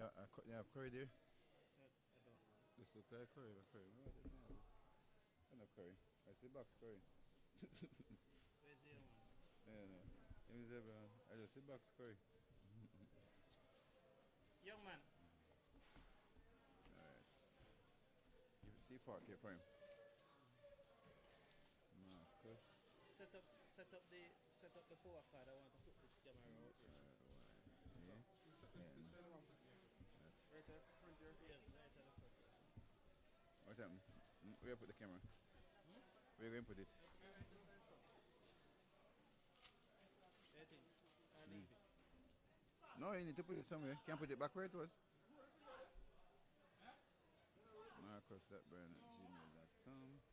Yeah, yeah, curry there. I don't know. This look like curry, but curry. No, I don't know. I know curry. I see box curry. Where's the other one? Yeah, no. Give me the, I just see box curry. Young man, Alright. You see fork here for him. Marcus. set up the power card. I want to put this camera out here. Yeah. This the one. Right there, front here. Yes, right at the front. What happened? Where you put the camera? Where you going to put it? I think I leave it. No, you need to put it somewhere. Can't put it back where it was. Marcus.burn@gmail.com. Marcus. JHAYLON JHAYLON dot Thomas.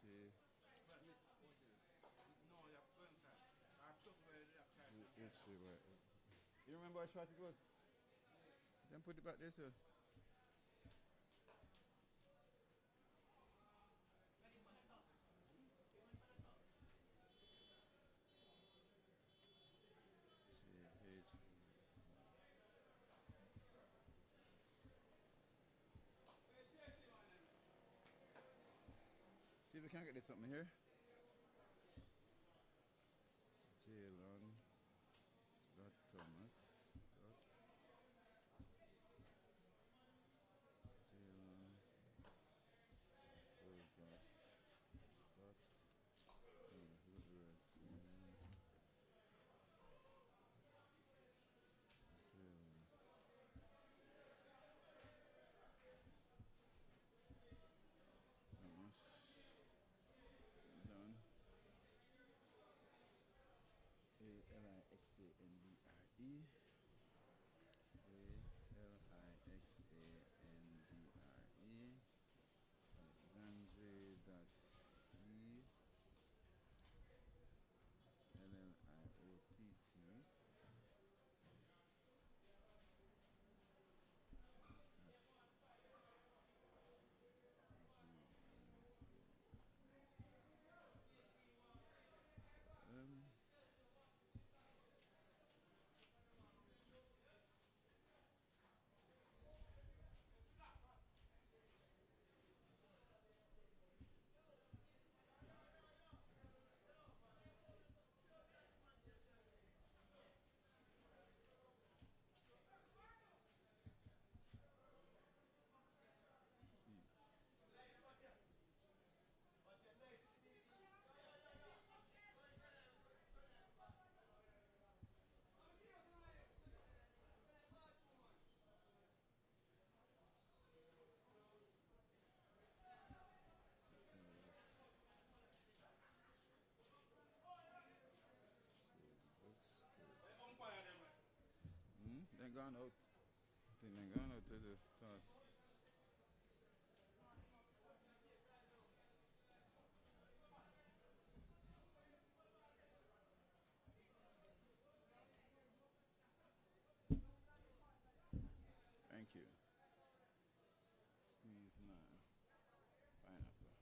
J No, you have to go inside. I took where that time. H A Y. You remember how short it was? Then put it back there, sir. JH. See if we can get this something here. Jaylon dot Thomas dot Jaylon dot Thomas done. ALIXANDRE ALIXANDRE Alexandre dot E LLIOTT They gone out. I think they gone out to the toss. Thank you. Squeeze nine. Pineapple.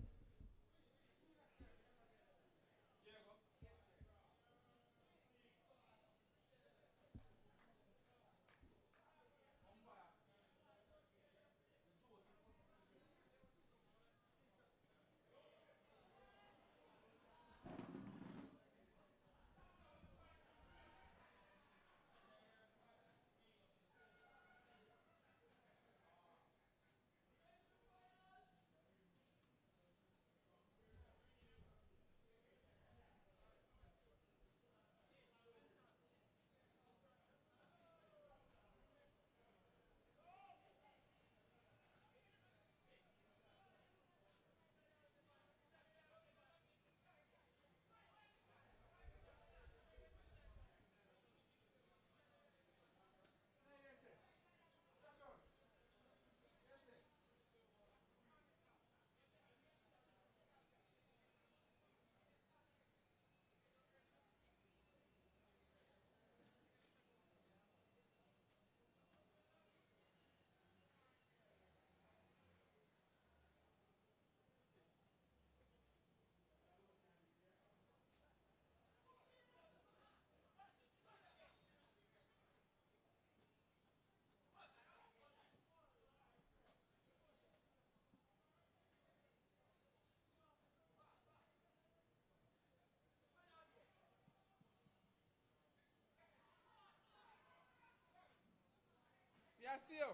I see you.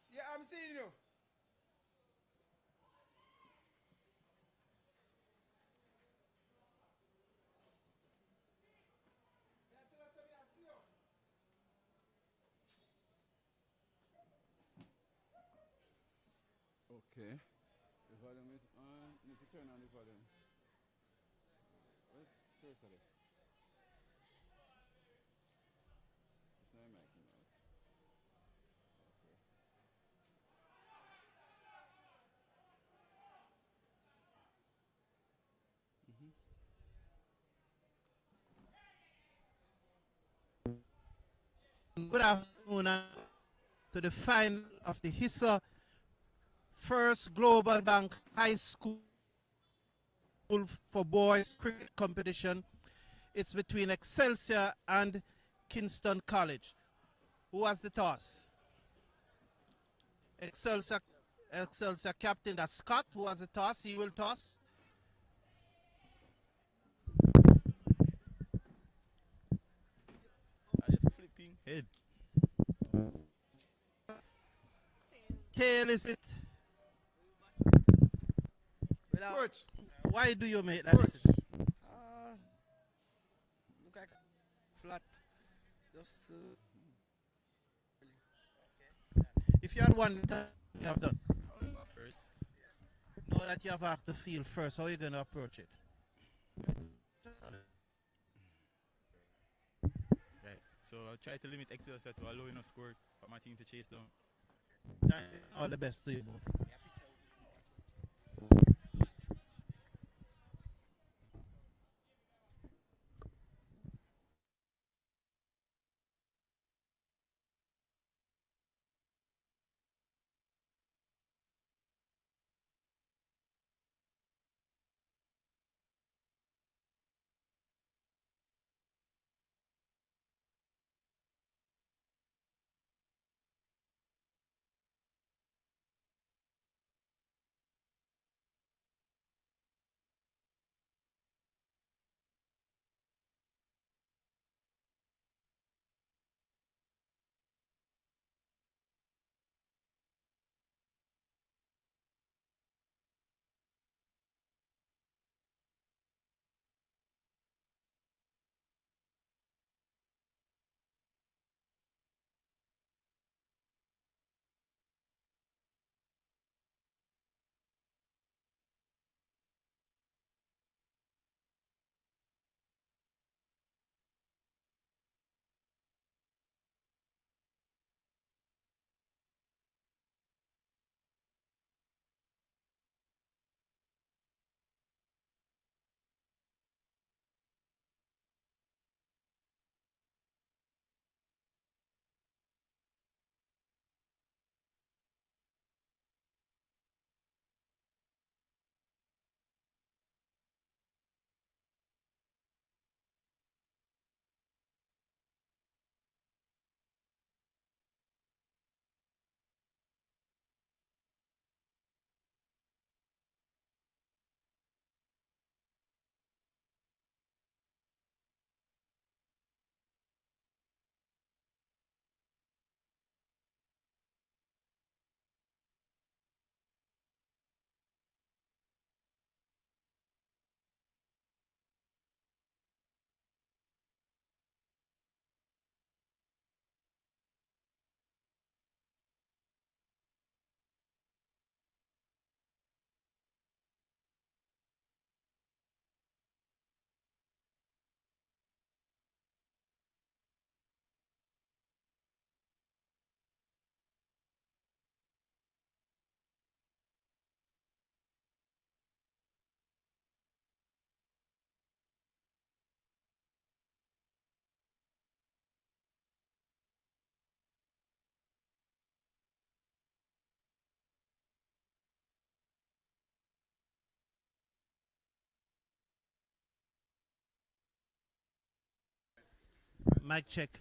Yeah, I'm seeing you. Okay. The volume is on. You need to turn on the volume. Where's cursor there? It's not making noise. Okay. Good afternoon to the final of the ISSA First Global Bank High School for Boys Cricket Competition. It's between Excelsia and Kingston College. Who has the toss? Excelsia captain, that's Scott, who has the toss. He will toss. Are you flipping head? Tail is it? Coach. Why do you make that Coach. decision? Look like flat. Just If you had one time, you have done. First. Know that you have to feel first. How are you going to approach it? Right. So I'll try to limit Excelsia to a low enough score for my team to chase down. All the best to you both. Mic check.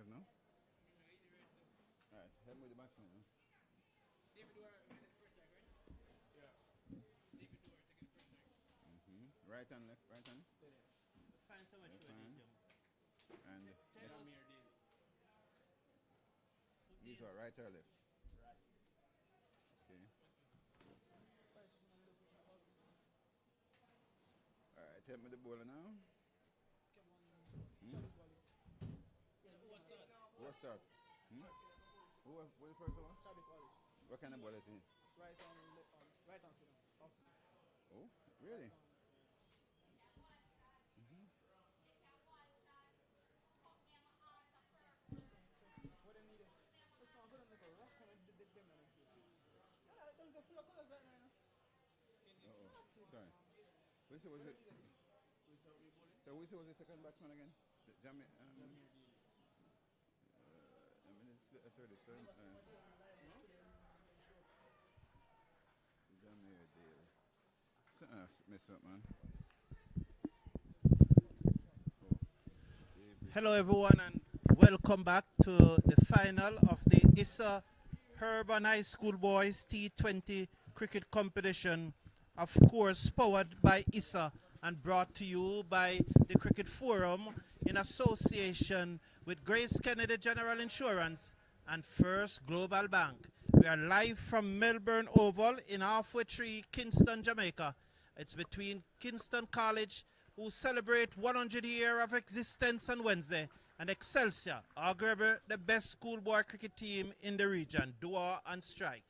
5, no? Alright, help me with the batsman, no? Right and left, right and Find somewhere left through hand. this, And these are right or left? Okay. Alright, help me with the bowler now. Who was start? Who was the first one? What kind of ball is he? Right on spinner. Oh, really? What they need? First one, good on the rock on the big them and don't go full of colors right now. Sorry. Which was it? So which was the second batsman again? Jamaica. Split a 37. Jamaica deal. Something else messed up, man. Hello everyone and welcome back to the final of the ISSA Urban High School Boys T20 cricket competition, of course powered by ISSA and brought to you by the Cricket Forum in association with Grace Kennedy General Insurance and First Global Bank. We are live from Melbourne Oval in halfway tree, Kingston, Jamaica. It's between Kingston College, who celebrate 100 years of existence on Wednesday, and Excelsia, arguably the best schoolboy cricket team in the region, duo and strike.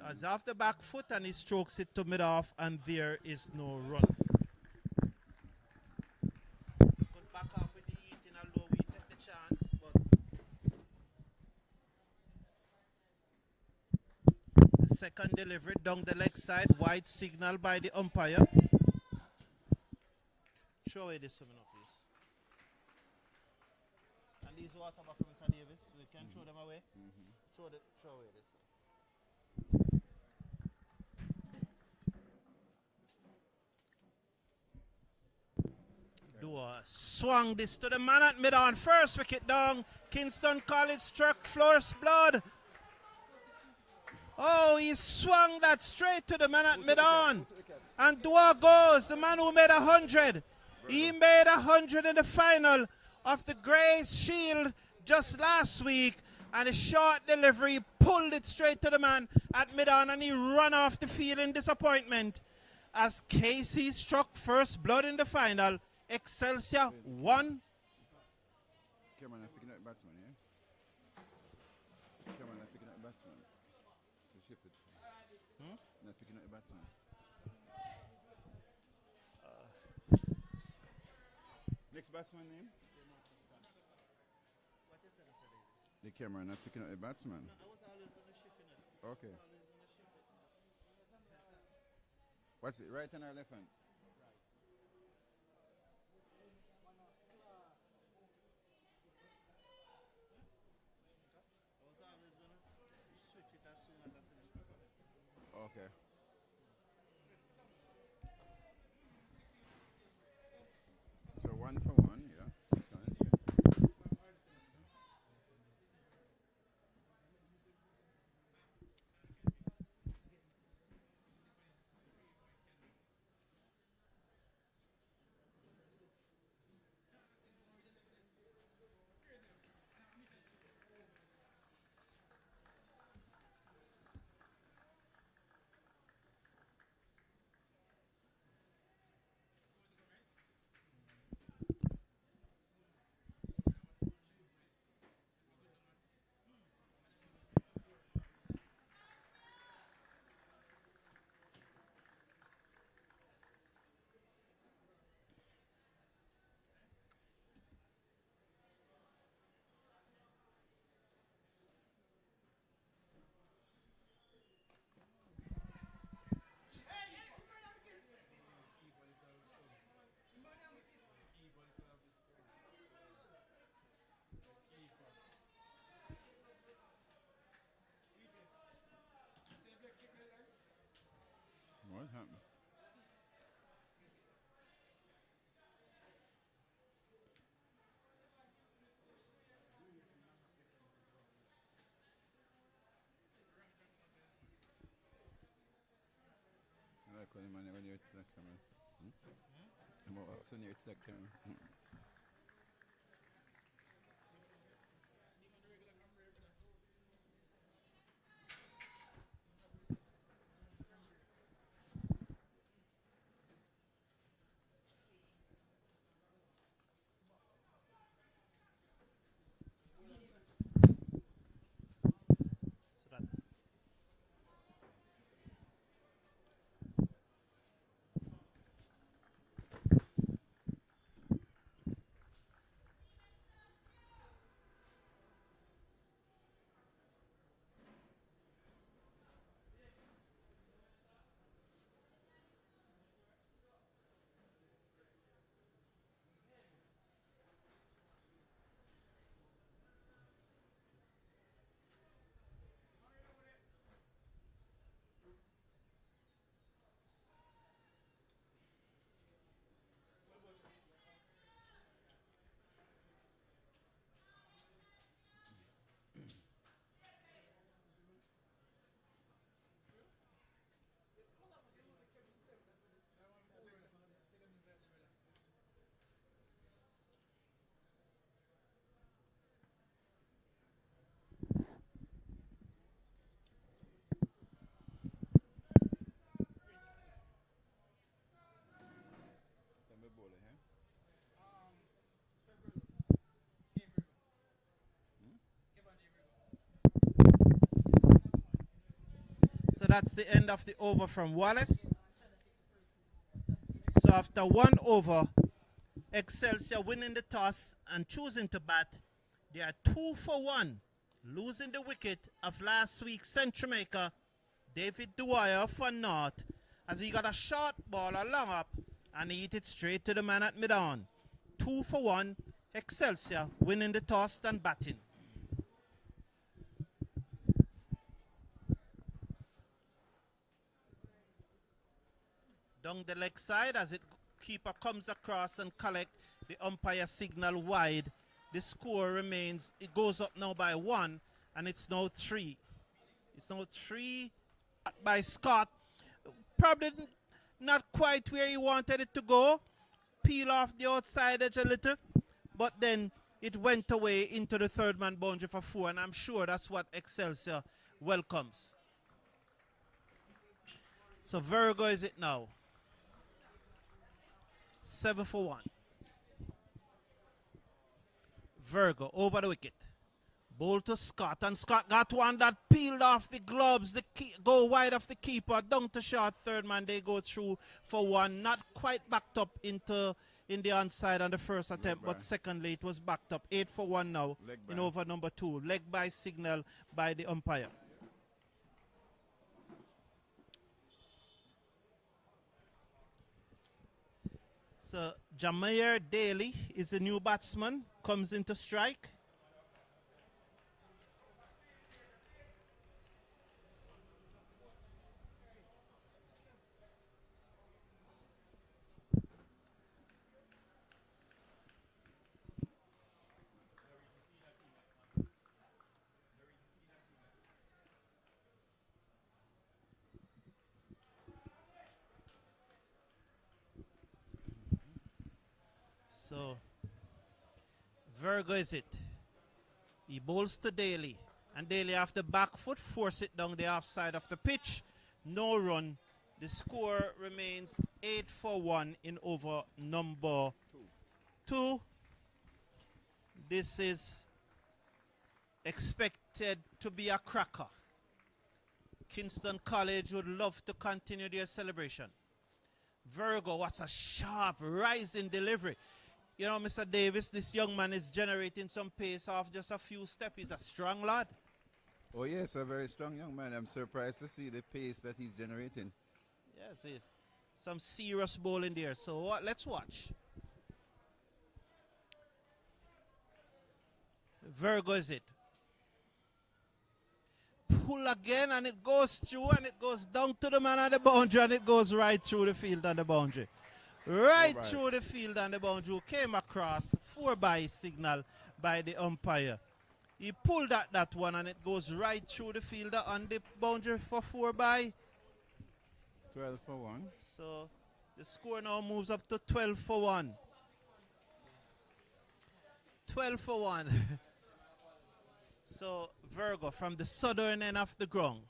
As off the back foot and he strokes it to mid-off and there is no run. Could back off with the heat in a low, we take the chance, but the second delivery down the leg side, wide signal by the umpire. Throw away this one up, please. And these water back from Mr. Davis, we can throw them away. Throw away this. Dua swung this to the man at mid-on. First wicket down. Kingston College struck Flores Blood. Oh, he swung that straight to the man at mid-on. And Dua goes, the man who made 100. He made 100 in the final of the Grace Shield just last week. And a short delivery pulled it straight to the man at mid-on and he ran off the field in disappointment. As Casey struck first blood in the final, Excelsia won. Cameron, I'm picking up the batsman, yeah? Cameron, I'm picking up the batsman. To ship it. Not picking up the batsman. Next batsman name? The camera not picking up the batsman. Okay. What's it, right hand or left hand? Okay. So 1 for 1, yeah. That's nice. What happened? like when you're select camera. So near select camera. So that So that's the end of the over from Wallace. So after 1 over, Excelsia winning the toss and choosing to bat. They are 2 for 1, losing the wicket of last week's Jamaica, David Dwyer for North, as he got a short ball, a long up, and he hit it straight to the man at mid-on. 2 for 1, Excelsia winning the toss and batting. Down the leg side as it keeper comes across and collect the umpire signal wide. The score remains, it goes up now by 1 and it's now 3. It's now 3 by Scott. Probably not quite where he wanted it to go. Peel off the outside edge a little, but then it went away into the third man boundary for 4, and I'm sure that's what Excelsior welcomes. So Virgo is it now. 7 for 1. Virgo over the wicket. Ball to Scott, and Scott got one that peeled off the gloves. Go wide of the keeper, down to short third man. They go through for 1. Not quite backed up in the onside on the first attempt, but secondly it was backed up. 8 for 1 now in over number 2. Leg by signal by the umpire. So Jameer Daly is the new batsman, comes into strike. So Virgo is it. He bowls to Daly, and Daly after back foot force it down the off side of the pitch. No run. The score remains 8 for 1 in over number 2. This is expected to be a cracker. Kingston College would love to continue their celebration. Virgo, what's a sharp rising delivery. You know, Mr. Davis, this young man is generating some pace off just a few steps. He's a strong lad. Oh, yes, a very strong young man. I'm surprised to see the pace that he's generating. Yes, he's some serious bowling there. So let's watch. Virgo is it. Pull again, and it goes through, and it goes down to the man on the boundary, and it goes right through the field on the boundary. Right through the field on the boundary. Came across 4 by signal by the umpire. He pulled at that one, and it goes right through the fielder on the boundary for 4 by. 12 for 1. So the score now moves up to 12 for 1. 12 for 1. So Virgo from the southern end of the ground.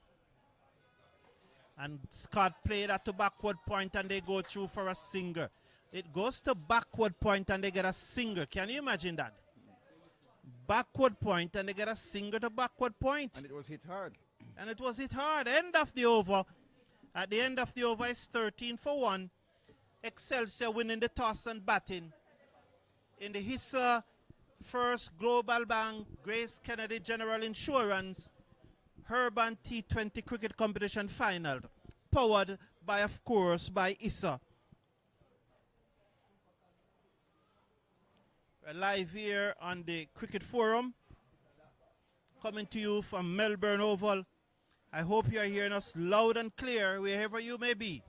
And Scott played that to backward point and they go through for a singer. It goes to backward point and they get a singer. Can you imagine that? Backward point and they get a singer to backward point. And it was hit hard. And it was hit hard. End of the over. At the end of the over is 13 for 1. Excelsior winning the toss and batting. In the ISSA First Global Bank Grace Kennedy General Insurance Urban T20 Cricket Competition Final. Powered by, of course, by ISSA. We're live here on the Cricket Forum. Coming to you from Melbourne Oval. I hope you are hearing us loud and clear wherever you may be.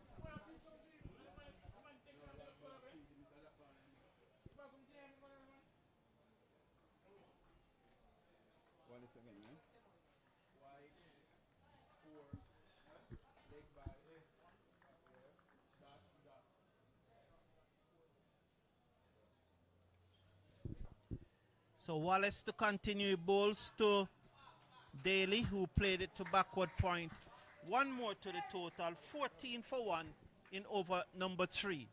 So Wallace to continue, bowls to Daly, who played it to backward point. One more to the total, 14 for 1 in over number 3.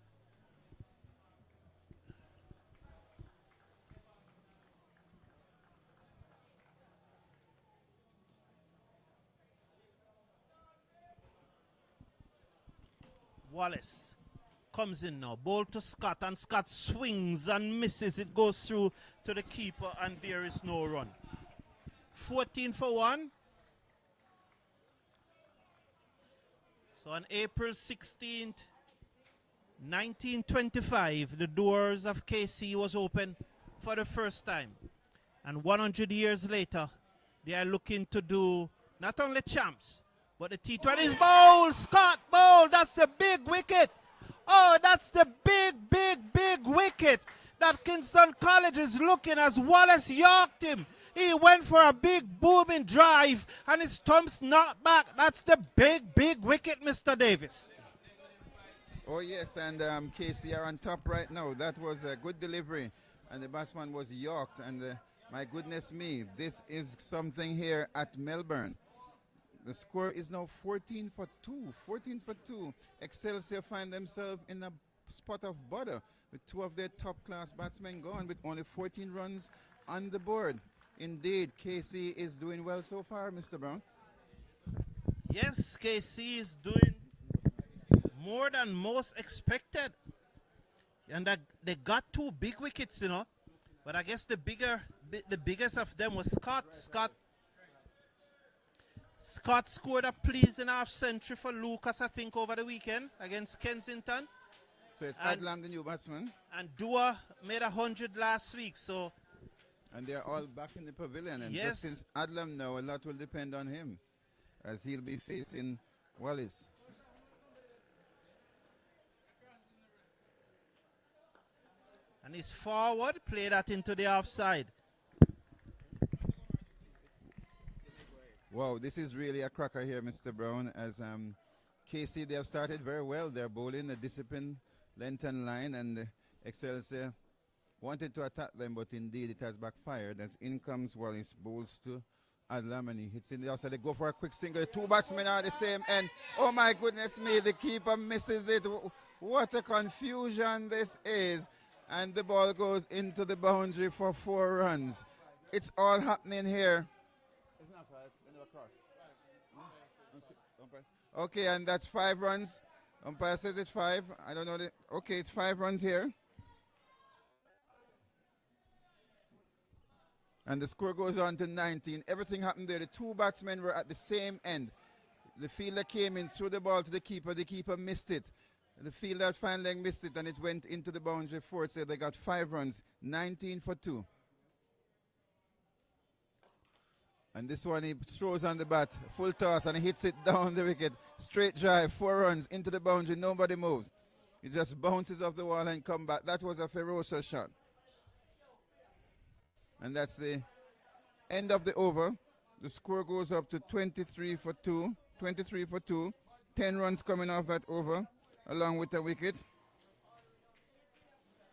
Wallace comes in now, ball to Scott, and Scott swings and misses. It goes through to the keeper, and there is no run. 14 for 1. So on April 16th, 1925, the doors of KC was open for the first time. And 100 years later, they are looking to do not only champs, but the T20s. Bowl, Scott, bowl, that's the big wicket. Oh, that's the big wicket that Kingston College is looking as Wallace yorked him. He went for a big booming drive and his stumps knocked back. That's the big wicket, Mr. Davis. Oh, yes, and KC are on top right now. That was a good delivery, and the batsman was yorked. And my goodness me, this is something here at Melbourne. The score is now 14 for 2. 14 for 2. Excelsior find themselves in a spot of bother with 2 of their top-class batsmen gone with only 14 runs on the board. Indeed, KC is doing well so far, Mr. Brown. Yes, KC is doing more than most expected. And they got 2 big wickets, you know. But I guess the biggest of them was Scott. Scott scored a pleasing half-century for Lucas, I think, over the weekend against Kensington. So it's Adlam, the new batsman. And Dua made 100 last week, so... And they're all back in the pavilion. And yes, just since Adlam now, a lot will depend on him, as he'll be facing Wallace. And he's forward, play that into the offside. Wow, this is really a cracker here, Mr. Brown, as KC, they have started very well. They're bowling a disciplined length and line, and Excelsior wanted to attack them, but indeed it has backfired as in comes Wallace, bowls to Adlam, and he hits in the outside. They go for a quick single. 2 batsmen are at the same end. Oh my goodness me, the keeper misses it. What a confusion this is. And the ball goes into the boundary for 4 runs. It's all happening here. Okay, and that's 5 runs. Umpire says it's 5. I don't know. Okay, it's 5 runs here. And the score goes on to 19. Everything happened there. The 2 batsmen were at the same end. The fielder came in, threw the ball to the keeper. The keeper missed it. The fielder finally missed it, and it went into the boundary for it. So they got 5 runs, 19 for 2. And this one, he throws on the bat, full toss, and he hits it down the wicket. Straight drive, 4 runs into the boundary. Nobody moves. He just bounces off the wall and come back. That was a ferocious shot. And that's the end of the over. The score goes up to 23 for 2. 23 for 2. 10 runs coming off that over, along with the wicket.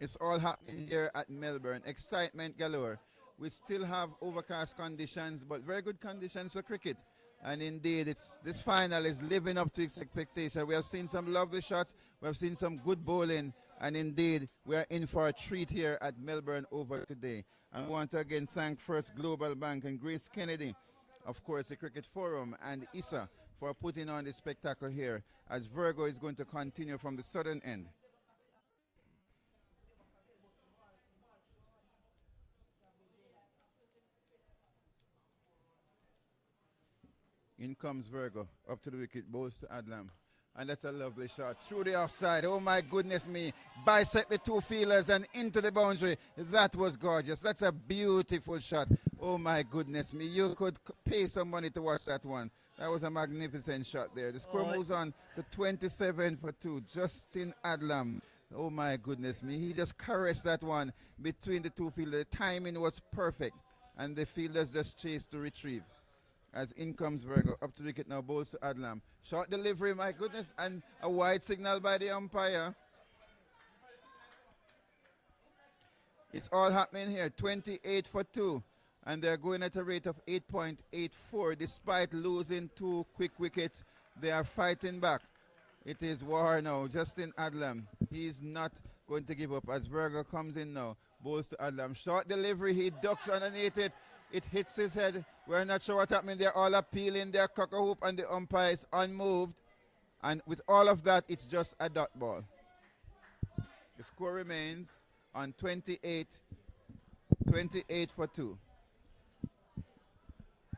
It's all happening here at Melbourne. Excitement galore. We still have overcast conditions, but very good conditions for cricket. And indeed, this final is living up to its expectation. We have seen some lovely shots. We have seen some good bowling. And indeed, we are in for a treat here at Melbourne Oval today. I want to again thank First Global Bank and Grace Kennedy, of course, the Cricket Forum and ISSA for putting on this spectacle here, as Virgo is going to continue from the southern end. In comes Virgo, up to the wicket, bowls to Adlam. And that's a lovely shot through the offside. Oh my goodness me. Bisect the two fielders and into the boundary. That was gorgeous. That's a beautiful shot. Oh my goodness me. You could pay some money to watch that one. That was a magnificent shot there. The score moves on to 27 for 2. Justin Adlam. Oh my goodness me. He just caressed that one between the two fielders. The timing was perfect. And the fielders just chased to retrieve. As in comes Virgo, up to wicket now, bowls to Adlam. Short delivery, my goodness, and a wide signal by the umpire. It's all happening here, 28 for 2. And they're going at a rate of 8.84. Despite losing 2 quick wickets, they are fighting back. It is war now. Justin Adlam, he's not going to give up as Virgo comes in now. Bowls to Adlam. Short delivery, he ducks underneath it. It hits his head. We're not sure what happened. They're all appealing their cock-a-hoop and the umpire is unmoved. And with all of that, it's just a dot ball. The score remains on 28 for 2.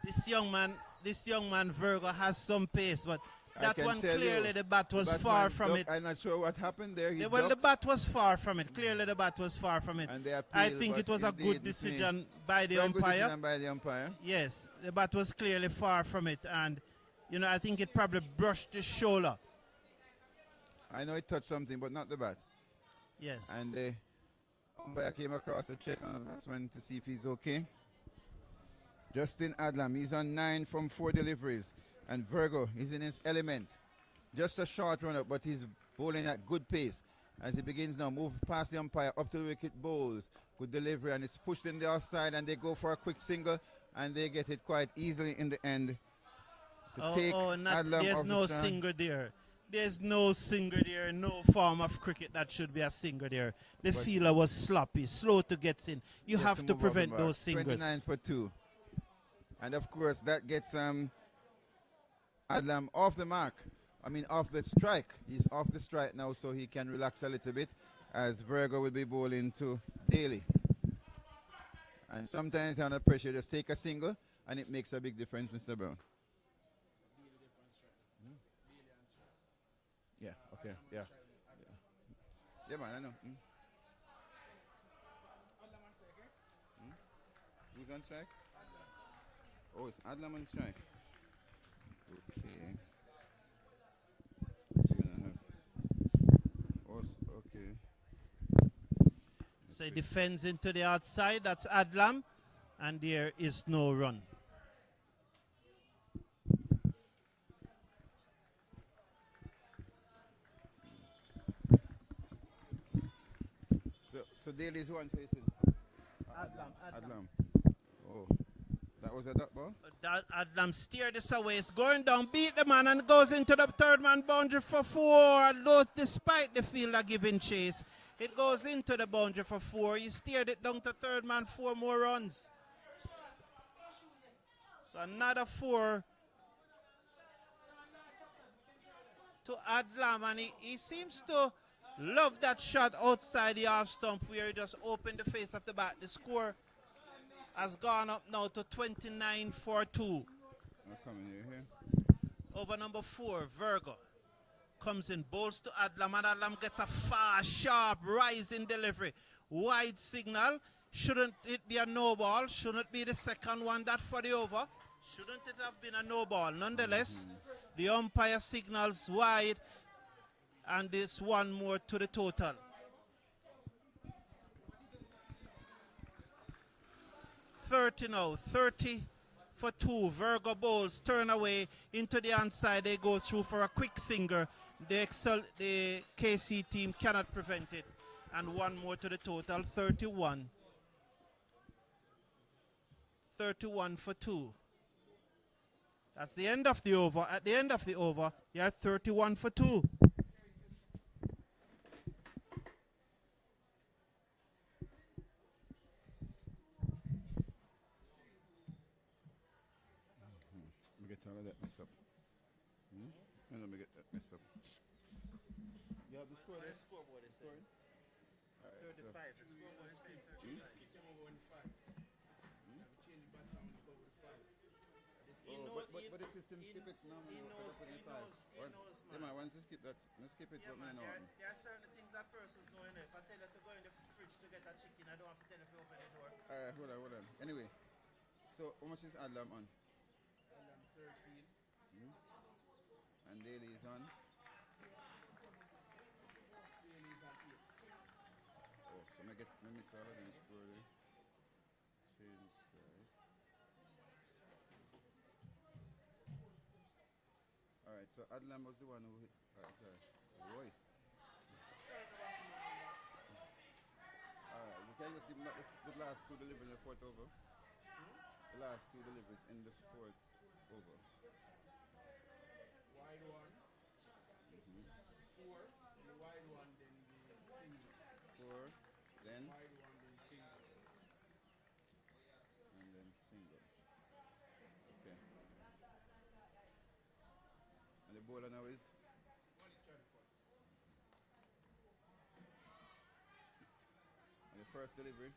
This young man Virgo has some pace, but that one clearly the bat was far from it. I'm not sure what happened there. Well, the bat was far from it. Clearly the bat was far from it. And they appealed, I think it was a good decision by the umpire. Good decision by the umpire. Yes, the bat was clearly far from it, and you know, I think it probably brushed the shoulder. I know it touched something, but not the bat. Yes. And the umpire came across to check on the batsman to see if he's okay. Justin Adlam, he's on 9 from 4 deliveries. And Virgo is in his element. Just a short run up, but he's bowling at good pace. As he begins now, move past the umpire, up to the wicket, bowls. Good delivery, and it's pushed in the offside, and they go for a quick single, and they get it quite easily in the end. There's no singer there. There's no singer there, no form of cricket that should be a singer there. The fielder was sloppy, slow to get in. You have to prevent those singers. 29 for 2. And of course, that gets Adlam off the mark. I mean, off the strike. He's off the strike now, so he can relax a little bit as Virgo will be bowling to Daly. And sometimes under pressure, just take a single, and it makes a big difference, Mr. Brown. Yeah, okay, yeah. Yeah, man, I know. Who's on strike? Oh, it's Adlam on strike. Okay. Okay. So he defends into the outside. That's Adlam. And there is no run. So Daly's one facing Adlam. Oh. That was a dot ball? Adlam steered this away. It's going down, beat the man, and goes into the third man boundary for 4. And despite the fielder giving chase, it goes into the boundary for 4. He steered it down to third man, 4 more runs. So another 4 to Adlam, and he seems to love that shot outside the half stump where he just opened the face of the bat. The score has gone up now to 29 for 2. Over number 4, Virgo comes in, bowls to Adlam, and Adlam gets a fast, sharp, rising delivery. Wide signal. Shouldn't it be a no ball? Shouldn't it be the second one that for the over? Shouldn't it have been a no ball? Nonetheless, the umpire signals wide, and this one more to the total. 30 now, 30 for 2. Virgo bowls, turn away into the onside. They go through for a quick single. The KC team cannot prevent it. And one more to the total, 31. 31 for 2. That's the end of the over. At the end of the over, you're 31 for 2. Me get all of that messed up. Let me get that messed up. You have the score there? Scoreboard is Scoring? All right, 35. The scoreboard is saying 35. But the system skip it now. He knows, Yeah, man, once you skip that, you skip it, Yeah, but man, man, there are certain things that persons know. If I tell you to go in the fridge to get a chicken, I don't have to tell you to open the door. Alright, hold on. Anyway, so how much is Adlam on? Adlam 13. And Daily is on? Daily is at 8. Oh, so let me miss all of them score there. Change, right. Alright, so Adlam was the one who hit. Alright, sorry. Roy. Alright, you can just give me back the last 2 deliveries in the 4th over. The last 2 deliveries in the 4th over. Wide one. 4. The wide one, then the single. 4, then, Wide one, then single. and then single. Okay. And the bowler now is? And the first delivery?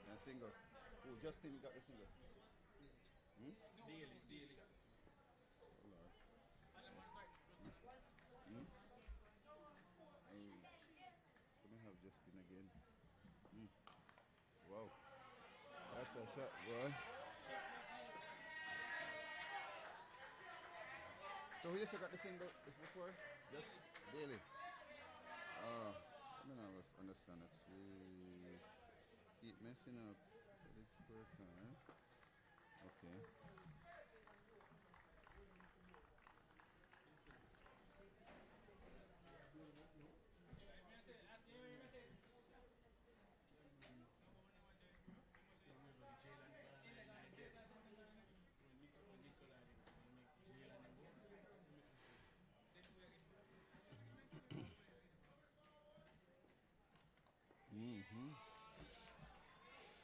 And single. Oh, Justin got the single. Daily. Oh, Lord. So we have Justin again. Wow. That's a shot, boy. So who used to got the single before? Just Daily. I don't understand it. Keep messing up. This square card. Okay.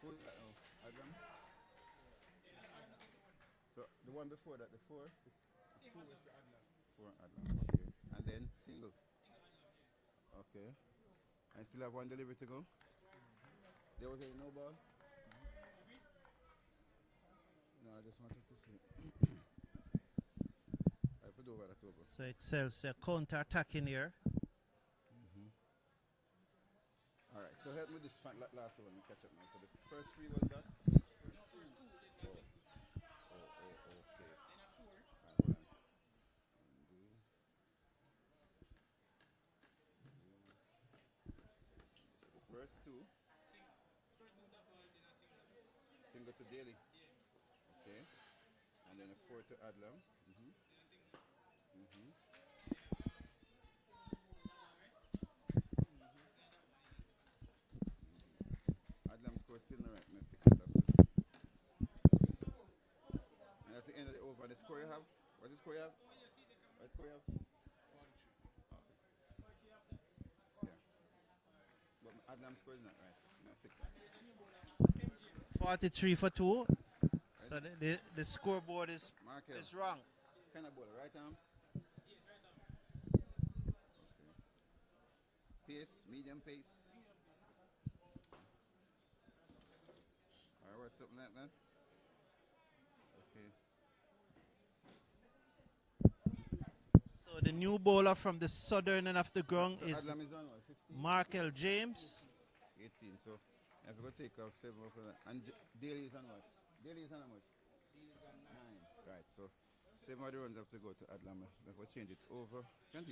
Who is that now? Adlam? So the one before that, the 4? 2 is the Adlam. 4 Adlam, okay. And then single. Okay. And still have 1 delivery to go? There was a no ball? No, I just wanted to see. I put over that over. So Excelsior counter-attacking here. Alright, so help me with this last one, catch up now. So the first 3 was that? Oh, okay. Alright, hold on. The first 2. Single to Daily. Okay. And then a 4 to Adlam. Adlam score still not right. Let me fix it after. And that's the end of the over. The score you have? What's the score you have? What score you have? 43. Yeah. But Adlam score is not right. Let me fix that. 43 for 2. So the scoreboard is wrong. Kind of bowler, right arm? Okay. Pace, medium pace. Alright, something like that. Okay. So the new bowler from the southern end of the ground So is Adlam is on what? 15? Markel James. 18. So I have to go take off 7 for that. And Daily is on what? Daily is on how much? 9. Right, so 7 of the runs have to go to Adlam. We'll change it over. Can do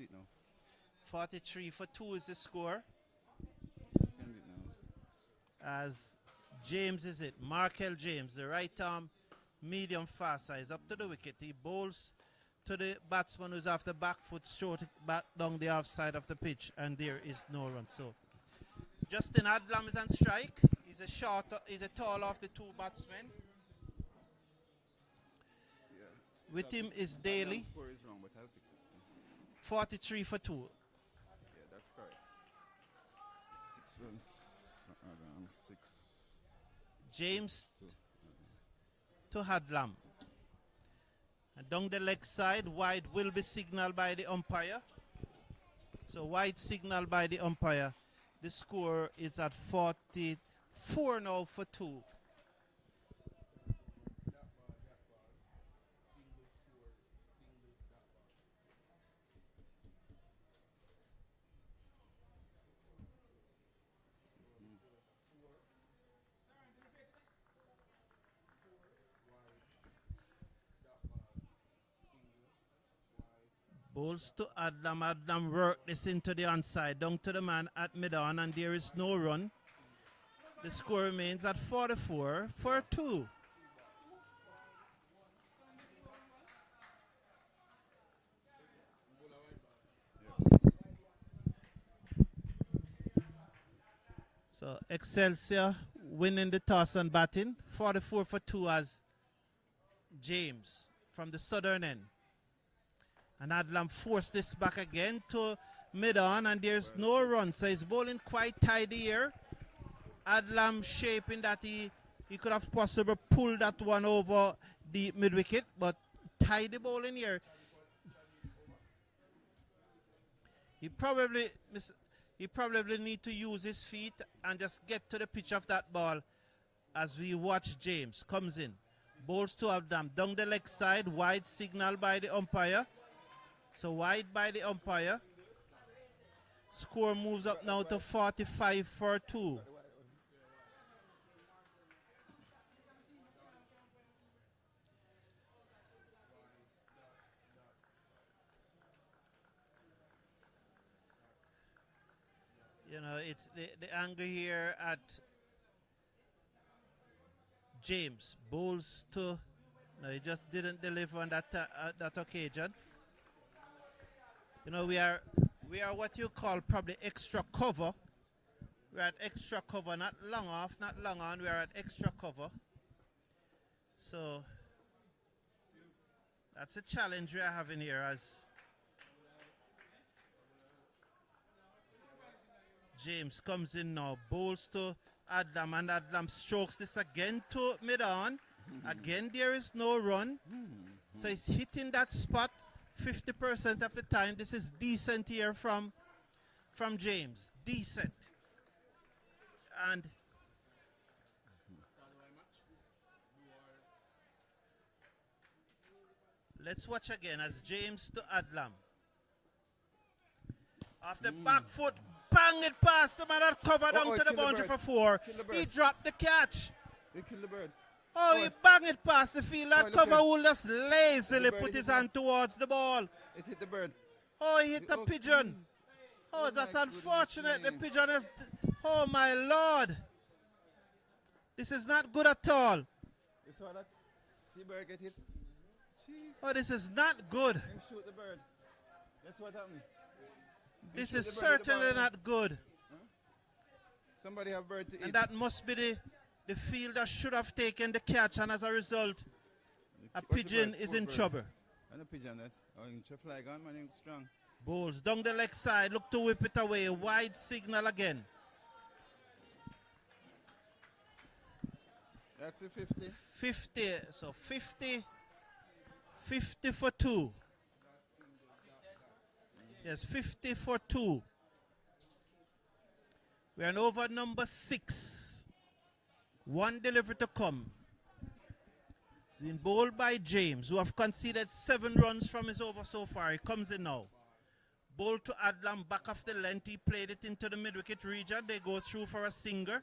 it now. 43 for 2 is the score. as James is it. Markel James, the right arm, medium fast size, up to the wicket. He bowls to the batsman who's off the back foot, short back down the off side of the pitch, and there is no run. So Justin Adlam is on strike. He's a tall of the two batsmen. Yeah. With him is Adlam's Daly, score is wrong, but I'll fix it. 43 for 2. Yeah, that's correct. 6 runs. Adam, 6. James 2. to Adlam. And down the leg side, wide will be signaled by the umpire. So wide signal by the umpire. The score is at 44 now for 2. Bowls to Adlam. Adlam worked this into the onside, down to the man at mid-on, and there is no run. The score remains at 44 for 2. So Excelsia winning the toss and batting. 44 for 2 as James from the southern end. And Adlam forced this back again to mid-on, and there's no run. So he's bowling quite tidy here. Adlam shaping that he could have possibly pulled that one over the mid-wicket, but tidy bowling here. He probably need to use his feet and just get to the pitch of that ball as we watch James. Comes in. Bowls to Adlam. Down the leg side. Wide signal by the umpire. So wide by the umpire. Score moves up now to 45 for 2. You know, it's the angle here at James. Bowls to, no, he just didn't deliver on that occasion. You know, we are what you call probably extra cover. We're at extra cover, not long off, not long on. We are at extra cover. So that's a challenge we are having here as James comes in now, bowls to Adlam, and Adlam strokes this again to mid-on. Again, there is no run. So he's hitting that spot 50% of the time. This is decent here from James. Decent. And let's watch again as James to Adlam. Off the back foot, bang it past the man that covered down to the boundary for 4. He dropped the catch. They killed the bird. Oh, he banged it past the field. That cover will just lazily put his hand towards the ball. It hit the bird. Oh, he hit a pigeon. Oh, that's unfortunate. The pigeon is... Oh, my Lord. This is not good at all. You saw that? See the bird get hit? Jeez. Oh, this is not good. And shoot the bird. That's what happened. This is certainly not good. Huh? Somebody have bird to eat. And that must be the fielder should have taken the catch, and as a result, a pigeon is in trouble. And a pigeon that. Oh, you should fly on, man, strong. Bowls down the leg side, look to whip it away. Wide signal again. That's the 50. 50, so 50 for 2. Yes, 50 for 2. We're on over number 6. One delivery to come. It's been bowled by James, who have conceded 7 runs from his over so far. He comes in now. Bowl to Adlam, back of the length. He played it into the mid-wicket region. They go through for a singer.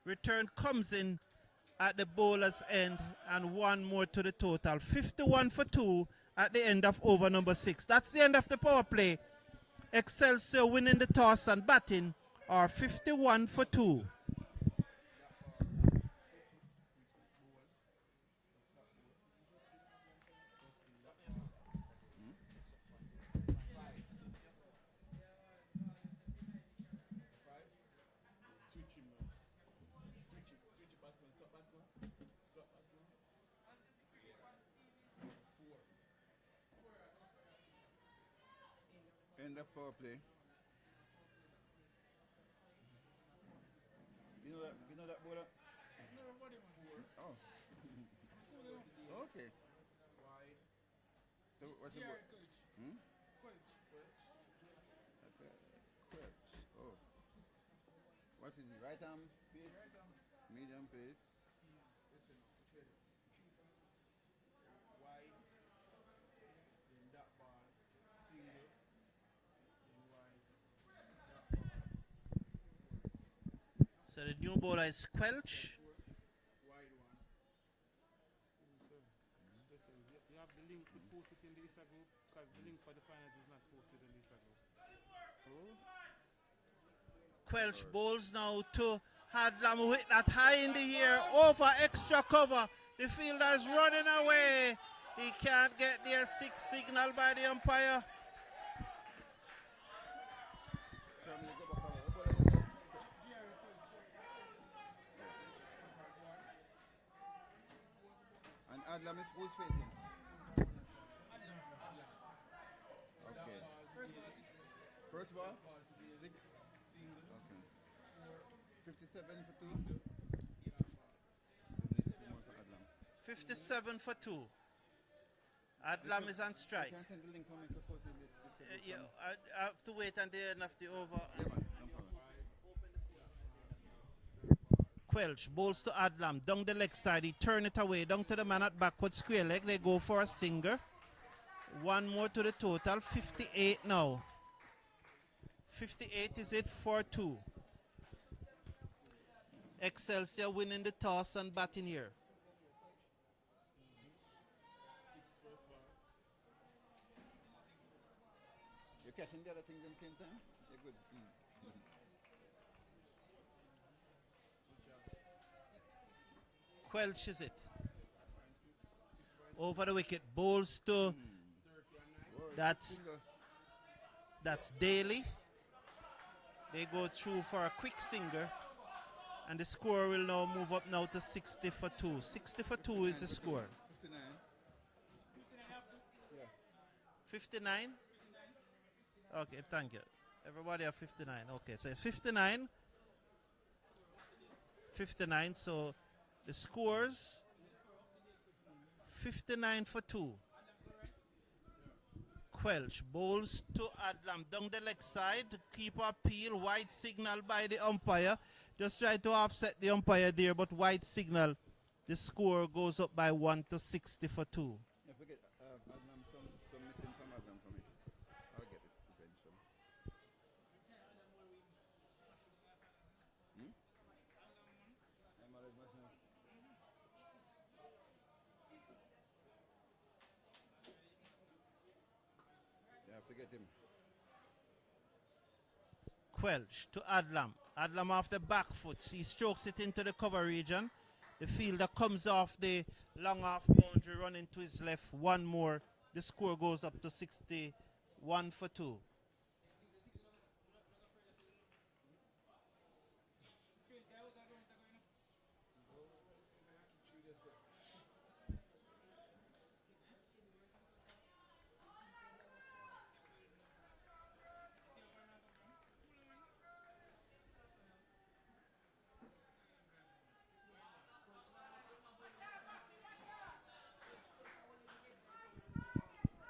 Return comes in at the bowler's end, and 1 more to the total. 51 for 2 at the end of over number 6. That's the end of the power play. Excelsior winning the toss and batting are 51 for 2. left power play. You know that bowler? Oh. Okay. So what's the ball? Hmm? Okay. Quirch. Oh. What is it? Right arm pace? Medium pace? So the new bowler is Quelch. You have the link to post it in the ISSA group because the link for the finals is not posted in the ISSA group. Quelch bowls now to Adlam, who hit that high in the air over extra cover. The fielder is running away. He can't get there. 6 signal by the umpire. And Adlam is who's facing? Okay. First ball? 6? Okay. 57 for 2. Still needs 2 more for Adlam. 57 for 2. Adlam is on strike. You can send the link for me to post it. Yeah, I have to wait until the end of the over. Yeah, man. No problem. Quelch bowls to Adlam down the leg side. He turn it away down to the man at backward square leg. They go for a singer. 1 more to the total. 58 now. 58 is it for 2. Excelsia winning the toss and batting here. You're catching the other things at the same time? You're good. Quelch is it. Over the wicket. Bowls to that's Daly. They go through for a quick singer. And the score will now move up now to 60 for 2. 60 for 2 is the score. 59. 59? Okay, thank you. Everybody have 59. Okay, so 59. 59, so the scores 59 for 2. Quelch bowls to Adlam down the leg side. Keep appeal. White signal by the umpire. Just try to offset the umpire there, but white signal. The score goes up by 1 to 60 for 2. Yeah, forget Adlam, some missing from Adlam for me. I'll get it eventually. You have to get him. Quelch to Adlam. Adlam off the back foot. He strokes it into the cover region. The fielder comes off the long off boundary, running to his left. 1 more. The score goes up to 61 for 2.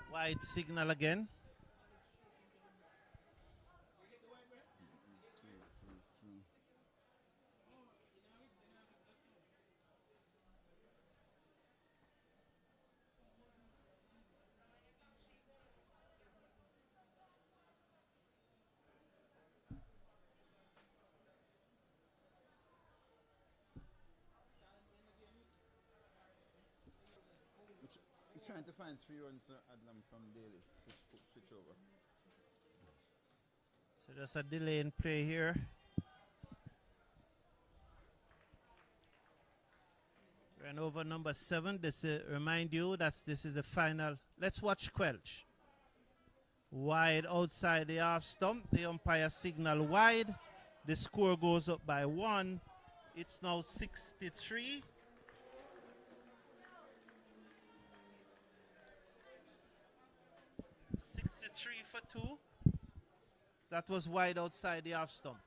White signal again. We're trying to find 3 runs Adlam from Daly. Switch over. So there's a delay in play here. Ran over number 7. This remind you that this is the final. Let's watch Quelch. Wide outside the half stump. The umpire signal wide. The score goes up by 1. It's now 63. For 2. That was wide outside the half stump.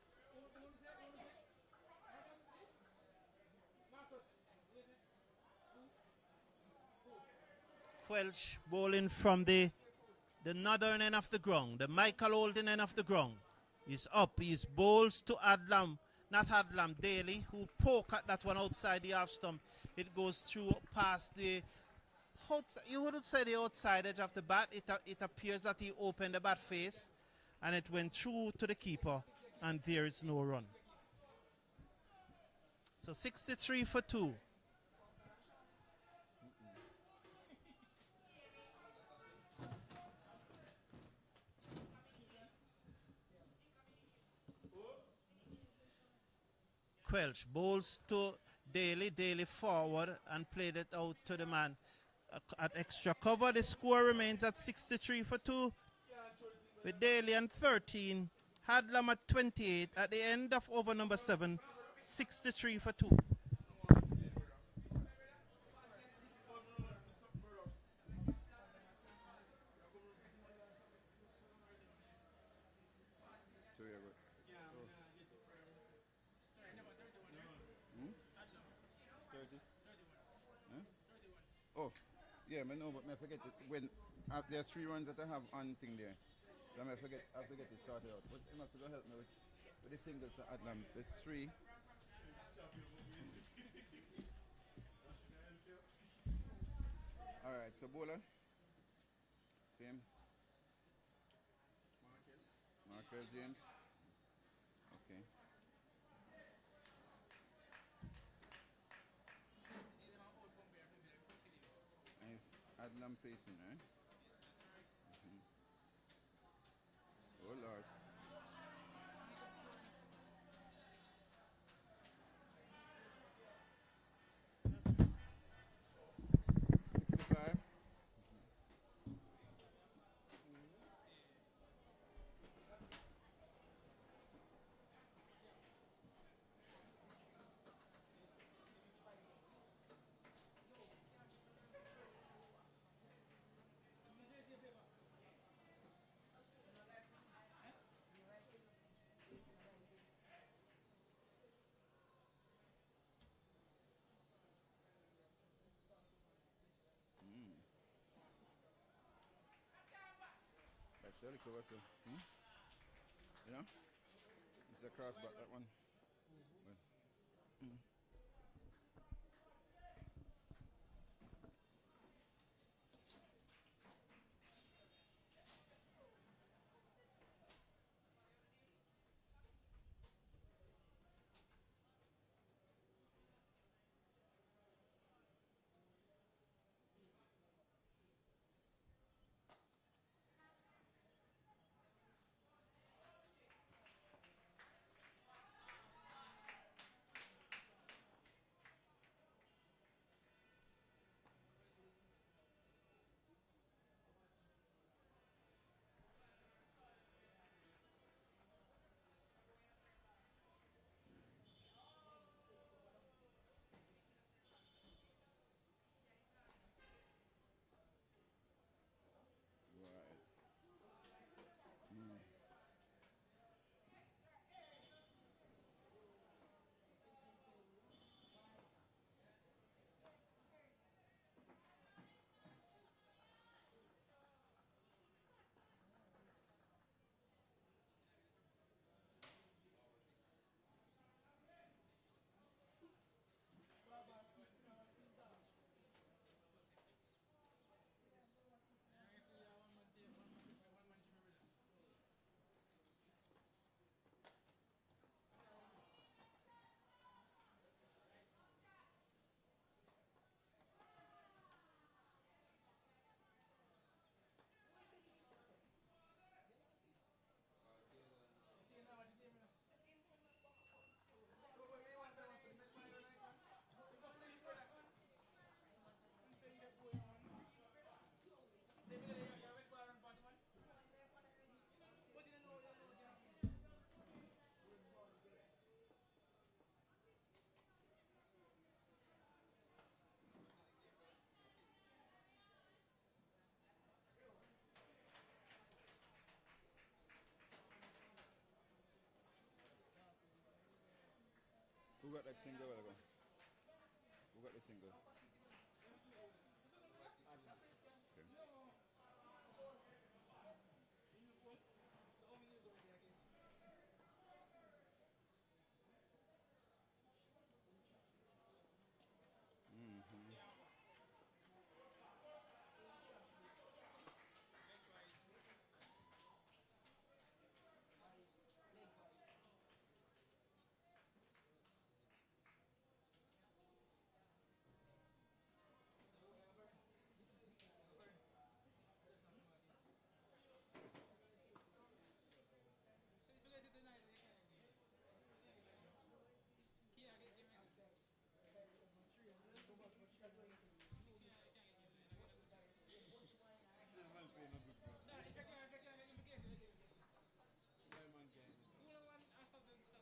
Quelch bowling from the northern end of the ground, the Michael Holden end of the ground. He's up, he's bowls to Adlam, not Adlam, Daly, who poke at that one outside the half stump. It goes through past the outside, you wouldn't say the outside edge of the bat. It appears that he opened the bat face and it went through to the keeper, and there is no run. So 63 for 2. Quelch bowls to Daly. Daly forward and played it out to the man at extra cover. The score remains at 63 for 2 with Daly on 13. Adlam at 28 at the end of over number 7. 63 for 2. So yeah, but, hmm? 30? Huh? Oh, yeah, I know, but I forget it. When there's 3 runs that I have on thing there. So I forget it sorted out. But you have to go help me with the singles to Adlam. There's 3. Alright, so bowler. Same. Markel James. Okay. Nice. Adlam facing, right? Oh Lord. Surely cover, so. You know? It's a cross back, that one. Who got that single? Who got the single? Okay. Mm-hmm.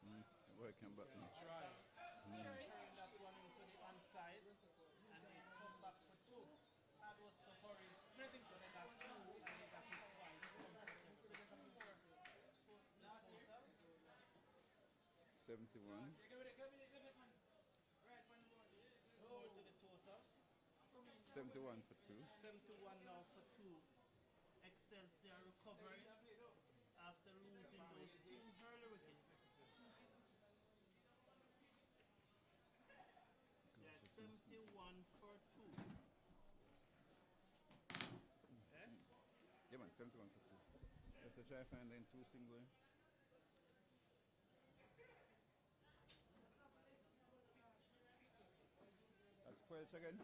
'em. Working button. Try. Turn that one into the onside and they come back for two. That was to hurry. So they got two and they got it twice. Total 71. more to the total. 71 for 2. 71 now for two. Excelsior recovering after losing those two early wickets. Yeah, 71 for two. Yeah, man, 71 for 2. Let's try finding 2 single. That's Quelch again.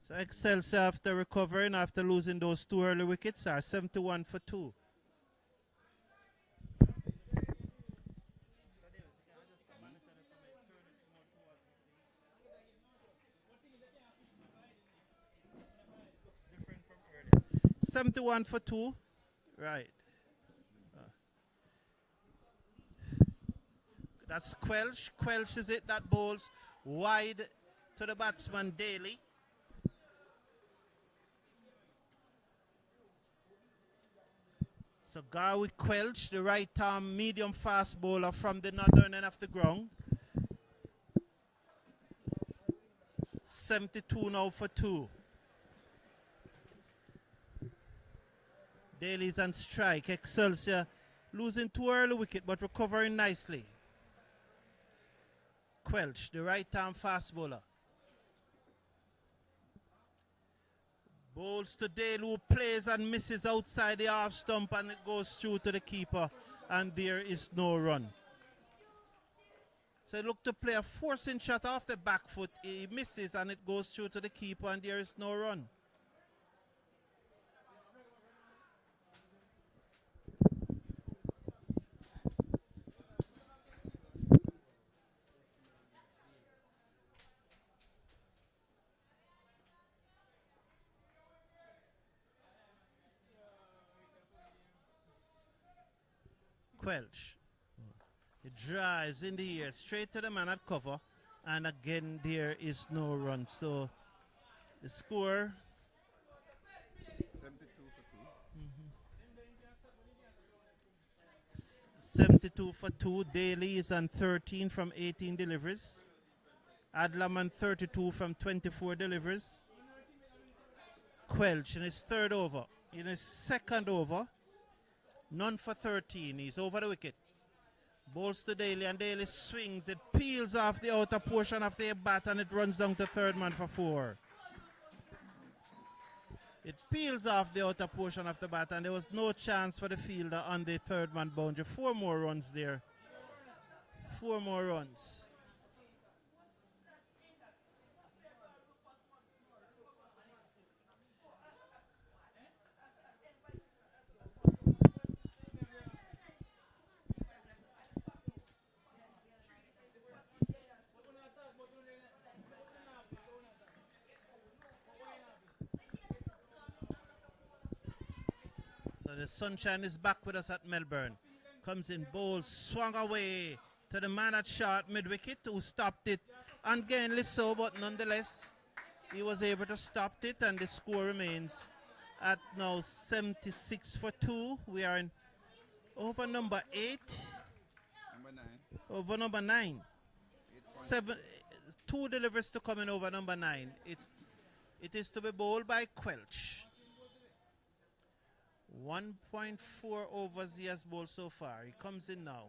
So Excelsior after recovering after losing those two early wickets are 71 for two. Looks different from earlier. 71 for two. Right. That's Quelch. Quelch is it that bowls wide to the batsman Daly. So Garwi Quelch, the right arm medium fast bowler from the northern end of the ground. 72 now for two. Daly's on strike. Excelsior losing two early wicket but recovering nicely. Quelch, the right arm fast bowler. Bowls to Dale who plays and misses outside the half stump and it goes through to the keeper and there is no run. So look to play a forcing shot off the back foot. He misses and it goes through to the keeper and there is no run. Quelch. He drives in the air straight to the man at cover and again there is no run. So the score 72 for 2. 72 for 2. Daly is on 13 from 18 deliveries. Adlam on 32 from 24 deliveries. Quelch in his third over. In his second over, none for 13. He's over the wicket. Bowls to Daly and Daly swings. It peels off the outer portion of the bat and it runs down to third man for 4. It peels off the outer portion of the bat and there was no chance for the fielder on the third man boundary. 4 more runs there. 4 more runs. So the sunshine is back with us at Melbourne. Comes in, bowls, swung away to the man at short mid-wicket who stopped it ungainly so, but nonetheless he was able to stop it and the score remains at now 76 for 2. We are in over number 8. Number 9. Over number 9. 8 points. 2 deliveries to come in over number 9. It is to be bowled by Quelch. 1.4 overs he has bowled so far. He comes in now.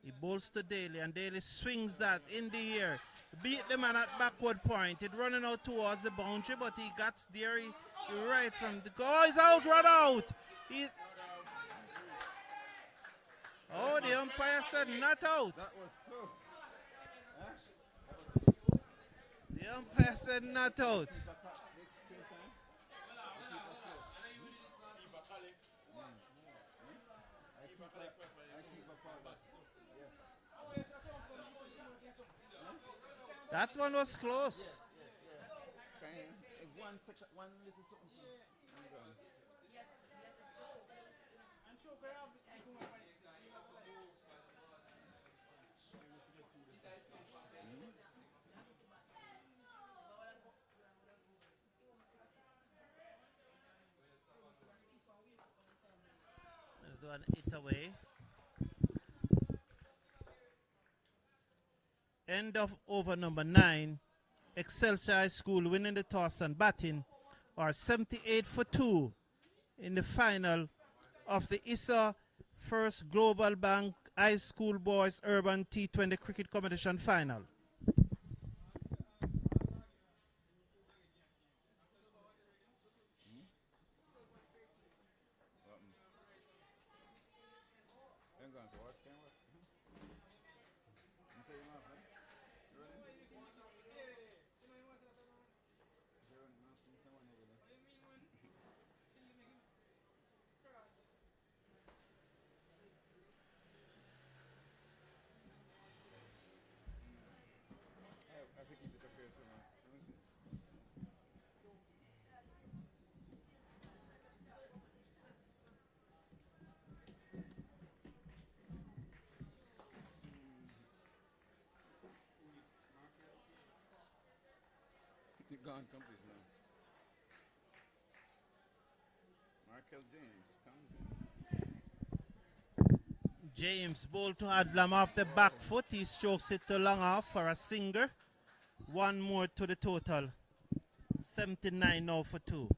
He bowls to Daly, and Daly swings that in the air. Beat the man at backward point. It running out towards the boundary, but he got there. He right from the goal. Oh, he's out, run out. Oh, the umpire said not out. That was close. The umpire said not out. That one was close. One second, one little something. One hit away. End of over number 9. Excelsior High School winning the toss and batting are 78 for 2 in the final of the ISSA First Global Bank High School Boys Urban T20 Cricket Competition final. Gone complete now. Markel James comes in. James bowled to Adlam off the back foot. He strokes it to long off for a singer. One more to the total. 79 now for 2.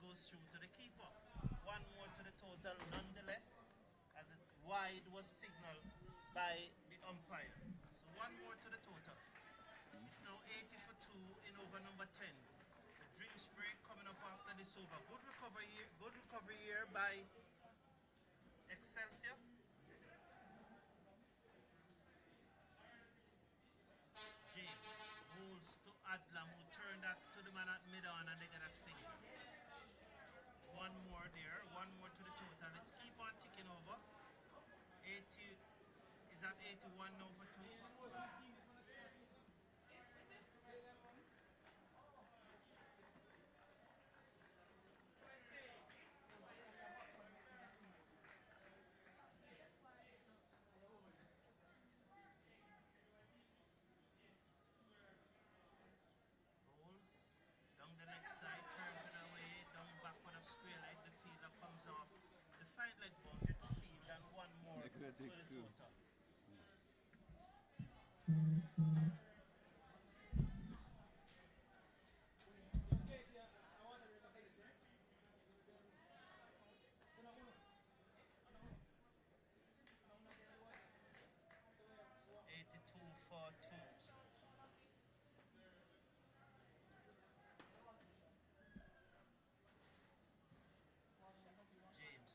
Through to the keeper. One more to the total nonetheless, as it wide was signaled by the umpire. So one more to the total. It's now 80 for 2 in over number 10. The drinks break coming up after this over. Good recovery here by Excelsia. James holds to Adlam, who turned that to the man at mid-on, and they get a single. One more there, one more to the total. Let's keep on ticking over. 80, is that 81 now for 2? Down the leg side, turn to the way, down backward of square leg, the fielder comes off the fine leg boundary to field, and one more to the total.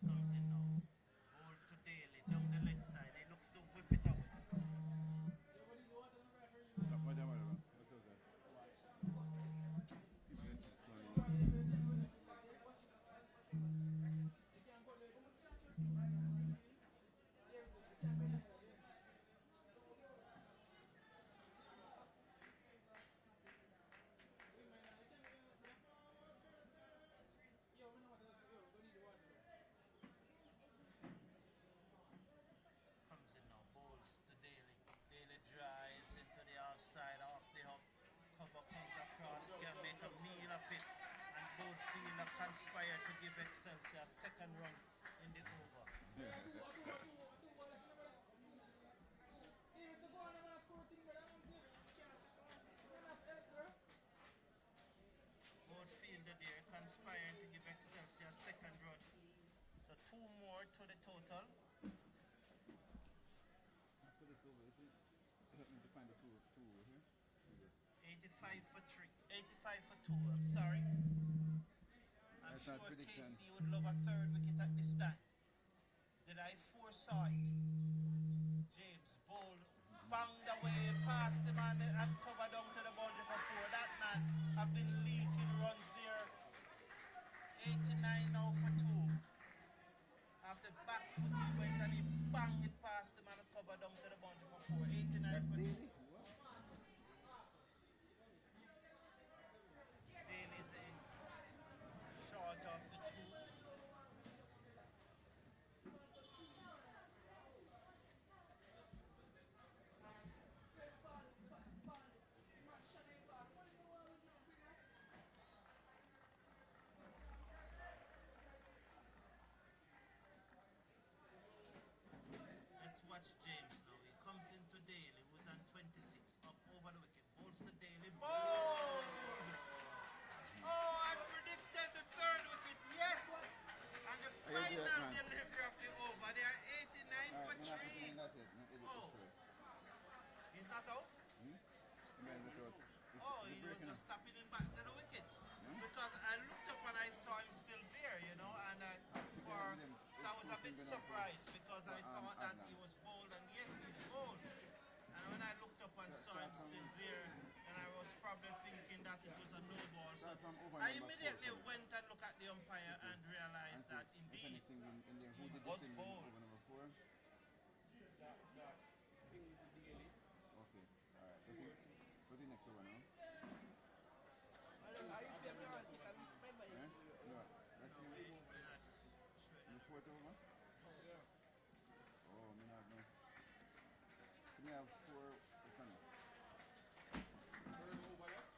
Comes in now. Ball to Daly, down the leg side. He looks to whip it away. have conspired to give Excelsior a second run in the over. Both fielder there conspiring to give Excelsior a second run. So 2 more to the total. After this over, is it? Help me to find the two here. 85 for 3. 85 for 2, I'm sorry. I'm That's sure not prediction. Casey would love a third wicket at this time. Did I foresaw it? James bowled, banged away past the man and covered down to the boundary for 4. That man have been leaking runs there. 89 now for 2. After back foot he went and he banged it past the man and covered down to the boundary for 4. 89 for 2. Daly's short of the 2. Let's watch James now. He comes into Daly, who's on 26, up over the wicket. Bowls to Daly. Bowled! Oh, I predicted the third wicket, yes! And the final delivery of the over. They are 89 for 3. Oh. He's not out? Oh, he was just stopping it back to the wickets. Because I looked up and I saw him still there, you know, and so I was a bit surprised because I thought that he was bowled, and yes, he's bowled. And when I looked up and saw him still there, and I was probably thinking that it was a no ball. So I immediately went and looked at the umpire and realized that indeed he was bowled. That single to Daly. Okay, alright. What's the next over now? The fourth over? Oh, me not know. So me have 4 funny. Third over left.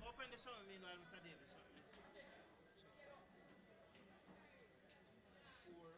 Open the show meanwhile, Mr. Davis. 4.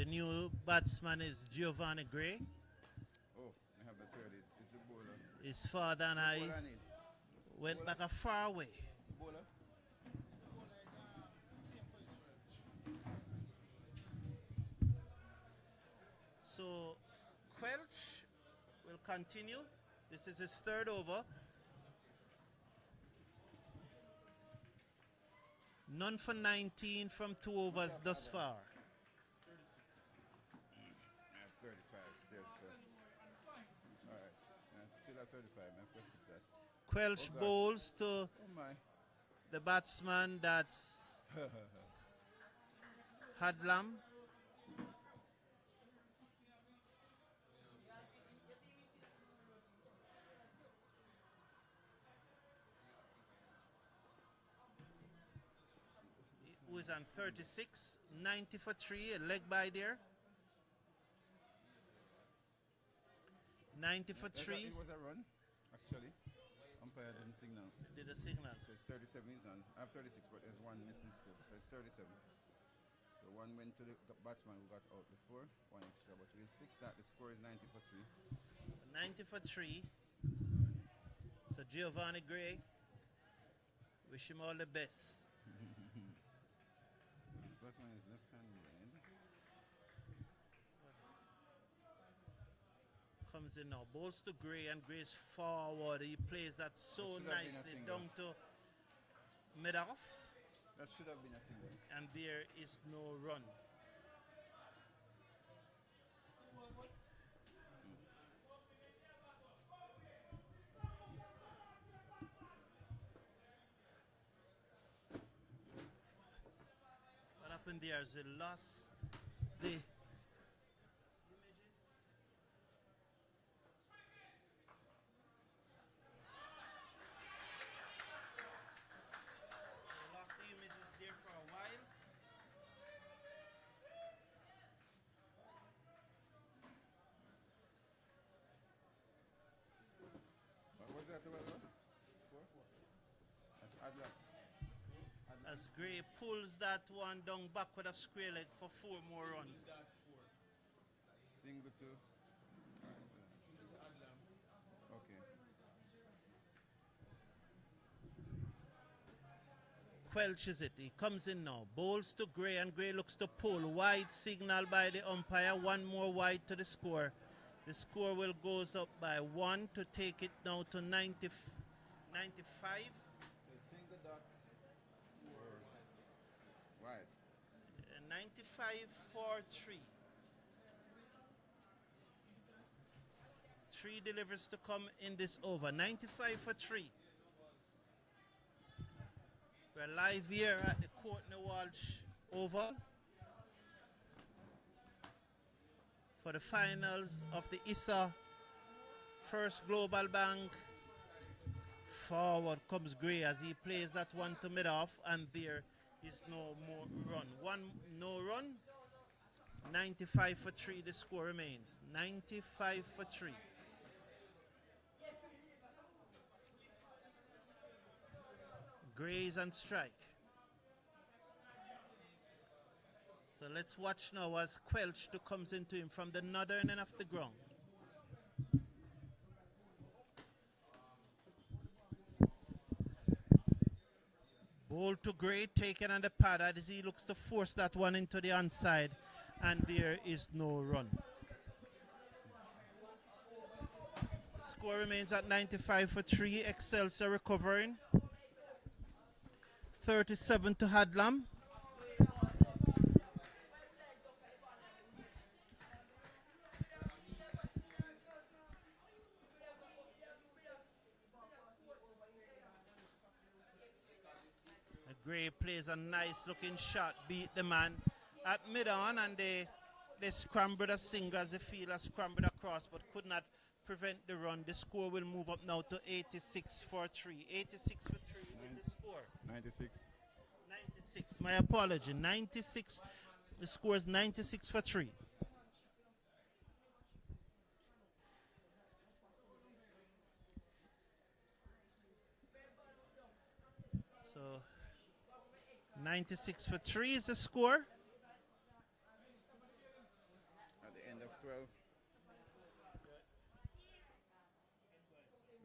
new batsman is Giovanni Gray. Oh, I have the third. It's the bowler. His father and I Bowler need. went back a far way. Bowler. So Quelch will continue. This is his third over. None for 19 from 2 overs thus far. I have 35 still, so. Alright. Still at 35. I have to fix that. Quelch Oh, God. bowls to Oh my. the batsman, that's Adlam. Who is on 36, 90 for 3, a leg by there. 90 for 3. It was a run, actually. Umpire didn't signal. Did a signal. So it's 37 is on. I have 36, but there's one missing still. So it's 37. So one went to the batsman who got out before, one extra, but we'll fix that. The score is 90 for 3. 90 for 3. So Giovanni Gray, wish him all the best. This batsman is left-handed. Comes in now, bowls to Gray, and Gray's forward. He plays that so That should have been a nicely single. down to mid-off, That should have been a single. and there is no run. What happened there is we lost the images. We lost the images there for a while. What was that? Four? That's Adlam. As Gray pulls that one down backward of square leg for 4 more runs. Single two. Okay. Quelches it. He comes in now. Bowls to Gray, and Gray looks to pull. Wide signal by the umpire. One more wide to the score. The score will goes up by 1 to take it now to 95. Single dot. Or wide. 95 for 3. 3 delivers to come in this over. 95 for 3. We're live here at the Courtney Walsh Oval for the finals of the ISSA First Global Bank. Forward comes Gray as he plays that one to mid-off, and there is no more run. No run. 95 for 3 the score remains. 95 for 3. Gray's on strike. So let's watch now as Quelch comes into him from the northern end of the ground. Ball to Gray, taken on the pad as he looks to force that one into the onside, and there is no run. Score remains at 95 for 3. Excelsior recovering. 37 to Adlam. Gray plays a nice looking shot, beat the man at mid-on, and they scrambled a single as the fielder scrambled across but could not prevent the run. The score will move up now to 86 for 3. 86 for 3 is the score. 96. 96, my apology. 96, the score is 96 for 3. So 96 for 3 is the score. left 12.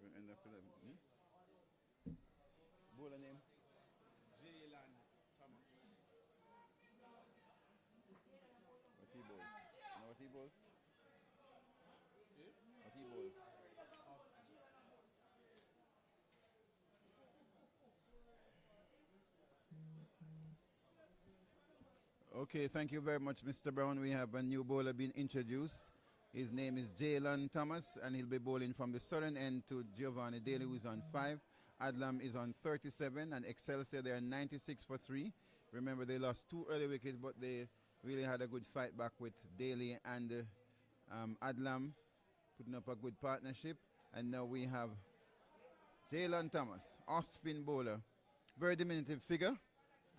We end up 11. Bowler name? Jaylan Thomas. What he bowls? You know what he bowls? What he bowls? Okay, thank you very much, Mr. Brown. We have a new bowler being introduced. His name is Jaylan Thomas, and he'll be bowling from the southern end to Giovanni Daly, who's on 5. Adlam is on 37, and Excelsia, they are 96 for 3. Remember, they lost 2 early wickets, but they really had a good fight back with Daly and Adlam, putting up a good partnership. And now we have Jaylan Thomas, off-spin bowler, very diminutive figure,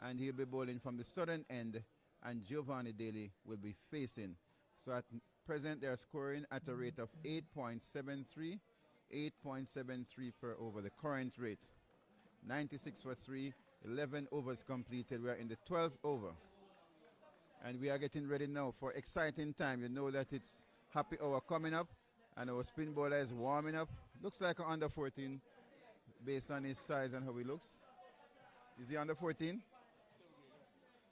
and he'll be bowling from the southern end, and Giovanni Daly will be facing. So at present, they are scoring at a rate of 8.73, 8.73 per over, the current rate. 96 for 3, 11 overs completed. We are in the 12th over. And we are getting ready now for exciting time. You know that it's happy hour coming up, and our spin bowler is warming up. Looks like an under 14 based on his size and how he looks. Is he under 14?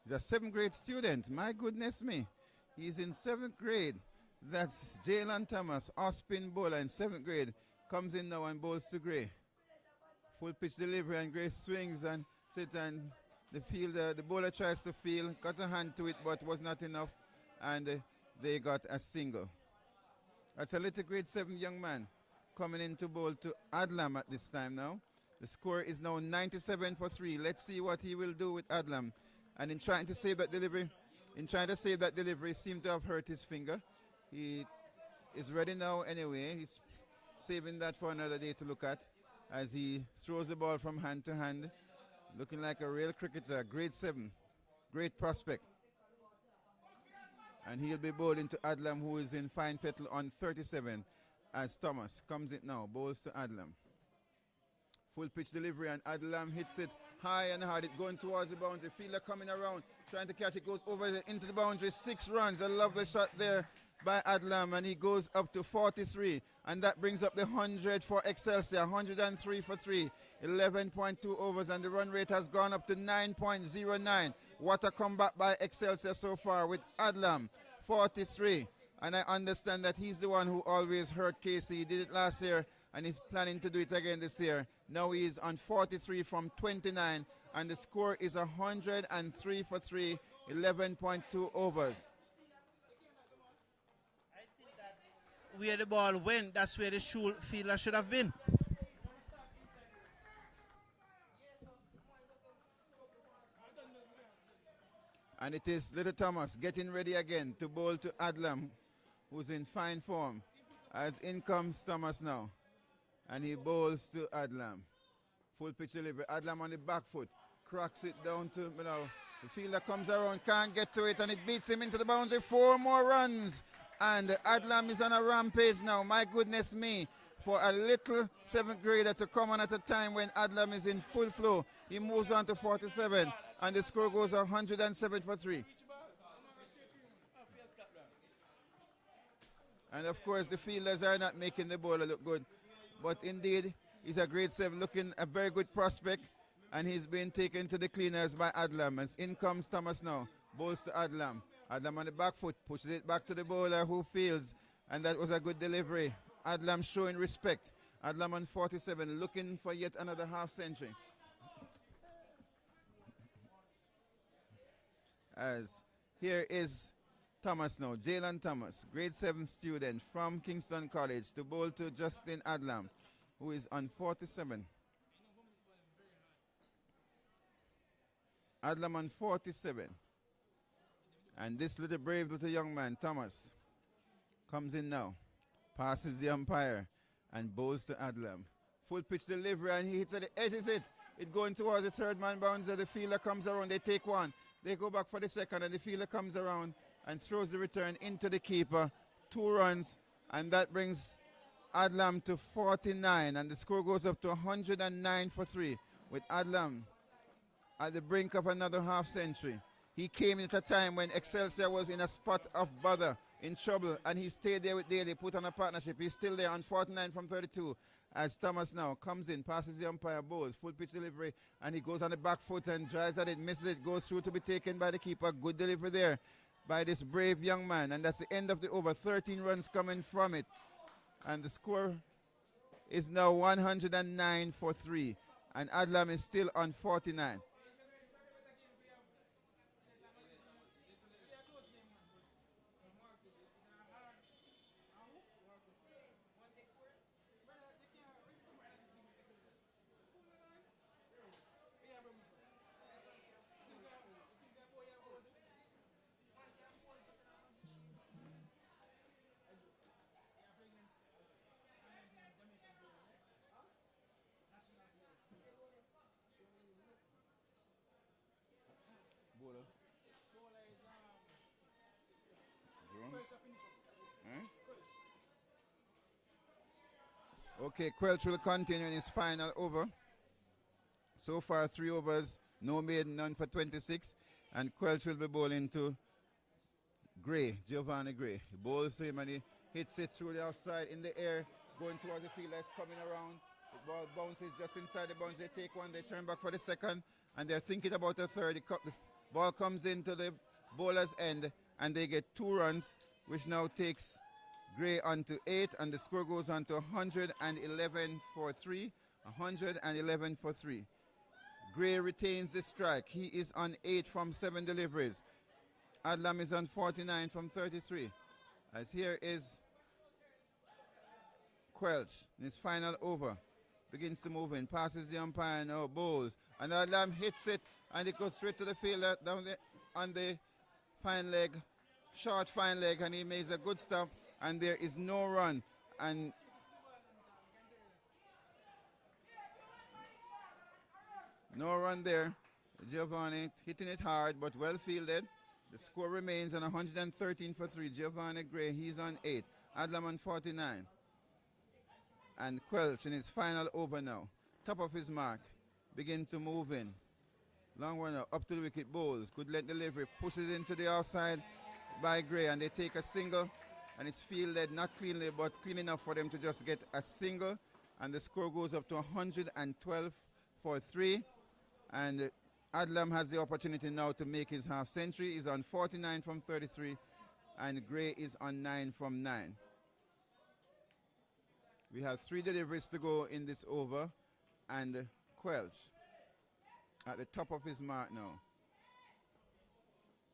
He's a 7th grade student. My goodness me. He's in 7th grade. That's Jaylan Thomas, off-spin bowler in 7th grade. Comes in now and bowls to Gray. Full pitch delivery, and Gray swings and sits, and the fielder, the bowler tries to field, got a hand to it, but was not enough, and they got a single. That's a little grade 7 young man coming in to bowl to Adlam at this time now. The score is now 97 for 3. Let's see what he will do with Adlam. And in trying to save that delivery, seemed to have hurt his finger. He is ready now anyway. He's saving that for another day to look at as he throws the ball from hand to hand. Looking like a real cricketer, grade 7. Great prospect. And he'll be bowling to Adlam, who is in fine fettle on 37, as Thomas comes in now, bowls to Adlam. Full pitch delivery, and Adlam hits it high and hard. It's going towards the boundary. Fielder coming around, trying to catch it, goes into the boundary. 6 runs. A lovely shot there by Adlam, and he goes up to 43. And that brings up the 100 for Excelsia. 103 for 3. 11.2 overs, and the run rate has gone up to 9.09. What a comeback by Excelsia so far with Adlam, 43. And I understand that he's the one who always hurt Casey. He did it last year, and he's planning to do it again this year. Now he is on 43 from 29, and the score is 103 for 3, 11.2 overs. I think that where the ball went, that's where the fielder should have been. And it is Little Thomas getting ready again to bowl to Adlam, who's in fine form. As in comes Thomas now. And he bowls to Adlam. Full pitch delivery. Adlam on the back foot. Cracks it down to, the fielder comes around, can't get to it, and it beats him into the boundary. 4 more runs. And Adlam is on a rampage now. My goodness me. For a little 7th grader to come on at a time when Adlam is in full flow. He moves on to 47. And the score goes 107 for 3. And of course, the fielders are not making the bowler look good. But indeed, he's a grade 7, looking a very good prospect. And he's been taken to the cleaners by Adlam. As in comes Thomas now. Bowls to Adlam. Adlam on the back foot, pushes it back to the bowler who fields. And that was a good delivery. Adlam showing respect. Adlam on 47, looking for yet another half century. As here is Thomas now, Jaylan Thomas, grade 7 student from Kingston College, to bowl to Justin Adlam, who is on 47. Adlam on 47. And this little brave little young man, Thomas, comes in now, passes the umpire, and bowls to Adlam. Full pitch delivery, and he hits at the edge, is it? It going towards the 3rd man boundary. The fielder comes around, they take one. They go back for the 2nd, and the fielder comes around and throws the return into the keeper. 2 runs, and that brings Adlam to 49, and the score goes up to 109 for 3, with Adlam at the brink of another half century. He came in at a time when Excelsia was in a spot of bother, in trouble, and he stayed there with Daly, put on a partnership. He's still there on 49 from 32. As Thomas now comes in, passes the umpire, bowls, full pitch delivery, and he goes on the back foot and drives at it, misses it, goes through to be taken by the keeper. Good delivery there by this brave young man, and that's the end of the over. 13 runs coming from it, and the score is now 109 for 3, and Adlam is still on 49. Okay, Quelch will continue in his final over. So far, 3 overs, no maiden, none for 26. And Quelch will be bowling to Gray, Giovanni Gray. He bowls him and he hits it through the offside in the air, going towards the field that's coming around. The ball bounces just inside the bounce. They take one, they turn back for the second, and they're thinking about the third. The ball comes into the bowler's end, and they get 2 runs, which now takes Gray on to 8, and the score goes on to 111 for 3. 111 for 3. Gray retains the strike. He is on 8 from 7 deliveries. Adlam is on 49 from 33. As here is Quelch in his final over. Begins to move in, passes the umpire now, bowls. And Adlam hits it, and it goes straight to the fielder down on the fine leg, short fine leg, and he makes a good stop. And there is no run, and no run there. Giovanni hitting it hard but well fielded. The score remains on 113 for 3. Giovanni Gray, he's on 8. Adlam on 49. And Quelch in his final over now. Top of his mark. Begin to move in. Long runner up to the wicket, bowls. Good length delivery. Pushes into the offside by Gray, and they take a single. And it's fielded not cleanly, but clean enough for them to just get a single. And the score goes up to 112 for 3. And Adlam has the opportunity now to make his half century. He's on 49 from 33. And Gray is on 9 from 9. We have 3 deliveries to go in this over. And Quelch at the top of his mark now.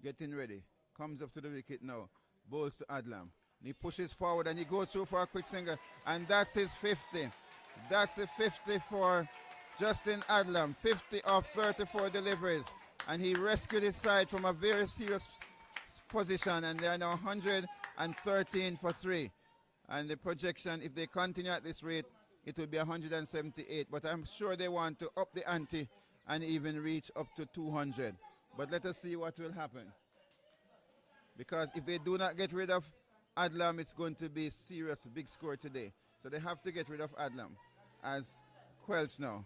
Getting ready. Comes up to the wicket now. Bowls to Adlam. He pushes forward and he goes through for a quick single. And that's his 50. That's the 50 for Justin Adlam. 50 of 34 deliveries. And he rescued his side from a very serious position. And they are now 113 for 3. And the projection, if they continue at this rate, it will be 178. But I'm sure they want to up the ante and even reach up to 200. But let us see what will happen. Because if they do not get rid of Adlam, it's going to be a serious big score today. So they have to get rid of Adlam. As Quelch now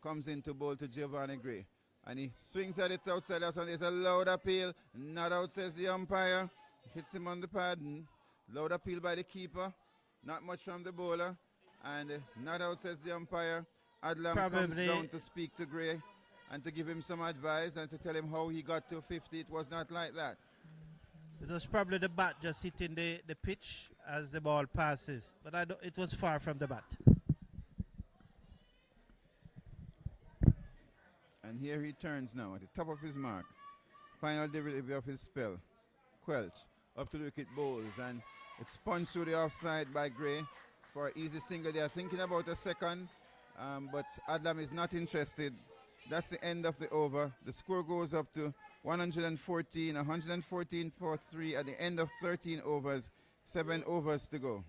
comes in to bowl to Giovanni Gray. And he swings at it outside us, and there's a loud appeal. Not out, says the umpire. Hits him on the pad. Loud appeal by the keeper. Not much from the bowler. And not out, says the umpire. Adlam comes down to speak to Gray and to give him some advice and to tell him how he got to 50. It was not like that. It was probably the bat just hitting the pitch as the ball passes. But it was far from the bat. And here he turns now at the top of his mark. Final delivery of his spell. Quelch up to the wicket, bowls, and it's spun through the offside by Gray for an easy single. They are thinking about a second, but Adlam is not interested. That's the end of the over. The score goes up to 114 for 3 at the end of 13 overs. 7 overs to go.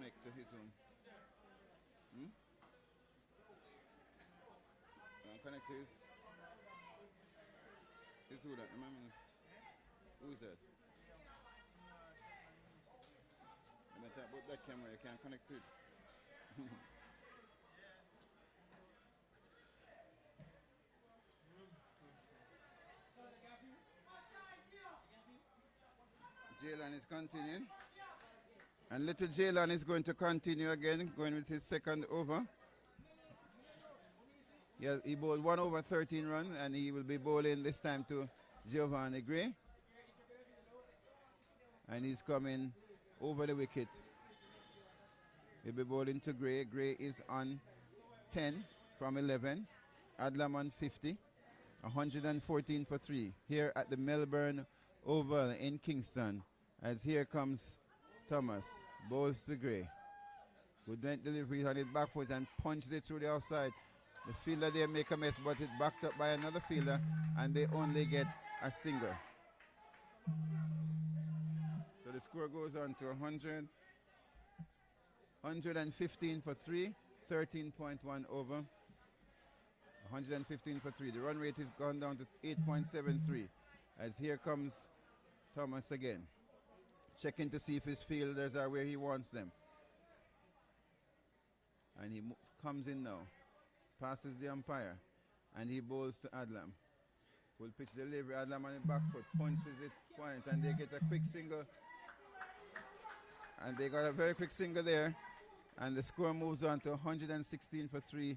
connect to his own. Hmm? Can't connect to his who that? Remember? Who is that? When I talk about that camera, you can't connect to it. Jalen is continuing. And little Jalen is going to continue again, going with his second over. He bowled 1 over 13 runs, and he will be bowling this time to Giovanni Gray. And he's coming over the wicket. He'll be bowling to Gray. Gray is on 10 from 11. Adlam on 50. 114 for 3. Here at the Melbourne Oval in Kingston. As here comes Thomas. Bowls to Gray. Good length delivery on it back foot and punched it through the outside. The fielder there make a mess, but it backed up by another fielder, and they only get a single. So the score goes on to 115 for 3, 13.1 over. 115 for 3. The run rate has gone down to 8.73. As here comes Thomas again, checking to see if his fielders are where he wants them. And he comes in now. Passes the umpire, and he bowls to Adlam. Full pitch delivery, Adlam on the back foot, punches it point, and they get a quick single. And they got a very quick single there, and the score moves on to 116 for 3,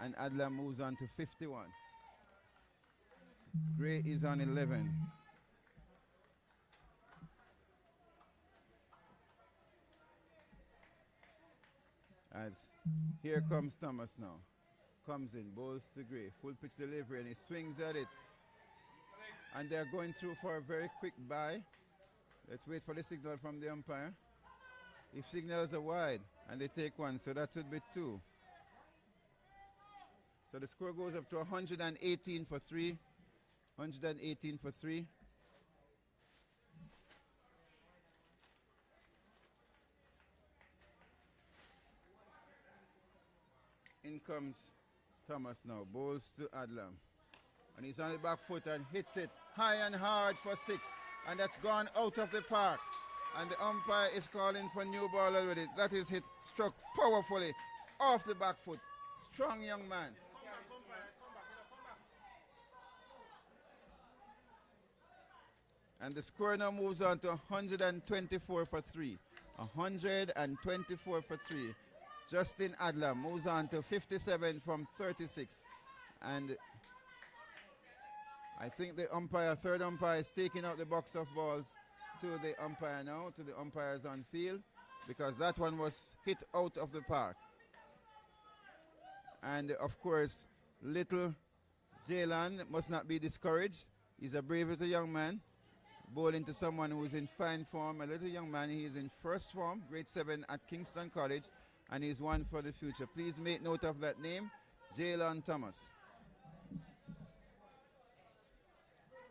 and Adlam moves on to 51. Gray is on 11. As here comes Thomas now. Comes in, bowls to Gray, full pitch delivery, and he swings at it. And they're going through for a very quick bye. Let's wait for the signal from the umpire. If signals are wide and they take one, so that would be 2. So the score goes up to 118 for 3. 118 for 3. In comes Thomas now, bowls to Adlam. And he's on the back foot and hits it high and hard for 6. And that's gone out of the park. And the umpire is calling for new ball already. That is hit, struck powerfully off the back foot. Strong young man. And the score now moves on to 124 for 3. 124 for 3. Justin Adlam moves on to 57 from 36. And I think the umpire, third umpire, is taking out the box of balls to the umpire now, to the umpires on field, because that one was hit out of the park. And of course, little Jalen must not be discouraged. He's a brave little young man, bowling to someone who is in fine form. A little young man, he is in first form, grade 7 at Kingston College, and he's one for the future. Please make note of that name, Jalen Thomas.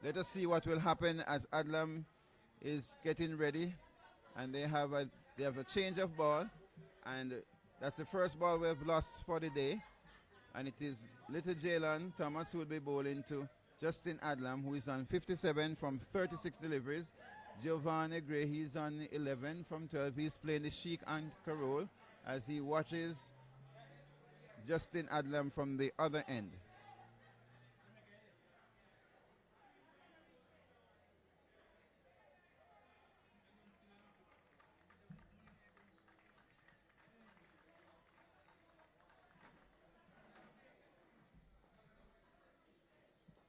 Let us see what will happen as Adlam is getting ready, and they have a change of ball, and that's the first ball we have lost for the day, and it is little Jalen Thomas who will be bowling to Justin Adlam, who is on 57 from 36 deliveries. Giovanni Gray, he's on 11 from 12. He's playing the Sheik and Carole as he watches Justin Adlam from the other end.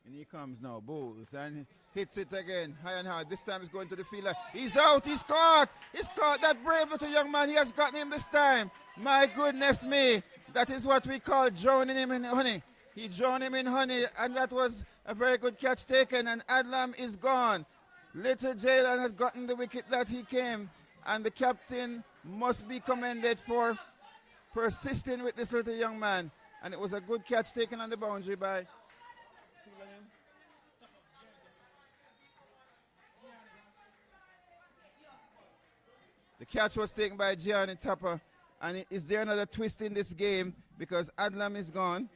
And he comes now, bowls and hits it again, high and hard. This time he's going to the fielder. He's out, he's caught. He's caught. That brave little young man, he has gotten him this time. My goodness me. That is what we call drowning him in honey. He drowned him in honey, and that was a very good catch taken, and Adlam is gone. Little Jalen has gotten the wicket that he came, and the captain must be commended for persisting with this little young man. And it was a good catch taken on the boundary by The catch was taken by Gianni Tupper. And is there another twist in this game? Because Adlam is gone.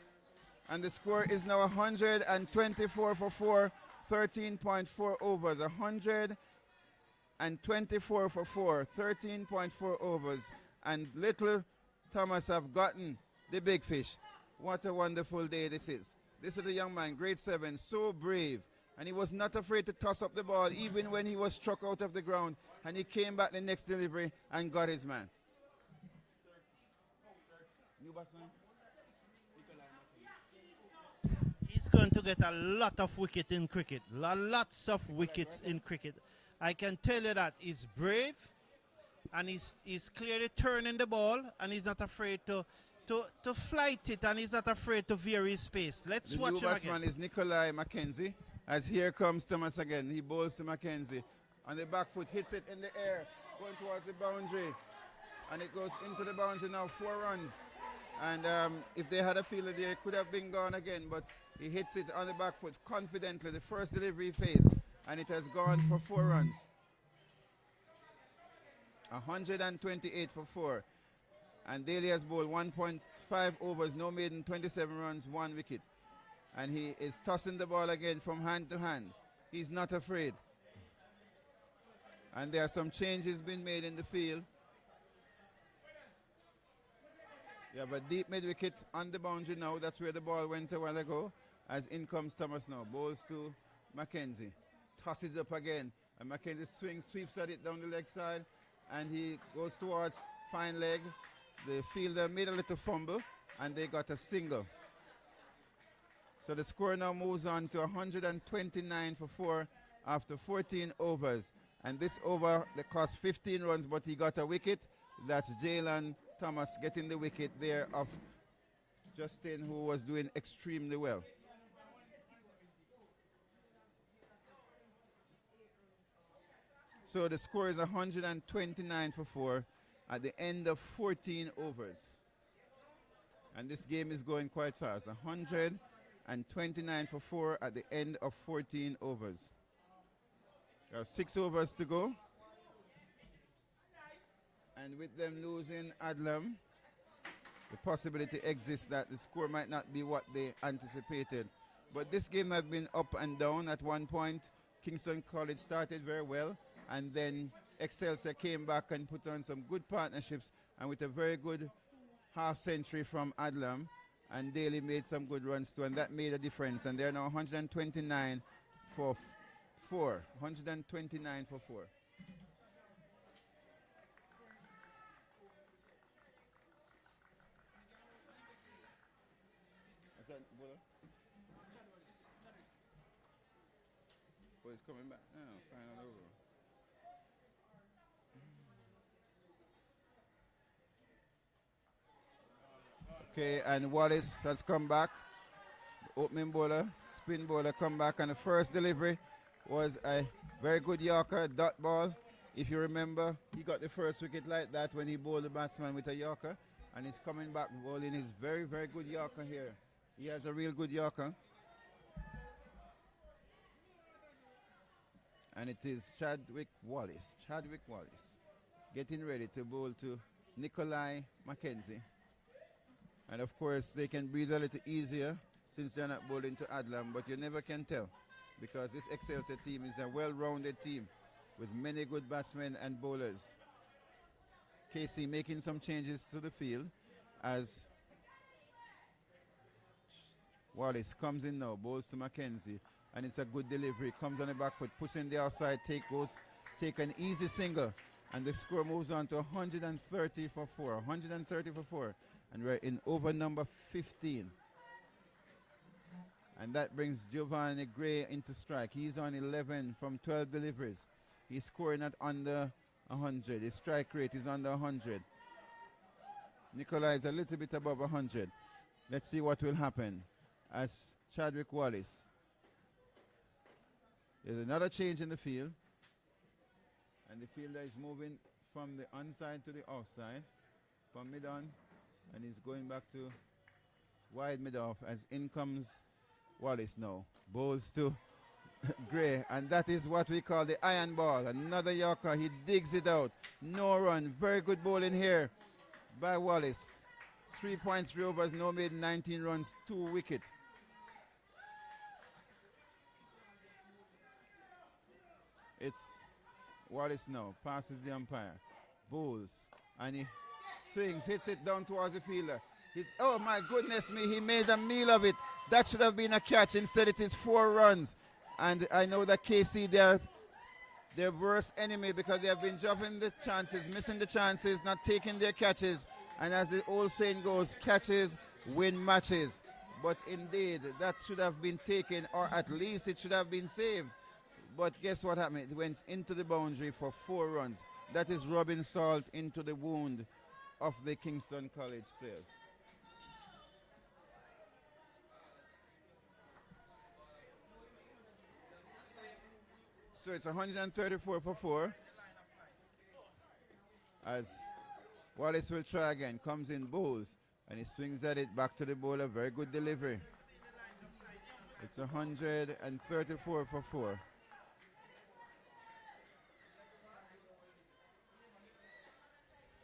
And the score is now 124 for 4, 13.4 overs. 124 for 4, 13.4 overs. And little Thomas have gotten the big fish. What a wonderful day this is. This is the young man, grade 7, so brave. And he was not afraid to toss up the ball even when he was struck out of the ground. And he came back the next delivery and got his man. New batsman? He's going to get a lot of wickets in cricket. Lots of wickets in cricket. I can tell you that he's brave and he's clearly turning the ball and he's not afraid to flight it and he's not afraid to vary his pace. Let's watch him again. The new batsman is Nikolai Mackenzie. As here comes Thomas again. He bowls to Mackenzie. On the back foot, hits it in the air, going towards the boundary. And it goes into the boundary now, 4 runs. And if they had a fielder there, it could have been gone again. But he hits it on the back foot confidently. The first delivery he faced. And it has gone for 4 runs. 128 for 4. And Daly has bowled 1.5 overs, no maiden, 27 runs, 1 wicket. And he is tossing the ball again from hand to hand. He's not afraid. And there are some changes being made in the field. You have a deep mid wicket on the boundary now. That's where the ball went a while ago. As in comes Thomas now. Bowls to Mackenzie. Tosses it up again. And Mackenzie sweeps at it down the leg side. And he goes towards fine leg. The fielder made a little fumble. And they got a single. So the score now moves on to 129 for 4 after 14 overs. And this over, that cost 15 runs, but he got a wicket. That's Jalen Thomas getting the wicket there of Justin, who was doing extremely well. So the score is 129 for 4 at the end of 14 overs. And this game is going quite fast. 129 for 4 at the end of 14 overs. There are 6 overs to go. And with them losing Adlam, the possibility exists that the score might not be what they anticipated. But this game has been up and down. At one point, Kingston College started very well. And then Excelsia came back and put on some good partnerships. And with a very good half century from Adlam. And Daly made some good runs too. And that made a difference. And they're now 129 for 4. 129 for 4. Is that bowler? Oh, he's coming back. No, final over. Okay, and Wallace has come back. The opening bowler, spin bowler, come back, and the first delivery was a very good Yorker, dot ball. If you remember, he got the first wicket like that when he bowled the batsman with a Yorker, and he's coming back bowling his very, very good Yorker here. He has a real good Yorker. And it is Chadwick Wallace getting ready to bowl to Nikolai Mackenzie. And of course, they can breathe a little easier since they're not bowling to Adlam, but you never can tell because this Excelsior team is a well-rounded team with many good batsmen and bowlers. Casey making some changes to the field as Wallace comes in now, bowls to Mackenzie, and it's a good delivery. Comes on the back foot, pushing the outside, take an easy single, and the score moves on to 130 for 4. 130 for 4. And we're in over number 15. And that brings Giovanni Gray into strike. He's on 11 from 12 deliveries. He's scoring at under 100. His strike rate is under 100. Nikolai is a little bit above 100. Let's see what will happen as Chadwick Wallace. There's another change in the field. And the fielder is moving from the onside to the offside. From mid-on. And he's going back to wide mid-off as in comes Wallace now. Bowls to Gray, and that is what we call the iron ball. Another Yorker, he digs it out. No run, very good bowling here by Wallace. 3.3 overs, no made, 19 runs, 2 wicket. It's Wallace now, passes the umpire, bowls, and he swings, hits it down towards the fielder. Oh my goodness me, he made a meal of it. That should have been a catch. Instead it is 4 runs. And I know that KC, they're their worst enemy because they have been dropping the chances, missing the chances, not taking their catches. And as the old saying goes, catches win matches. But indeed, that should have been taken, or at least it should have been saved. But guess what happened? It went into the boundary for 4 runs. That is rubbing salt into the wound of the Kingston College players. So it's 134 for 4. As Wallace will try again, comes in, bowls, and he swings at it back to the bowler. Very good delivery. It's 134 for 4.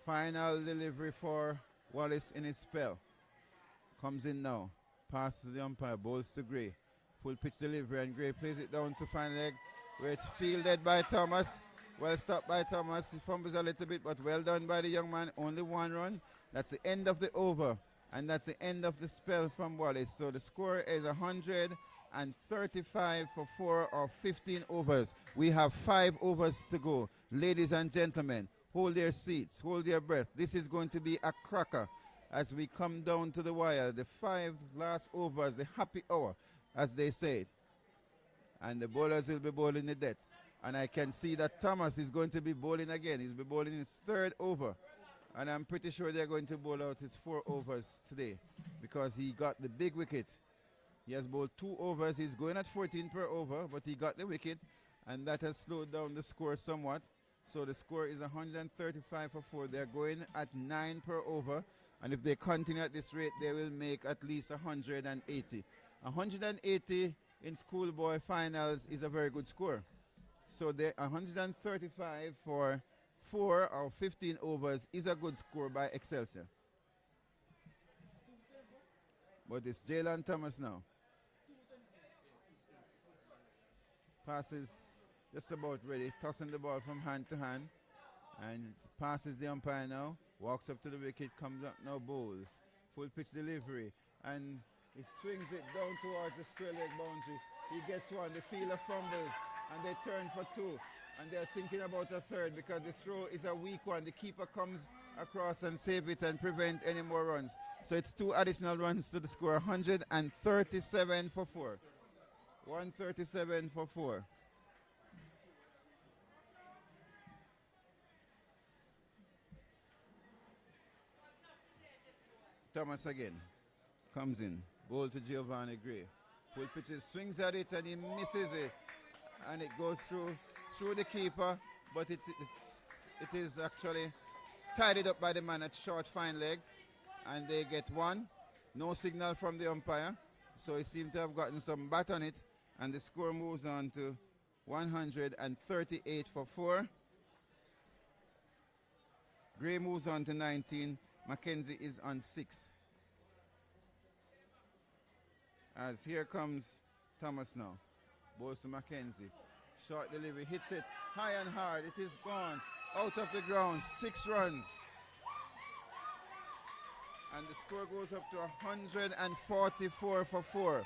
Final delivery for Wallace in his spell. Comes in now, passes the umpire, bowls to Gray. Full pitch delivery, and Gray plays it down to final leg, where it's fielded by Thomas. Well stopped by Thomas. He fumbles a little bit, but well done by the young man. Only 1 run. That's the end of the over, and that's the end of the spell from Wallace. So the score is 135 for 4 or 15 overs. We have 5 overs to go. Ladies and gentlemen, hold their seats, hold their breath. This is going to be a cracker as we come down to the wire. The 5 last overs, the happy hour, as they say. And the bowlers will be bowling the death. And I can see that Thomas is going to be bowling again. He'll be bowling his 3rd over. And I'm pretty sure they're going to bowl out his 4 overs today because he got the big wicket. He has bowled 2 overs. He's going at 14 per over, but he got the wicket, and that has slowed down the score somewhat. So the score is 135 for 4. They're going at 9 per over, and if they continue at this rate, they will make at least 180. 180 in schoolboy finals is a very good score. So the 135 for 4 or 15 overs is a good score by Excelsia. But it's Jalen Thomas now. Passes just about ready, tossing the ball from hand to hand. And passes the umpire now. Walks up to the wicket, comes up now, bowls. Full pitch delivery. And he swings it down towards the square leg boundary. He gets 1, the fielder fumbles, and they turn for 2. And they're thinking about a 3rd because the throw is a weak one. The keeper comes across and save it and prevent any more runs. So it's 2 additional runs to the score. 137 for 4. 137 for 4. Thomas again. Comes in. Ball to Giovanni Gray. Full pitches, swings at it, and he misses it. And it goes through the keeper, but it is actually tidied up by the man at short fine leg, and they get 1. No signal from the umpire, so he seemed to have gotten some bat on it, and the score moves on to 138 for 4. Gray moves on to 19. Mackenzie is on 6. As here comes Thomas now. Bowls to Mackenzie. Short delivery, hits it high and hard. It is gone out of the ground. 6 runs. And the score goes up to 144 for 4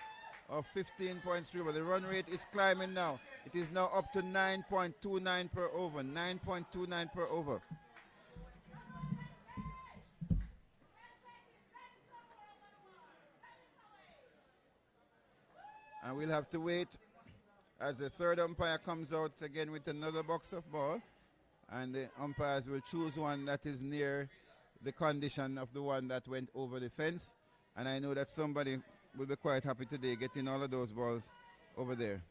or 15.3. But the run rate is climbing now. It is now up to 9.29 per over. 9.29 per over. And we'll have to wait as the 3rd umpire comes out again with another box of ball, and the umpires will choose one that is near the condition of the one that went over the fence. And I know that somebody will be quite happy today getting all of those balls over there.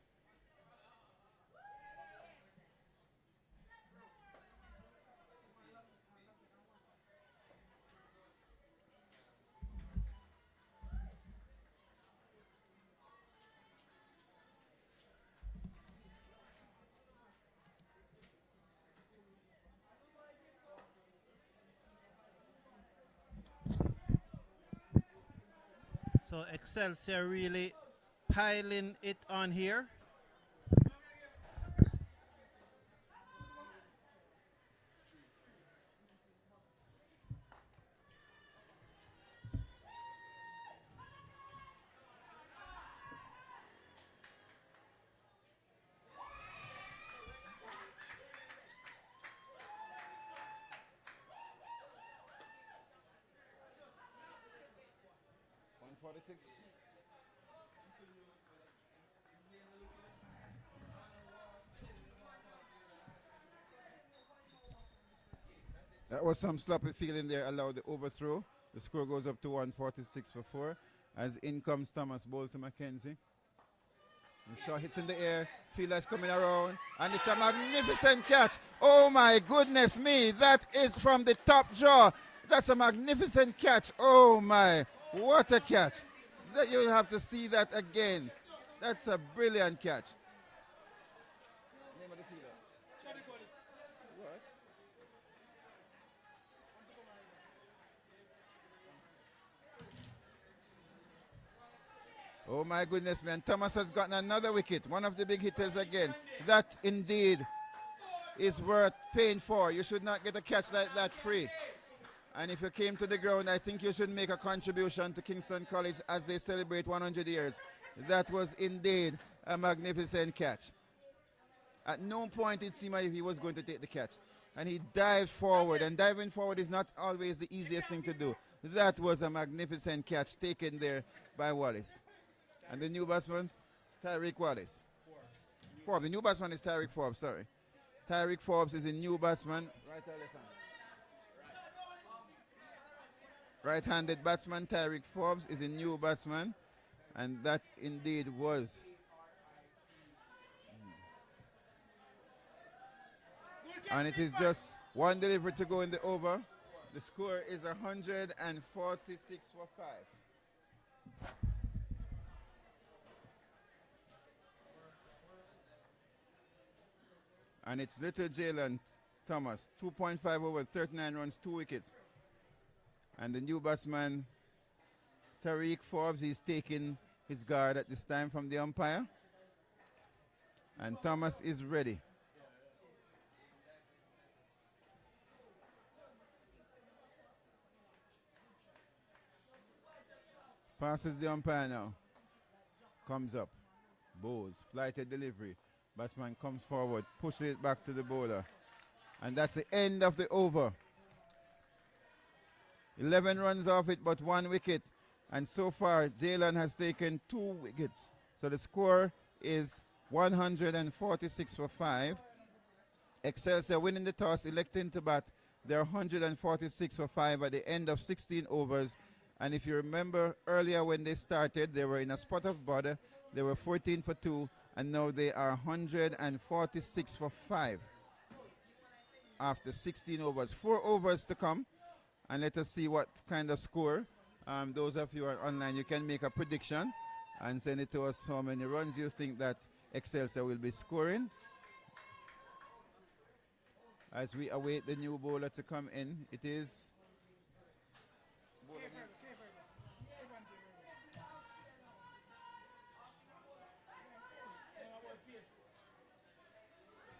So Excelsior really piling it on here. That was some sloppy feeling there, allowed the overthrow. The score goes up to 146 for 4. As in comes Thomas Bowl to Mackenzie. The shot hits in the air, Fielder's coming around, and it's a magnificent catch. Oh my goodness me, that is from the top draw. That's a magnificent catch. Oh my, what a catch. That you'll have to see that again. That's a brilliant catch. Name of the fielder? What? Oh my goodness, man. Thomas has gotten another wicket. One of the big hitters again. That indeed is worth paying for. You should not get a catch like that free. And if you came to the ground, I think you should make a contribution to Kingston College as they celebrate 100 years. That was indeed a magnificent catch. At no point it seemed like he was going to take the catch. And he dived forward. And diving forward is not always the easiest thing to do. That was a magnificent catch taken there by Wallace. And the new batsman, Tyreek Wallace. Forbes. The new batsman is Tyreek Forbes, sorry. Tyreek Forbes is a new batsman. Right or left hand? Right-handed batsman Tyreek Forbes is a new batsman. And that indeed was. And it is just one delivery to go in the over. The score is 146 for 5. And it's little Jalen Thomas, 2.5 over, 39 runs, 2 wickets. And the new batsman, Tyreek Forbes, he's taking his guard at this time from the umpire. And Thomas is ready. Passes the umpire now. Comes up. Bowls. Flighted delivery. Batsman comes forward, pushes it back to the bowler. And that's the end of the over. 11 runs off it, but 1 wicket. And so far, Jalen has taken 2 wickets. So the score is 146 for 5. Excelsior winning the toss, electing to bat. They're 146 for 5 at the end of 16 overs. And if you remember earlier when they started, they were in a spot of bother. They were 14 for 2. And now they are 146 for 5 after 16 overs. 4 overs to come. And let us see what kind of score. Those of you who are online, you can make a prediction and send it to us how many runs you think that Excelsior will be scoring. As we await the new bowler to come in, it is...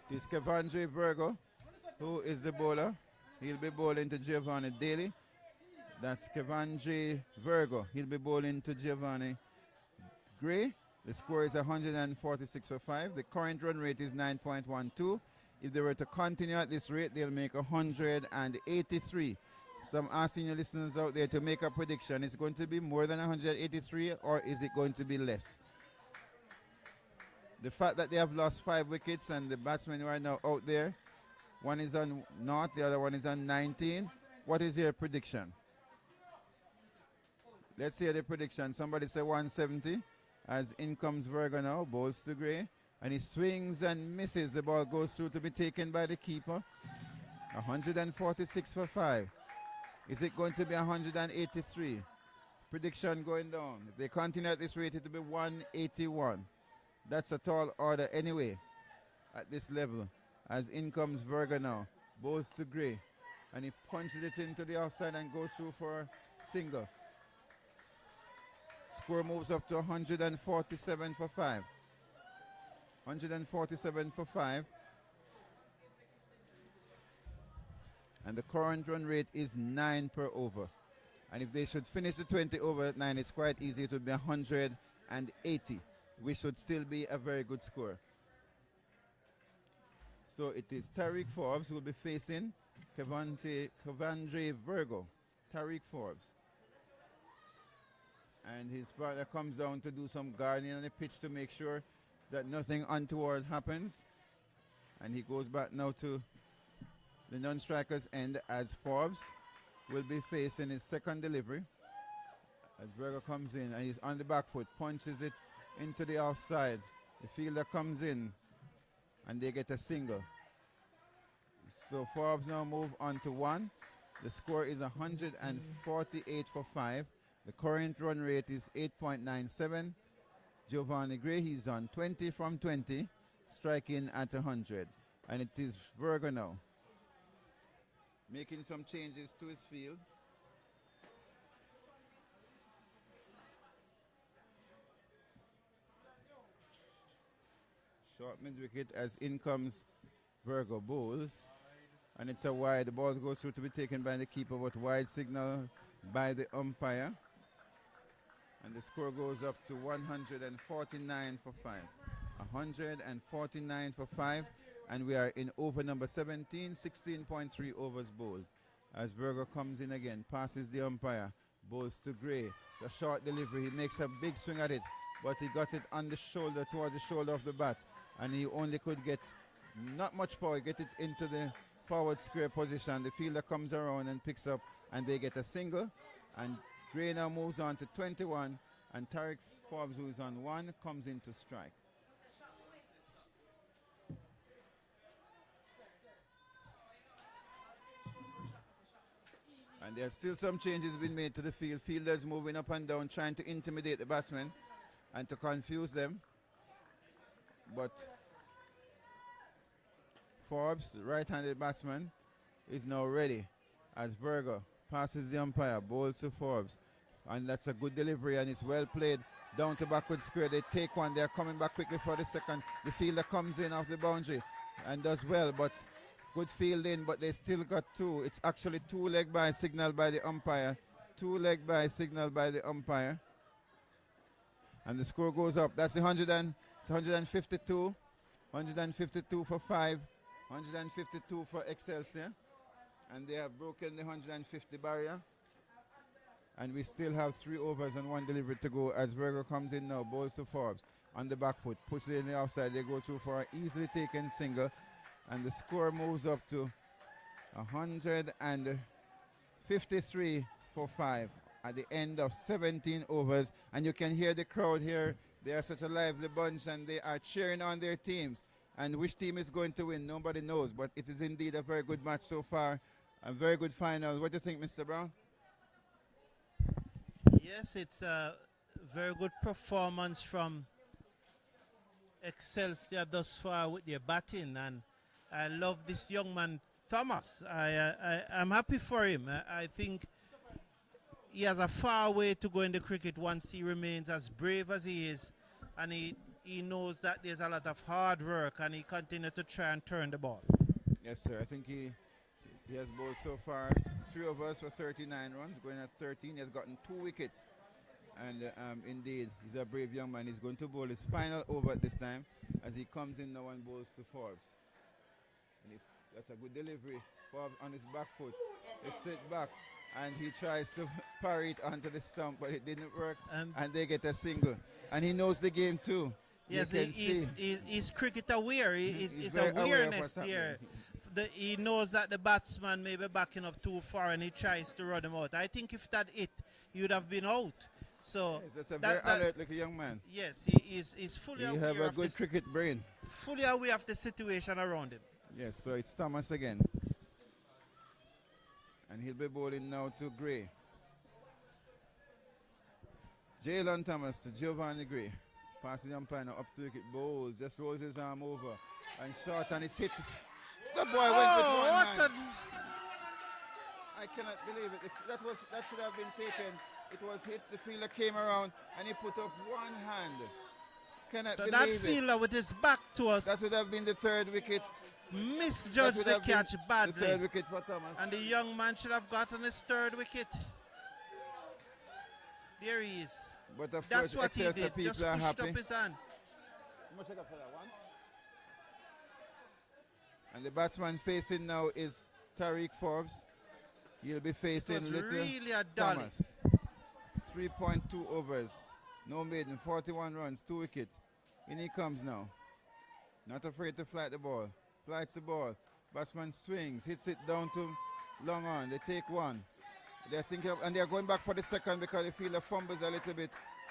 It is Kevandre Virgo, who is the bowler. He'll be bowling to Giovanni Daly. That's Kevandre Virgo. He'll be bowling to Giovanni Gray. The score is 146 for 5. The current run rate is 9.12. If they were to continue at this rate, they'll make 183. So I'm asking your listeners out there to make a prediction. Is it going to be more than 183 or is it going to be less? The fact that they have lost 5 wickets and the batsmen who are now out there, one is on 0, the other one is on 19. What is your prediction? Let's hear the prediction. Somebody say 170. As in comes Virgo now, bowls to Gray. And he swings and misses. The ball goes through to be taken by the keeper. 146 for 5. Is it going to be 183? Prediction going down. If they continue at this rate, it will be 181. That's a tall order anyway at this level. As in comes Virgo now. Bowls to Gray. And he punches it into the offside and goes through for a single. score moves up to 147 for 5. 147 for 5. And the current run rate is 9 per over. And if they should finish the 20 over at 9, it's quite easy. It would be 180, which would still be a very good score. So it is Tariq Forbes who will be facing Cavandre Virgo. Tariq Forbes. And his partner comes down to do some guarding on the pitch to make sure that nothing untoward happens. And he goes back now to the non-strikers end as Forbes will be facing his second delivery. As Virgo comes in and he's on the back foot, punches it into the offside. The fielder comes in and they get a single. So Forbes now move on to 1. The score is 148 for 5. The current run rate is 8.97. Giovanni Gray, he's on 20 from 20, striking at 100. And it is Virgo now, making some changes to his field. Short mid-wicket as in comes Virgo bowls. And it's a wide. The ball goes through to be taken by the keeper, but wide signal by the umpire. And the score goes up to 149 for 5. 149 for 5. And we are in over number 17, 16.3 overs bowled. As Virgo comes in again, passes the umpire, bowls to Gray. The short delivery, he makes a big swing at it, but he got it on the shoulder, towards the shoulder of the bat. And he only could get not much power, get it into the forward square position. The fielder comes around and picks up, and they get a single. And Gray now moves on to 21, and Tariq Forbes, who is on 1, comes in to strike. And there's still some changes been made to the field. Fielders moving up and down, trying to intimidate the batsmen and to confuse them. But Forbes, right-handed batsman, is now ready as Virgo passes the umpire, bowls to Forbes. And that's a good delivery, and it's well played down to backward square. They take one, they're coming back quickly for the second. The fielder comes in off the boundary and does well, but good fielding, but they still got 2. It's actually 2 leg by signal by the umpire. 2 leg by signal by the umpire. And the score goes up. That's 152. 152 for 5. 152 for Excelsia. And they have broken the 150 barrier. And we still have 3 overs and 1 delivery to go as Virgo comes in now, bowls to Forbes on the back foot, puts it in the outside. They go through for an easily taken single. And the score moves up to 153 for 5 at the end of 17 overs. And you can hear the crowd here. They are such a lively bunch, and they are cheering on their teams. And which team is going to win, nobody knows. But it is indeed a very good match so far, a very good final. What do you think, Mr. Brown? Yes, it's a very good performance from Excelsia thus far with their batting, and I love this young man, Thomas. I'm happy for him. I think he has a far way to go in the cricket once he remains as brave as he is, and he knows that there's a lot of hard work, and he continues to try and turn the ball. Yes, sir. I think he has bowled so far 3 overs for 39 runs, going at 13. He has gotten 2 wickets. And indeed, he's a brave young man. He's going to bowl his final over at this time as he comes in now and bowls to Forbes. And that's a good delivery. Forbes on his back foot. It's set back, and he tries to parry it onto the stump, but it didn't work, and they get a single. And he knows the game too. Yes, he's cricket aware. He's awareness there. He knows that the batsman may be backing up too far, and he tries to run him out. I think if that hit, he would have been out. So yes, that's a very alert looking young man. Yes, he's fully aware. You have a good cricket brain. Fully aware of the situation around him. Yes, so it's Thomas again. And he'll be bowling now to Gray. Jalen Thomas to Giovanni Gray. Passes the umpire now up to wicket, bowls, just rolls his arm over and short, and it's hit. The boy went with one hand. I cannot believe it. That should have been taken It was hit. The fielder came around and he put up one hand. Cannot So that believe it. fielder with his back to us That would have been the third wicket. That misjudged would the have been catch the badly. third wicket for Thomas. And the young man should have gotten his third wicket. There he is. But of That's course, what he Excelsior did. Just people are pushed happy. up his hand. And the batsman facing now is Tariq Forbes. He'll be facing was little really a dolly. Thomas. 3.2 overs. No maiden. 41 runs. 2 wickets. In he comes now. Not afraid to flight the ball. Flights the ball. Batsman swings. Hits it down to long on. They take one. They're thinking of, and they're going back for the second because they feel the fumbles a little bit.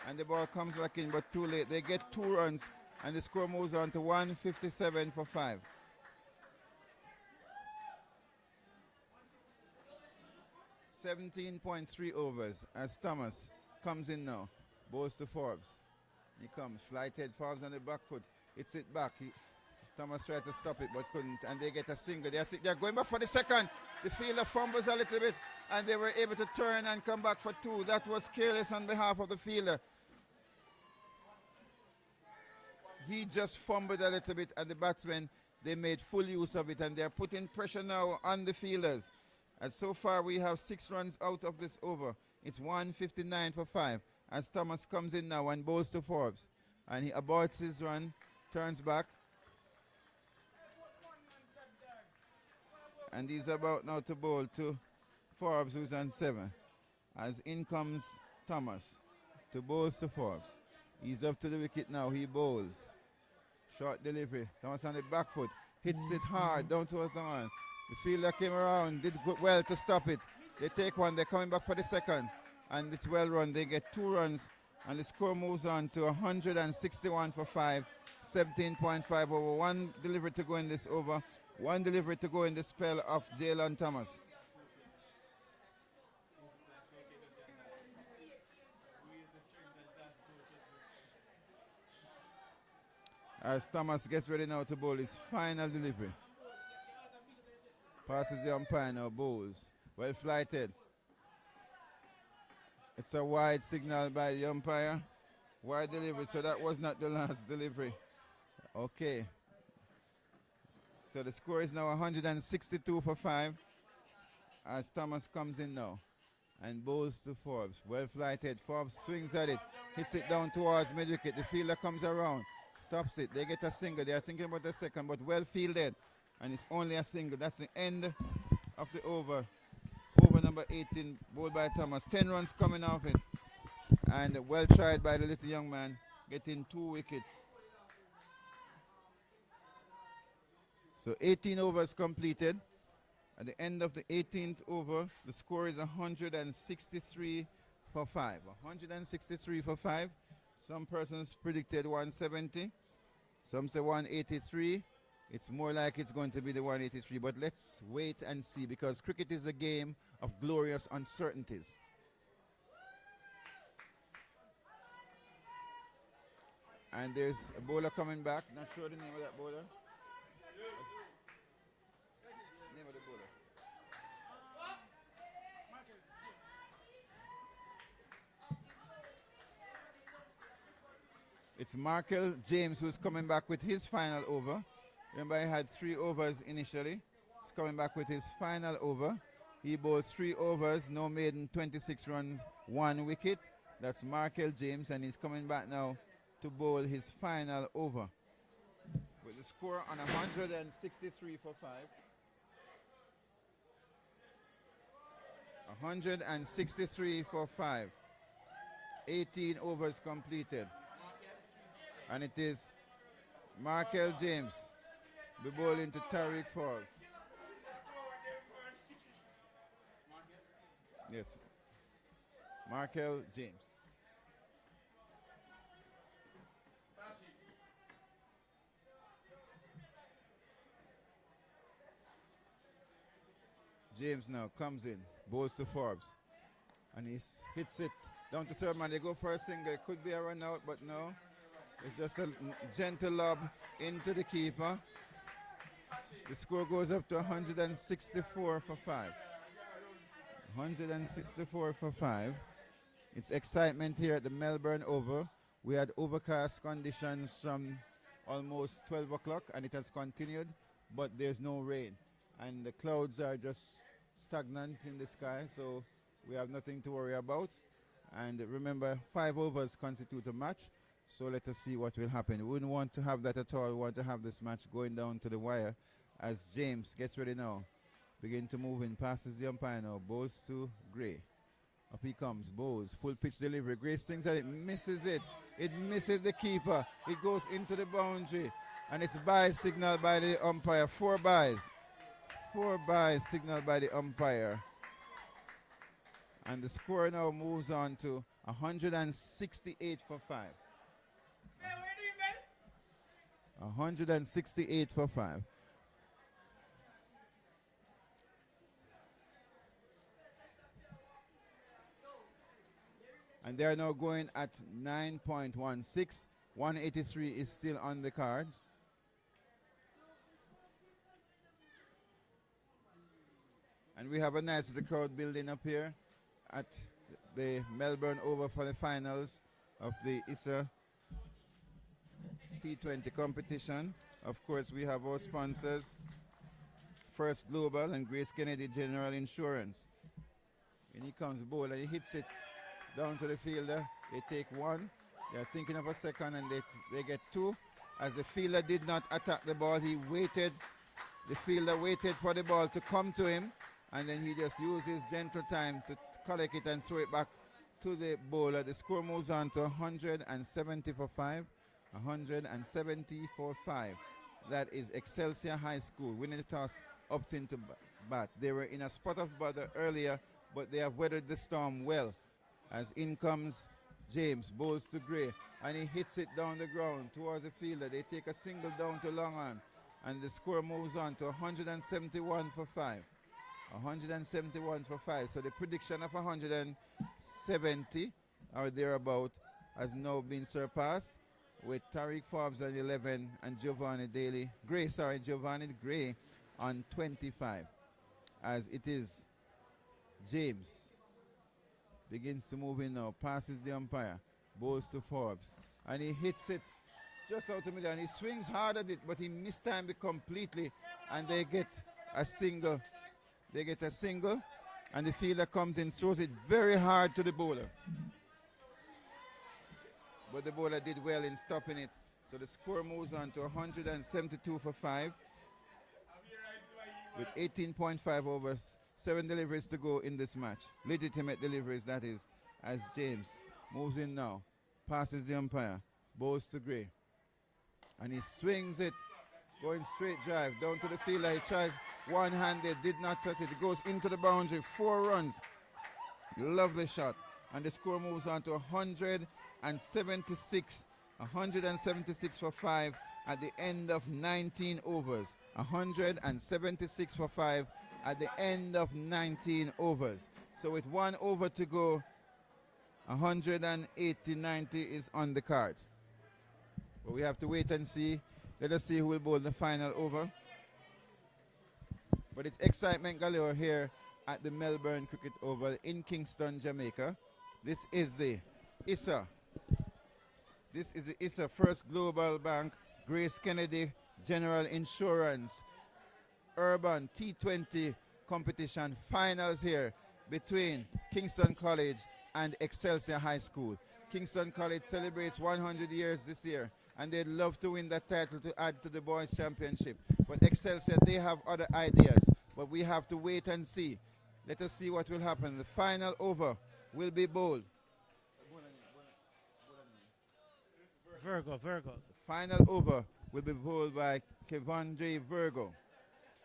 And the ball comes back in, but too late. They get 2 runs. And the score moves on to 157 for 5. 17.3 overs as Thomas comes in now. Bowls to Forbes. He comes. Flighted. Forbes on the back foot. Hits it back. Thomas tried to stop it but couldn't. And they get a single. They're going back for the second. The fielder fumbles a little bit. And they were able to turn and come back for 2. That was careless on behalf of the fielder. He just fumbled a little bit, and the batsmen, they made full use of it, and they're putting pressure now on the fielders. And so far, we have 6 runs out of this over. It's 159 for 5, as Thomas comes in now and bowls to Forbes. And he aborts his run, turns back. And he's about now to bowl to Forbes, who's on 7. As in comes Thomas to bowl to Forbes. He's up to the wicket now. He bowls. Short delivery. Thomas on the back foot. Hits it hard down towards the on. The fielder came around. Did well to stop it. They take one. They're coming back for the second. And it's well run. They get 2 runs. And the score moves on to 161 for 5. 17.5 over. 1 delivery to go in this over. 1 delivery to go in the spell of Jalen Thomas. As Thomas gets ready now to bowl his final delivery. Passes the umpire now, bowls. Well flighted. It's a wide signal by the umpire. Wide delivery, so that was not the last delivery. Okay. So the score is now 162 for 5. As Thomas comes in now and bowls to Forbes. Well flighted. Forbes swings at it. Hits it down towards mid-wicket. The fielder comes around. Stops it. They get a single. They are thinking about the second, but well fielded. And it's only a single. That's the end of the over. Over number 18, bowled by Thomas. 10 runs coming off it. And well tried by the little young man, getting 2 wickets. So 18 overs completed. At the end of the 18th over, the score is 163 for 5. 163 for 5. Some persons predicted 170. Some say 183. It's more like it's going to be the 183. But let's wait and see, because cricket is a game of glorious uncertainties. And there's a bowler coming back. Not sure the name of that bowler. Name of the bowler. It's Markel James who's coming back with his final over. Remember, he had 3 overs initially. He's coming back with his final over. He bowled 3 overs, no maiden, 26 runs, 1 wicket. That's Markel James, and he's coming back now to bowl his final over. With the score on 163 for 5. 163 for 5. 18 overs completed. And it is Markel James be bowling to Tariq Forbes. Yes. Markel James. James now comes in, bowls to Forbes. And he hits it down to third man. They go for a single. It could be a run out, but no. It's just a gentle lob into the keeper. The score goes up to 164 for 5. 164 for 5. It's excitement here at the Melbourne Oval. We had overcast conditions from almost 12 o'clock and it has continued, but there's no rain. And the clouds are just stagnant in the sky, so we have nothing to worry about. And remember, 5 overs constitute a match, so let us see what will happen. We wouldn't want to have that at all. We want to have this match going down to the wire as James gets ready now. Begin to move in, passes the umpire now, bowls to Gray. Up he comes, bowls, full pitch delivery. Gray swings at it, misses it. It misses the keeper. It goes into the boundary. And it's bye signal by the umpire. 4 byes. 4 byes signaled by the umpire. And the score now moves on to 168 for 5. 168 for 5. And they are now going at 9.16. 183 is still on the cards. And we have a nice little crowd building up here at the Melbourne Oval for the finals of the ISSA T20 competition. Of course, we have our sponsors, First Global and Grace Kennedy General Insurance. When he comes bowler, he hits it down to the fielder. They take 1. They are thinking of a second and they get 2. As the fielder did not attack the ball, he waited. The fielder waited for the ball to come to him, and then he just used his gentle time to collect it and throw it back to the bowler. The score moves on to 170 for 5. 170 for 5. That is Excelsia High School winning the toss up into bat. They were in a spot of bother earlier, but they have weathered the storm well. As in comes James, bowls to Gray, and he hits it down the ground towards the fielder. They take a single down to long on, and the score moves on to 171 for 5. 171 for 5. So the prediction of 170 or thereabout has now been surpassed, with Tariq Forbes on 11 and Giovanni Gray on 25. As it is James begins to move in now, passes the umpire, bowls to Forbes, and he hits it just out of middle, and he swings hard at it, but he mistimed it completely, and they get a single. They get a single, and the fielder comes in, throws it very hard to the bowler. But the bowler did well in stopping it. So the score moves on to 172 for 5. With 18.5 overs, 7 deliveries to go in this match. Legitimate deliveries, that is, as James moves in now, passes the umpire, bowls to Gray. And he swings it, going straight drive down to the fielder. He tries one-handed, did not touch it. It goes into the boundary, 4 runs. Lovely shot. And the score moves on to 176. 176 for 5 at the end of 19 overs. 176 for 5 at the end of 19 overs. So with 1 over to go, 180-90 is on the cards. But we have to wait and see. Let us see who will bowl the final over. But it's excitement galore here at the Melbourne Cricket Oval in Kingston, Jamaica. This is the ISSA. This is the ISSA First Global Bank Grace Kennedy General Insurance Urban T20 competition finals here between Kingston College and Excelsior High School. Kingston College celebrates 100 years this year, and they'd love to win that title to add to the boys' championship. But Excelsior, they have other ideas, but we have to wait and see. Let us see what will happen. The final over will be bowled. Virgo. The final over will be bowled by Kevondre Virgo.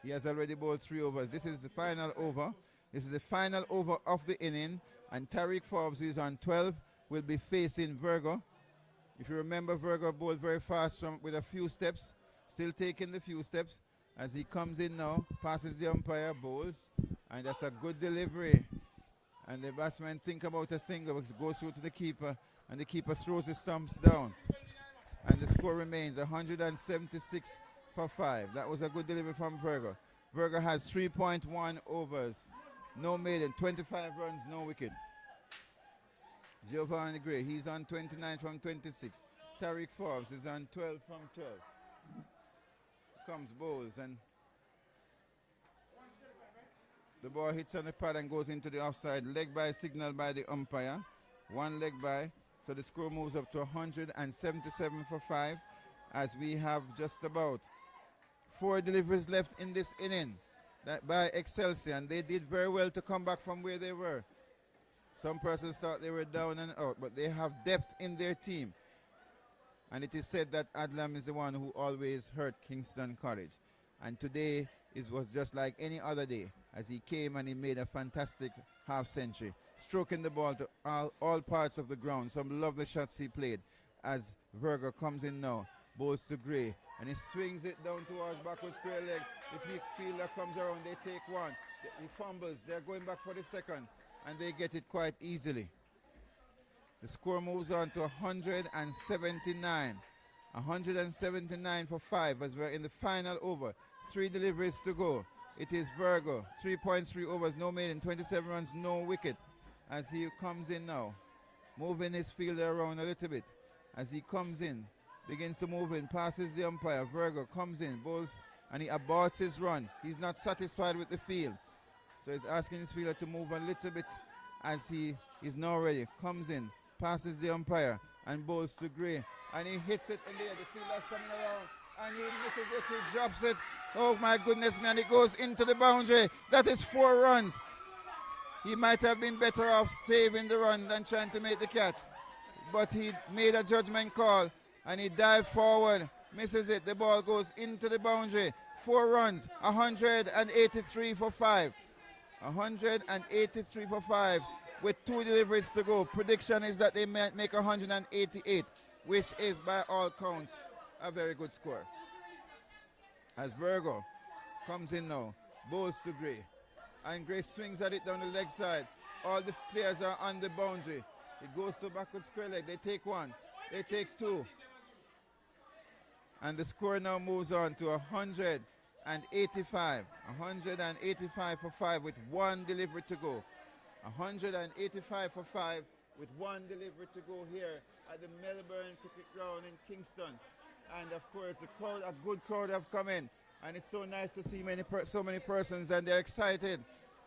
He has already bowled 3 overs. This is the final over. This is the final over of the inning, and Tariq Forbes, who is on 12, will be facing Virgo. If you remember, Virgo bowled very fast with a few steps, still taking the few steps. As he comes in now, passes the umpire, bowls, and that's a good delivery. And the batsman think about a single, because it goes through to the keeper, and the keeper throws his stumps down. And the score remains 176 for 5. That was a good delivery from Virgo. Virgo has 3.1 overs, no maiden, 25 runs, no wicket. Giovanni Gray, he's on 29 from 26. Tariq Forbes is on 12 from 12. Comes bowls and the ball hits on the pad and goes into the offside. Leg by signal by the umpire. One leg by. So the score moves up to 177 for 5 as we have just about 4 deliveries left in this inning that by Excelsior, and they did very well to come back from where they were. Some persons thought they were down and out, but they have depth in their team. And it is said that Adlam is the one who always hurt Kingston College. And today was just like any other day as he came and he made a fantastic half century, stroking the ball to all parts of the ground. Some lovely shots he played as Virgo comes in now, bowls to Gray, and he swings it down towards backward square leg. If the fielder comes around, they take one. He fumbles, they're going back for the second, and they get it quite easily. The score moves on to 179. 179 for 5 as we're in the final over. 3 deliveries to go. It is Virgo, 3.3 overs, no maiden, 27 runs, no wicket. As he comes in now, moving his fielder around a little bit. As he comes in, begins to move in, passes the umpire. Virgo comes in, bowls, and he aborts his run. He's not satisfied with the field. So he's asking his fielder to move a little bit as he is now ready. Comes in, passes the umpire, and bowls to Gray. And he hits it in the air. The fielder's coming around, and he misses it, he drops it. Oh my goodness me, and it goes into the boundary. That is 4 runs. He might have been better off saving the run than trying to make the catch. But he made a judgment call, and he dived forward, misses it. The ball goes into the boundary. 4 runs, 183 for 5. 183 for 5 with 2 deliveries to go. Prediction is that they might make 188, which is by all counts a very good score. As Virgo comes in now, bowls to Gray, and Gray swings at it down the leg side. All the players are on the boundary. It goes to backward square leg. They take 1, they take 2, and the score now moves on to 185. 185 for 5 with 1 delivery to go. 185 for 5 with 1 delivery to go here at the Melbourne Cricket Ground in Kingston. And of course the crowd, a good crowd have come in, and it's so nice to see so many persons, and they're excited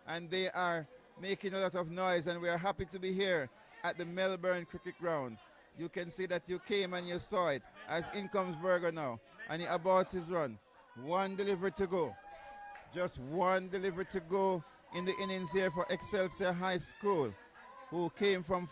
and they are making a lot of noise, and we are happy to be here at the Melbourne Cricket Ground. You can see that you came and you saw it as in comes Virgo now, and he aborts his run. 1 delivery to go. Just 1 delivery to go in the innings here for Excelsior High School, who came from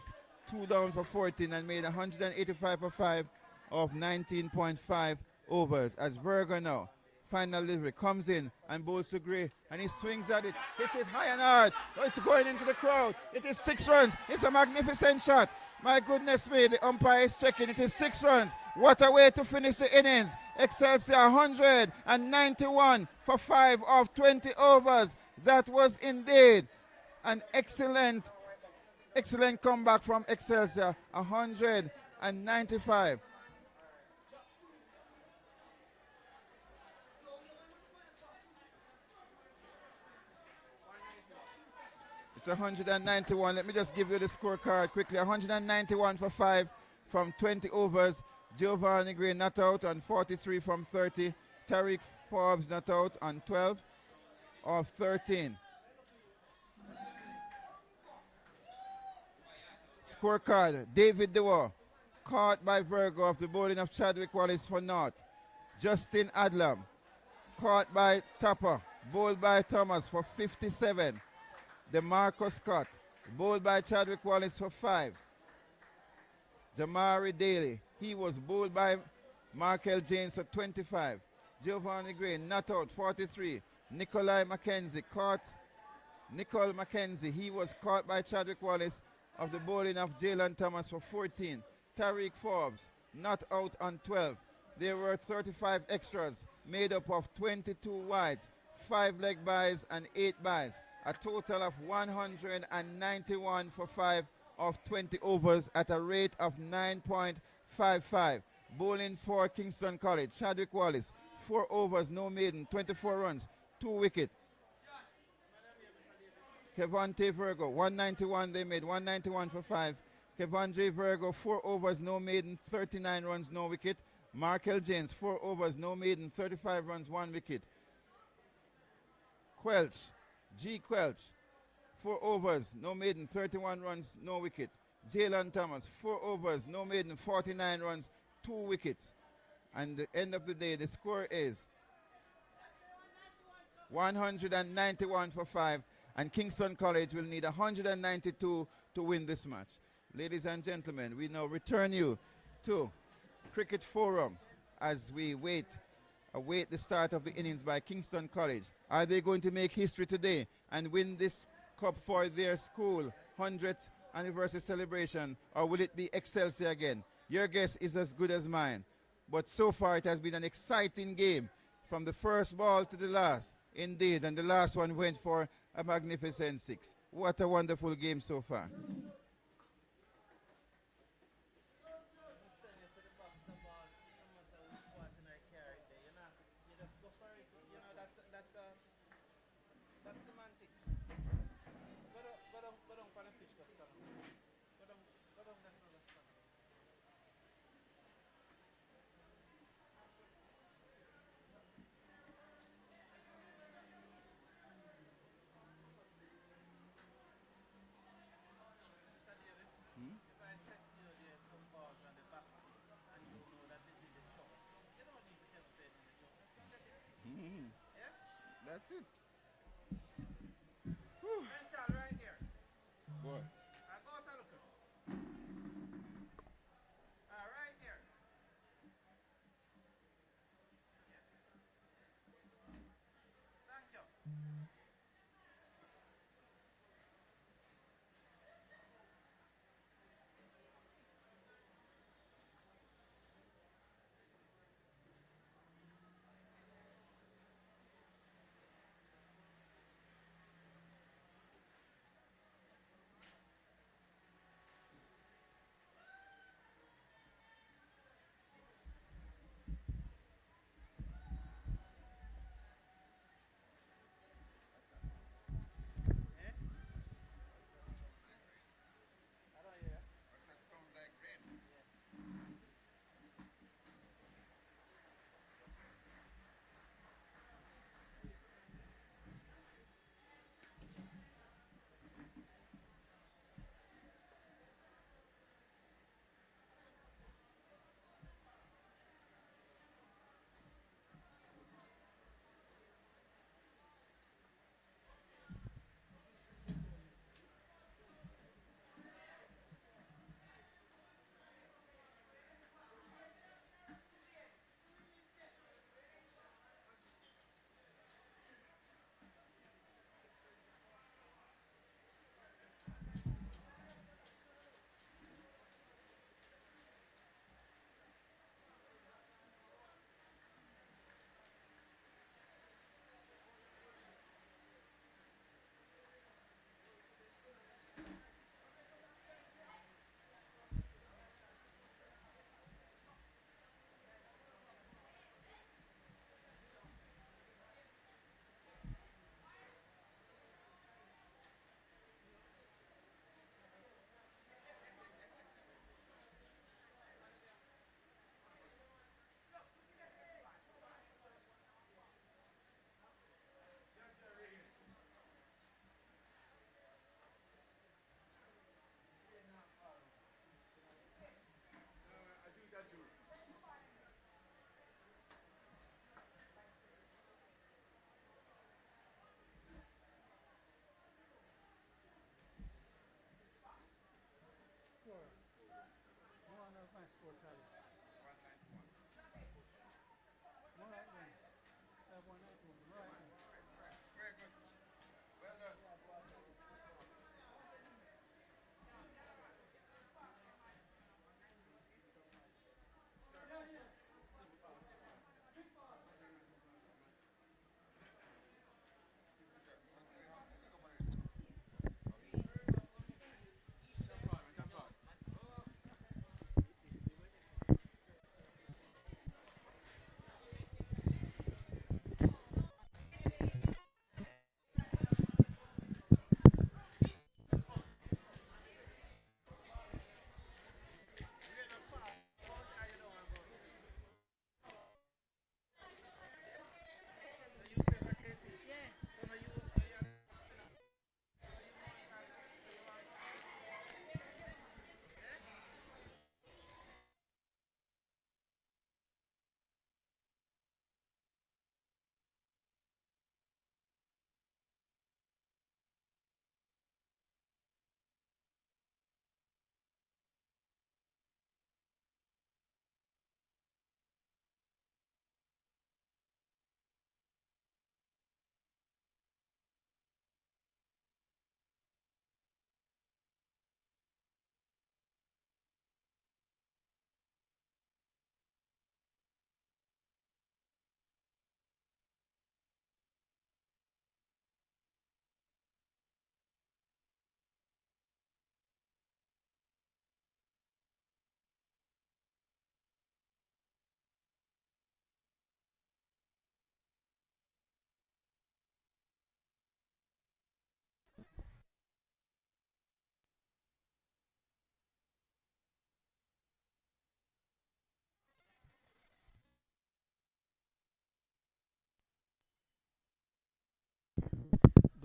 2 down for 14 and made 185 for 5 of 19.5 overs. As Virgo now, final delivery, comes in and bowls to Gray, and he swings at it, hits it high and hard. Oh, it's going into the crowd. It is 6 runs. It's a magnificent shot. My goodness me, the umpire is checking. It is 6 runs. What a way to finish the innings. Excelsior 191 for 5 of 20 overs. That was indeed an excellent comeback from Excelsior. 195. It's 191. Let me just give you the scorecard quickly. 191 for 5 from 20 overs. Giovanni Gray not out on 43 from 30. Tariq Forbes not out on 12 of 13. Scorecard: David Dewar caught by Virgo of the bowling of Chadwick Wallace for naught. Justin Adlam caught by Tupper, bowled by Thomas for 57. DeMarco Scott bowled by Chadwick Wallace for 5. Jamari Daly, he was bowled by Markel James for 25. Giovanni Gray not out, 43. Nicole McKenzie, he was caught by Chadwick Wallace of the bowling of Jalen Thomas for 14. Tariq Forbes not out on 12. There were 35 extras made up of 22 wides, 5 leg byes and 8 byes. A total of 191 for 5 of 20 overs at a rate of 9.55. Bowling for Kingston College, Chadwick Wallace, 4 overs, no maiden, 24 runs, 2 wicket. Kevonte Virgo, 191 they made, 191 for 5 Kevandre Virgo, 4 overs, no maiden, 39 runs, no wicket. Markel James, 4 overs, no maiden, 35 runs, 1 wicket. Quelch, G. Quelch, 4 overs, no maiden, 31 runs, no wicket. Jalen Thomas, 4 overs, no maiden, 49 runs, 2 wickets. And the end of the day, the score is 191 for 5, and Kingston College will need 192 to win this match. Ladies and gentlemen, we now return you to Cricket Forum as we await the start of the innings by Kingston College. Are they going to make history today and win this cup for their school 100th anniversary celebration, or will it be Excelsia again? Your guess is as good as mine. But so far it has been an exciting game from the first ball to the last. Indeed, and the last one went for a magnificent 6. What a wonderful game so far. That's semantics. Go down for the pitch, Costello. Go down, that's not the stand. Mr. Davis, if I set you there some balls on the back seat and you know that this is the choke, you don't need to tell me say it's the choke. Just go get it. Yeah? That's it. Mental right there. Boy. I go to look. Right there. Yeah. Thank you.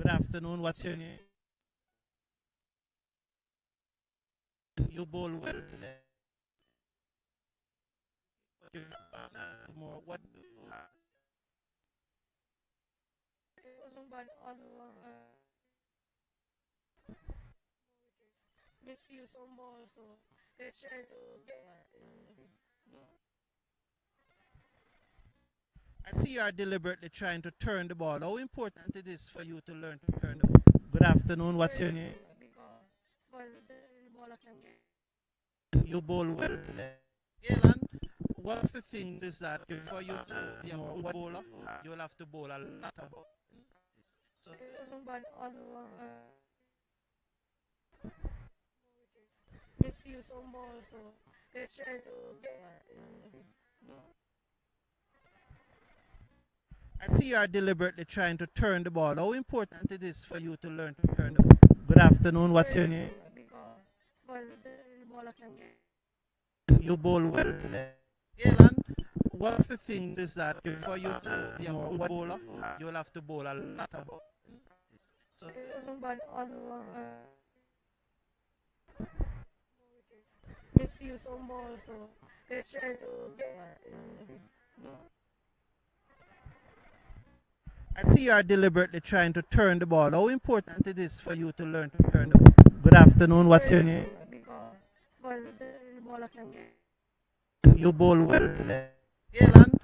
Good afternoon. What's your name? You bowl well today. Tomorrow, what do you have? It wasn't bad all along. Misfeel some balls, so let's try to get I see you are deliberately trying to turn the ball. How important it is for you to learn to turn the ball? Good afternoon. What's your name? because for the ball I can get. You bowl well today. Galen, one of the things is that for you to be a good bowler, you'll have to bowl a lot of balls. So It wasn't bad all along. Misfeel some balls, so let's try to get I see you are deliberately trying to turn the ball. How important it is for you to learn to turn the ball? Good afternoon. What's your name? because for the ball I can get. You bowl well today. Galen, one of the things is that for you to be a good bowler, you'll have to bowl a lot of balls. So It wasn't bad all along. Misfeel some balls, so let's try to get I see you are deliberately trying to turn the ball. How important it is for you to learn to turn the ball? Good afternoon. What's your name? because for the ball I can get. You bowl well today. Galen,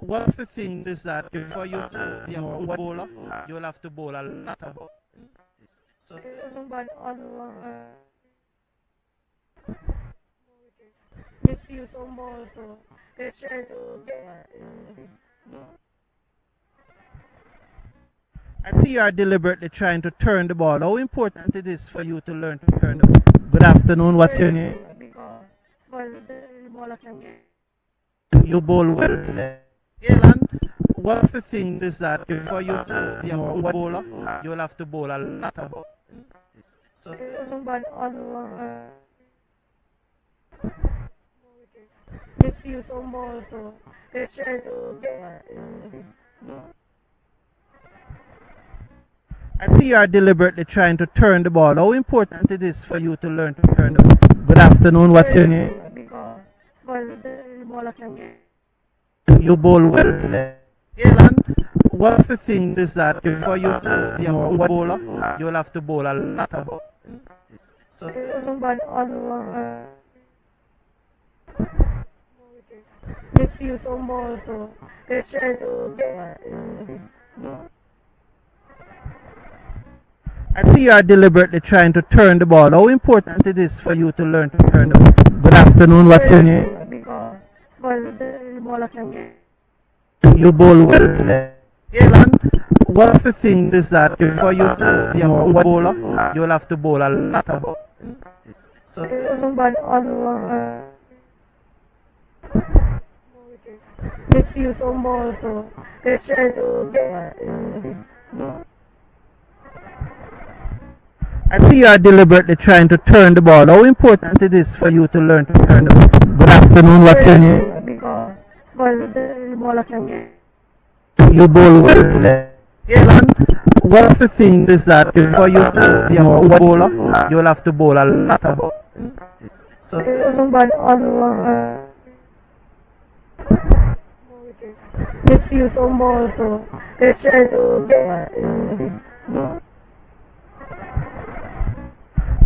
one of the things is that for you to be a good bowler, you'll have to bowl a lot of balls. So It wasn't bad all along. Misfeel some balls, so let's try to get I see you are deliberately trying to turn the ball. How important it is for you to learn to turn the ball? Good afternoon. What's your name? because for the ball I can get. You bowl well today. Galen, one of the things is that for you to be a good bowler, you'll have to bowl a lot of balls. So It wasn't bad all along. Misfeel some balls, so let's try to get I see you are deliberately trying to turn the ball. How important it is for you to learn to turn the ball? Good afternoon. What's your name? because for the ball I can get. You bowl well today. Galen, one of the things is that for you to be a good bowler, you'll have to bowl a lot of balls. So It wasn't bad all along. Misfeel some balls, so let's try to get I see you are deliberately trying to turn the ball. How important it is for you to learn to turn the ball? Good afternoon. What's your name? because for the ball I can get. You bowl well today. Galen, one of the things is that for you to be a good bowler, you'll have to bowl a lot of balls. So It wasn't bad all along. Misfeel some balls, so let's try to get I see you are deliberately trying to turn the ball. How important it is for you to learn to turn the ball? Good afternoon. What's your name? because for the ball I can get. You bowl well today. Galen, one of the things is that for you to be a good bowler, you'll have to bowl a lot of balls. So It wasn't bad all along. Misfeel some balls, so let's try to get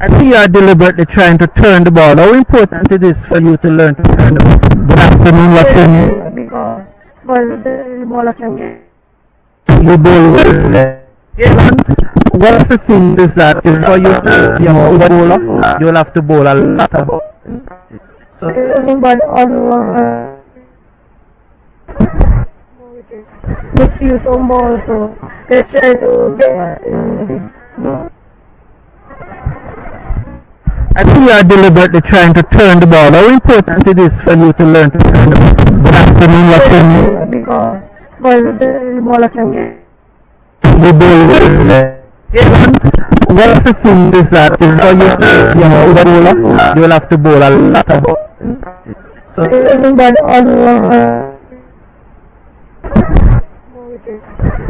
I see you are deliberately trying to turn the ball. How important it is for you to learn to turn the ball? Good afternoon. What's your name? because for the ball I can get. You bowl well today. Galen, one of the things is that for you to be a good bowler, you'll have to bowl a lot of balls. So It wasn't bad all along. Misfeel some balls, so let's try to get I see you are deliberately trying to turn the ball. How important it is for you to learn to turn the ball? Good afternoon. What's your name? because for the ball I can get. You bowl well today. Galen, one of the things is that for you to be a good bowler, you'll have to bowl a lot of balls. So It wasn't bad all along.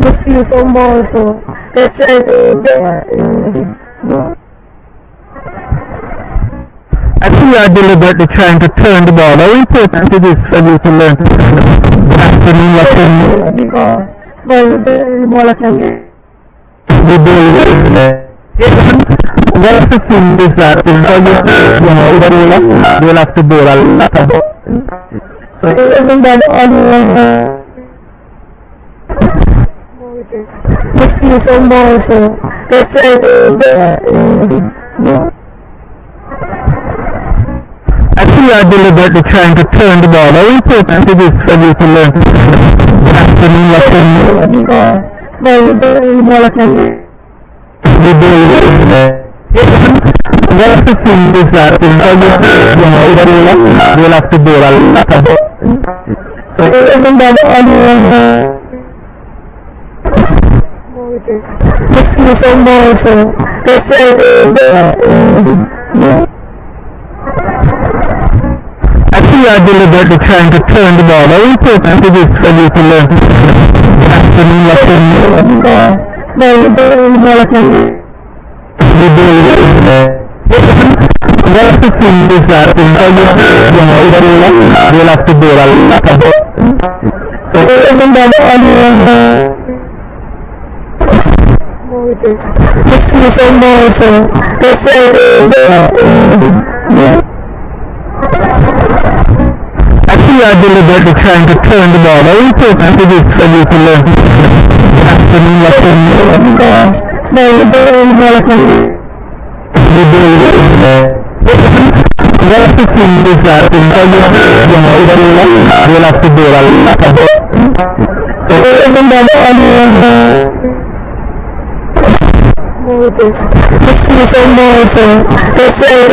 Misfeel some balls, so They're trying to I think you are deliberately trying to turn the ball. How important it is for you to learn to turn the afternoon lesson? Because the ball can the ball one of the things is that you'll have to bowl a lot of so isn't that all this is some more so they're trying to I think you are deliberately trying to turn the ball. How important it is for you to learn to turn the afternoon lesson? Because the ball can the ball one of the things is that you'll have to bowl a lot of so isn't that all this is some more so they're trying to I think you are deliberately trying to turn the ball. How important it is for you to learn to turn the afternoon lesson? Because the ball can the ball one of the things is that you'll have to bowl a lot of so isn't that all this is some more so they're trying to I think you are deliberately trying to turn the ball. How important it is for you to learn to turn the afternoon lesson? Because the ball can the ball one of the things is that you'll have to bowl a lot of so isn't that all this is some more so they're trying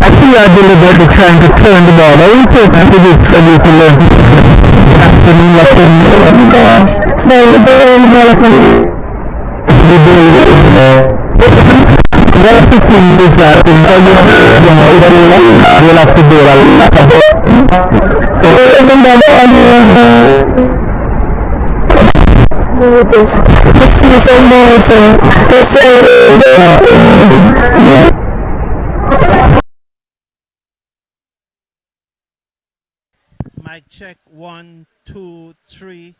I think you are deliberately trying to turn the ball. How important it is for you to learn to turn the afternoon lesson? Because the ball can the ball one of the things is that you'll have to bowl a lot of so isn't that all this is some more so they're trying Mic check 1, 2, 3.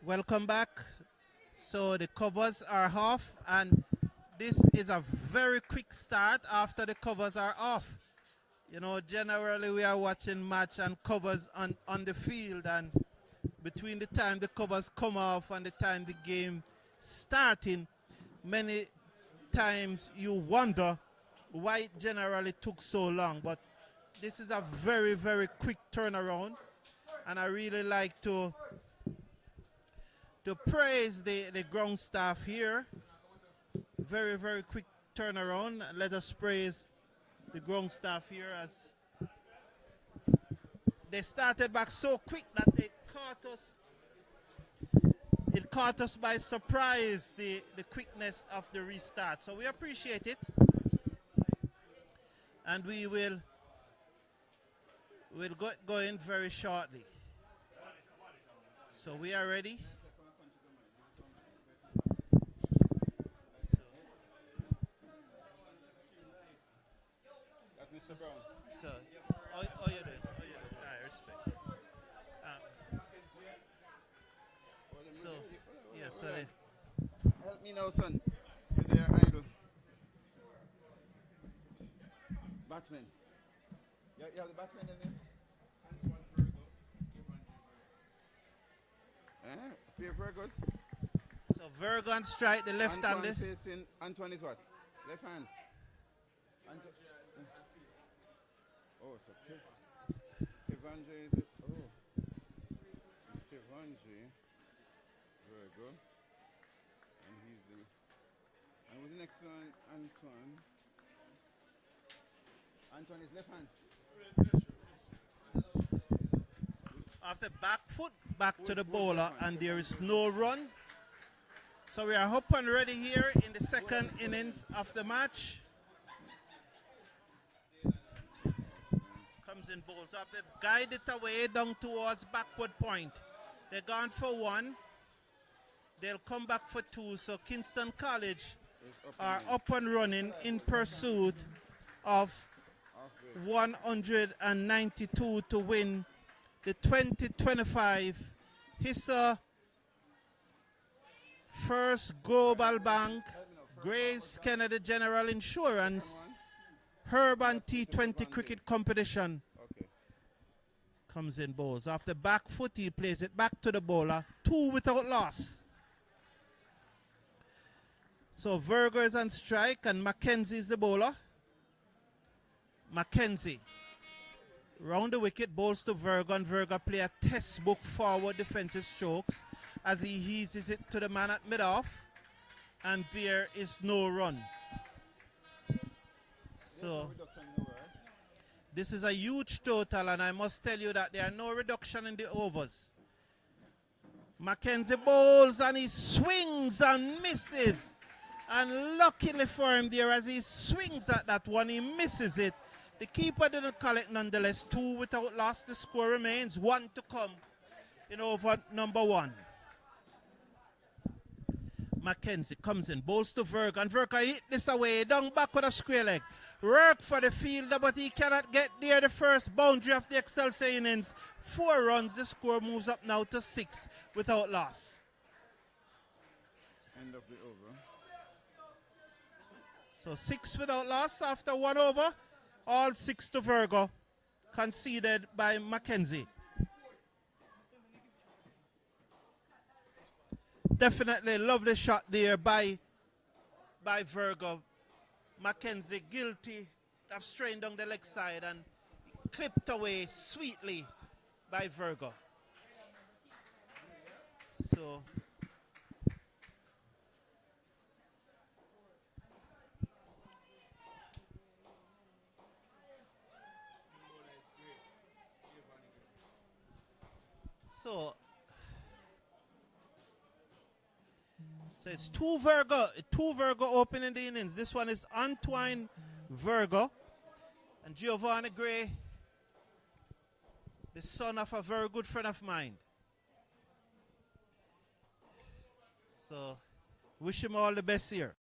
Welcome back. So the covers are off, and this is a very quick start after the covers are off. You know, generally we are watching match and covers on the field, and between the time the covers come off and the time the game starting, many times you wonder why it generally took so long. But this is a very, very quick turnaround, and I really like to praise the ground staff here. Very, very quick turnaround. Let us praise the ground staff here as they started back so quick that it caught us by surprise, the quickness of the restart. So we appreciate it, and we'll get going very shortly. So we are ready. Mr. Brown. So, how you doing? How you doing? I respect. So, yes, sir. Help me now, son. With your idol. Batsman. You have the batsman in there? Pierre Virgos. So Virgo on strike, the left Antoine hand. facing, Antoine is what? Left hand. Oh, so Kevandre is it? Oh. It's Kevandre. Virgo. And he's the... And who's the next one? Antoine. Antoine is left hand. After back foot, back to the bowler, and there is no run. So we are up and ready here in the second innings of the match. Comes in bowls up. They've guided it away down towards backward point. They're gone for one. They'll come back for two. So Kingston College are up and running in pursuit of 192 to win the 2025 ISSA First Global Bank Grace Kennedy General Insurance Urban T20 cricket competition. Comes in bowls. After back foot, he plays it back to the bowler. Two without loss. So Virgo is on strike and Mackenzie is the bowler. Mackenzie round the wicket, bowls to Virgo, and Virgo play a textbook forward defensive strokes as he eases it to the man at mid-off, and there is no run. So this is a huge total, and I must tell you that there are no reduction in the overs. Mackenzie bowls and he swings and misses, and luckily for him there, as he swings at that one, he misses it. The keeper didn't call it nonetheless. Two without loss. The score remains one to come in over number one. Mackenzie comes in, bowls to Virgo, and Virgo hit this away, down back with a square leg. Work for the fielder, but he cannot get near the first boundary of the Excelsior innings. 4 runs, the score moves up now to 6 without loss. End of the over. So 6 without loss after 1 over. All 6 to Virgo, conceded by Mackenzie. Definitely lovely shot there by Virgo. Mackenzie guilty of straying down the leg side and clipped away sweetly by Virgo. So it's two Virgo opening the innings. This one is Antoine Virgo and Giovanni Gray, the son of a very good friend of mine. So wish him all the best here.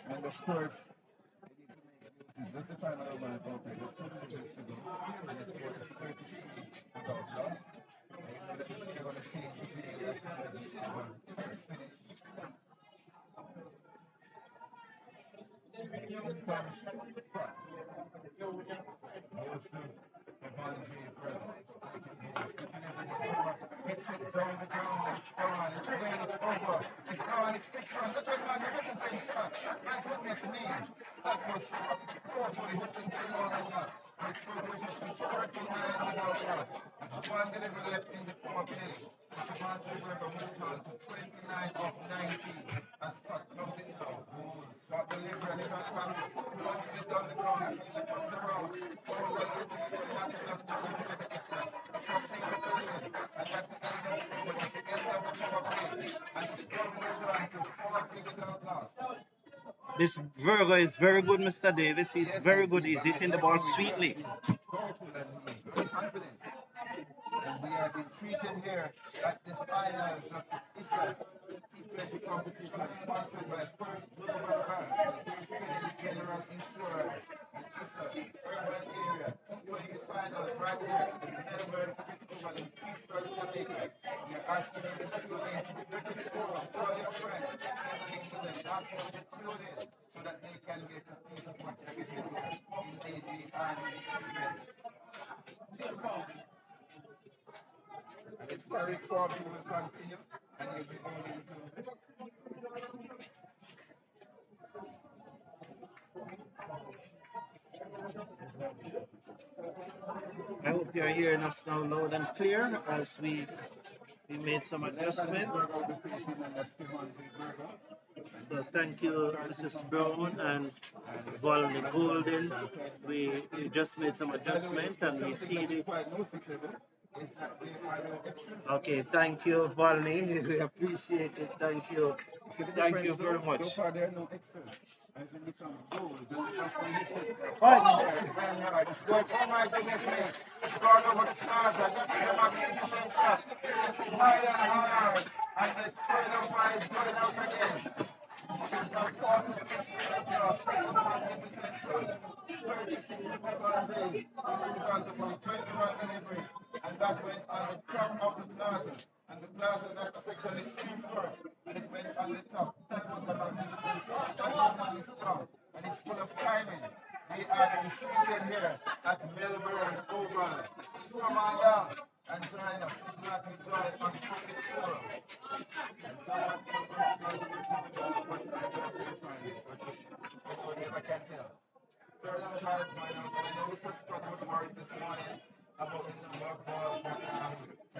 And of course, this is just the final over the top. There's 2 minutes to go. And the score is 33 without loss. And you know that if you're going to change the game as soon as this over is finished. And in comes Scott. Goes to the boundary further. Hits it down the ground. It's gone. It's playing. It's over. It's gone. It's 6 runs. That's what man. You're looking for shot. My goodness me. That was powerful. It took him more than that. His score was 49 without loss. It's one delivery left in the power play. The boundary river moves on to 29 of 19. As Scott closes it down. Scott delivery and he's on the back. Launches it down the ground. He comes around. Throws a little bit. Not enough to deliver the extra. It's a single to win. And that's the end of the over. That's the end of the power play. And the score moves on to 40 without loss. This Virgo is very good, Mr. Davis. He's very good. He's hitting the ball sweetly. Powerful and he's very confident. And we have been treated here at the finals of the ISSA T20 competition sponsored by First Global Bank, Space Kennedy General Insurance, the ISSA Urban Area T20 finals right here in Melbourne, Critical in Kingston, Jamaica. We are asking you to tune in to the cricket forum, call your friends, send links to them, ask them to tune in so that they can get a piece of what you're getting here. Indeed, we are being treated. It's Tariq Forbes who will continue and he'll be going into I hope you're hearing us now loud and clear as we made some adjustments. So thank you, Mrs. Brown and Volney Golden. We just made some adjustments and we see the... Okay, thank you, Volney. We appreciate it. Thank you. Thank you very much. So far, there are no experts. As in become goals, and that's when he said, right, it's good. Oh my goodness me. It's gone over the plaza. That is a magnificent shot. It's high and hard. And the final fire is going out again. It's now 46 across. That was a magnificent shot. 60 pebbles in. He moves on to from 21 delivery. And that went on the top of the plaza. And the plaza, that section is 3 floors. And it went on the top. That was a magnificent shot. That young man is strong. And he's full of timing. We are seated here at Melbourne Oval. Please come on down and join us. If not, we join on Cricket Forum. And someone comes to what I don't find it. But you never can tell. Third umpires minus, and I know Mr. Scott was worried this morning about the number of balls that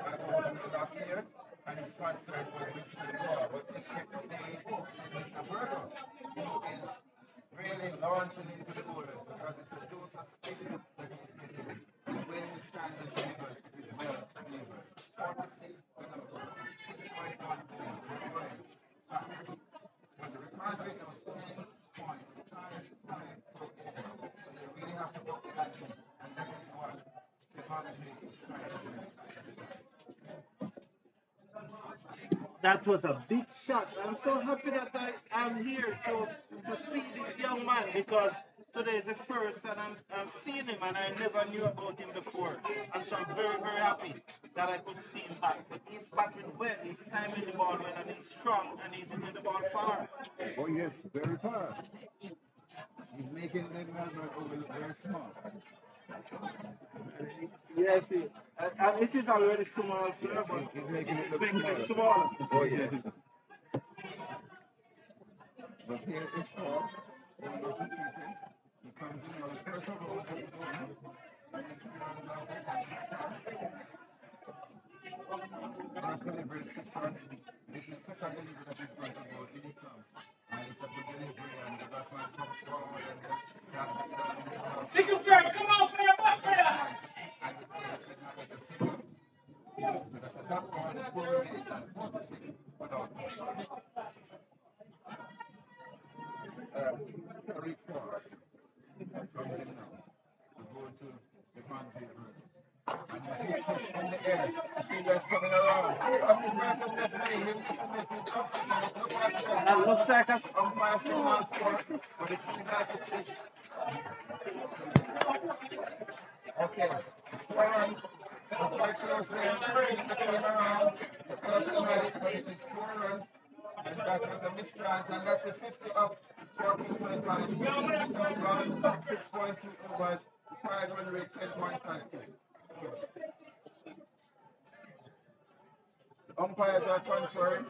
I got to last year, and his concern was Mr. Ball. But this hit today is Mr. Burger, who is really launching into the bowlers because it's a dose of speed that he's getting. And when he stands and delivers, it is well delivered. 46 with a 6.1 bowls. They're going fast. But the required rate was 10.55. So they really have to up the ante, and that is what the commentary is trying to do. That was a big shot. I'm so happy that I am here to see this young man because today is the first and I'm seeing him and I never knew about him before. And so I'm very, very happy that I could see him back. But he's batting well, he's timing the ball well, and he's strong and he's hitting the ball far. Oh yes, very far. He's making the Melbourne over very small. Yes, and it is already small, sir, but He's making it it's look making smaller. it smaller. Oh yes. But here it falls. Then goes to T10. He comes in on the first over was in the corner. And he's 3 runs out there. First delivery is 6 runs. This is second delivery that he's going to go. In he comes. And it's a good delivery and the batsman comes forward and just taps it down in the house. Single first, come on, player, back, player. And the player did not get a single. So that's a dot ball. The score remains at 46 without a score. Tariq Forrest comes in now. We go to the boundary room. And he hits it in the air. The fielders coming around. That looks like a Umpire signals 4, but it seems like it's 6. Okay. 4 runs. Quite close there. They came around. The club's had it, but it is 4 runs. And that was a mischance, and that's a 50 up for Kingston College. 50 runs, 6.3 overs, 510.5. Umpires are conferring.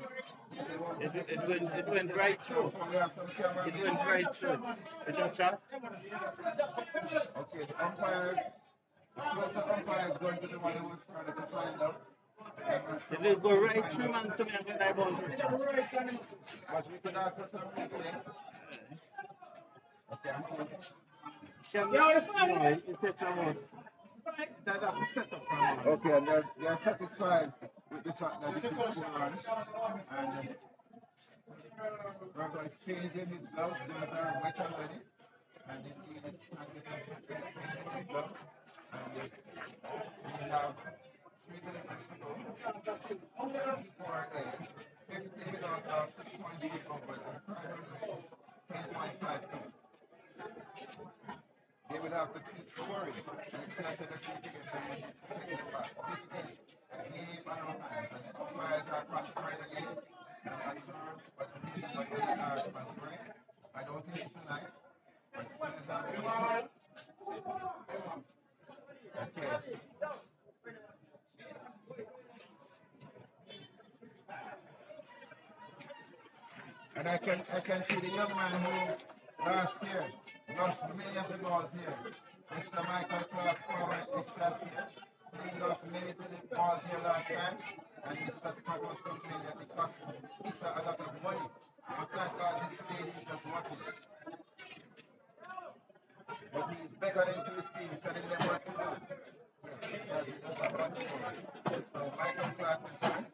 it went right through. We have some cameras. It went right through. Is that shot? Okay, the umpire, the closer umpire is going to the one who was trying to find out. It will go right through man to me and get that boundary. But we could ask for some replay. Okay, I'm going. It takes a moment. That have to set up for a moment. Okay, and they're satisfied with the fact that it is 4 runs. And Roger is changing his gloves. Those are wet already. And indeed, it's changing his gloves. And we have 3 deliveries to go. For 50 without 6.3 overs and 500 10.52. They will have to keep scoring. And Excelsior just need to get some money to pick them back. This is a game on our hands, and the umpires are concentrating again. And I'm not sure what's the reason why they are concentrating. I don't think it's tonight, but spinners are going. Okay. And I can see the young man who last year lost many of the balls here. Mr. Michael Clark, former Excelsior. He lost many balls here last time. And Mr. Scott was complaining that it cost ISSA a lot of money. But thank God this day he's just watching. But he's beckoning to his team, telling them what to do. Yes, because he does have one choice. So Michael Clark is here.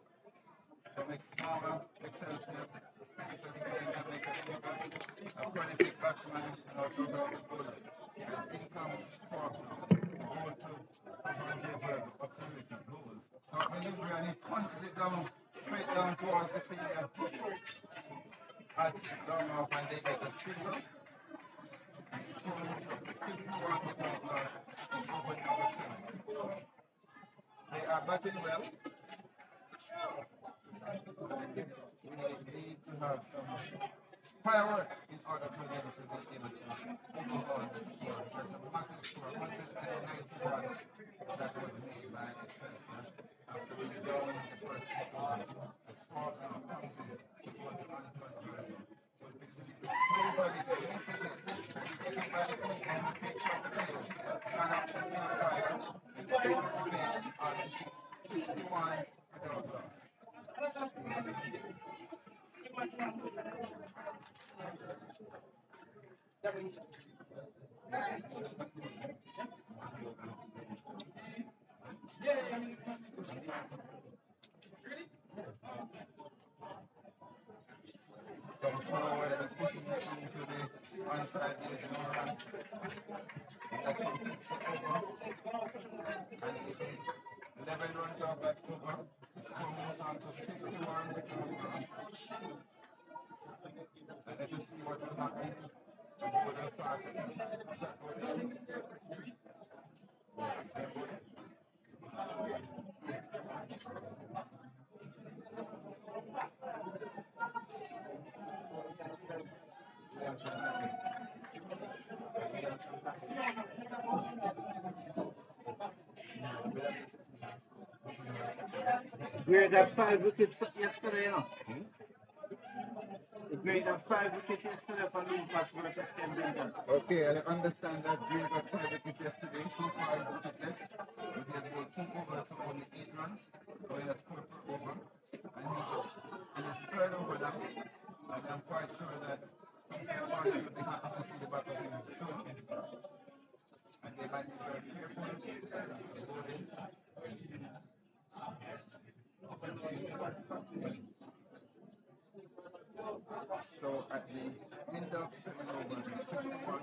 From former Excelsior. Jamaica, a prolific batsman and also a very good bowler. As in comes Forbes now, ball to verge, up to wicket, bowls. So delivery and he punches it down, straight down towards the fielder. At long off and they get a single. score moves up to 51 without loss in over number 7. They are batting well. We need to have some fireworks in order for them to be able to overhaul the score. There's a massive score, 191 that was made by Excelsior after being down in the first quarter. The score now comes in to Anton Verge. So if it's a little slow on it, misses it, he gets it by the feet and he takes off the field. And upset the umpire and the second remains on 51 without loss. Comes forward and pushing it into the onside. There's no run. That completes it over. And it is 11 runs off that over. The score moves on to 51 without loss. And let us see what's happening. Over the fast. We got 5 wickets yesterday, you know. We got 5 wickets yesterday for Newcastle versus Kensington. Okay, I understand that Green got 5 wickets yesterday, so far wicketless. He has bowled 2 overs for only 8 runs, going at 4 per over. And he is in his third over now. And I'm quite sure that Kingston College will be happy to see the back of him shortly. And they might be very careful with his bowling. So at the end of 7 overs, it's 51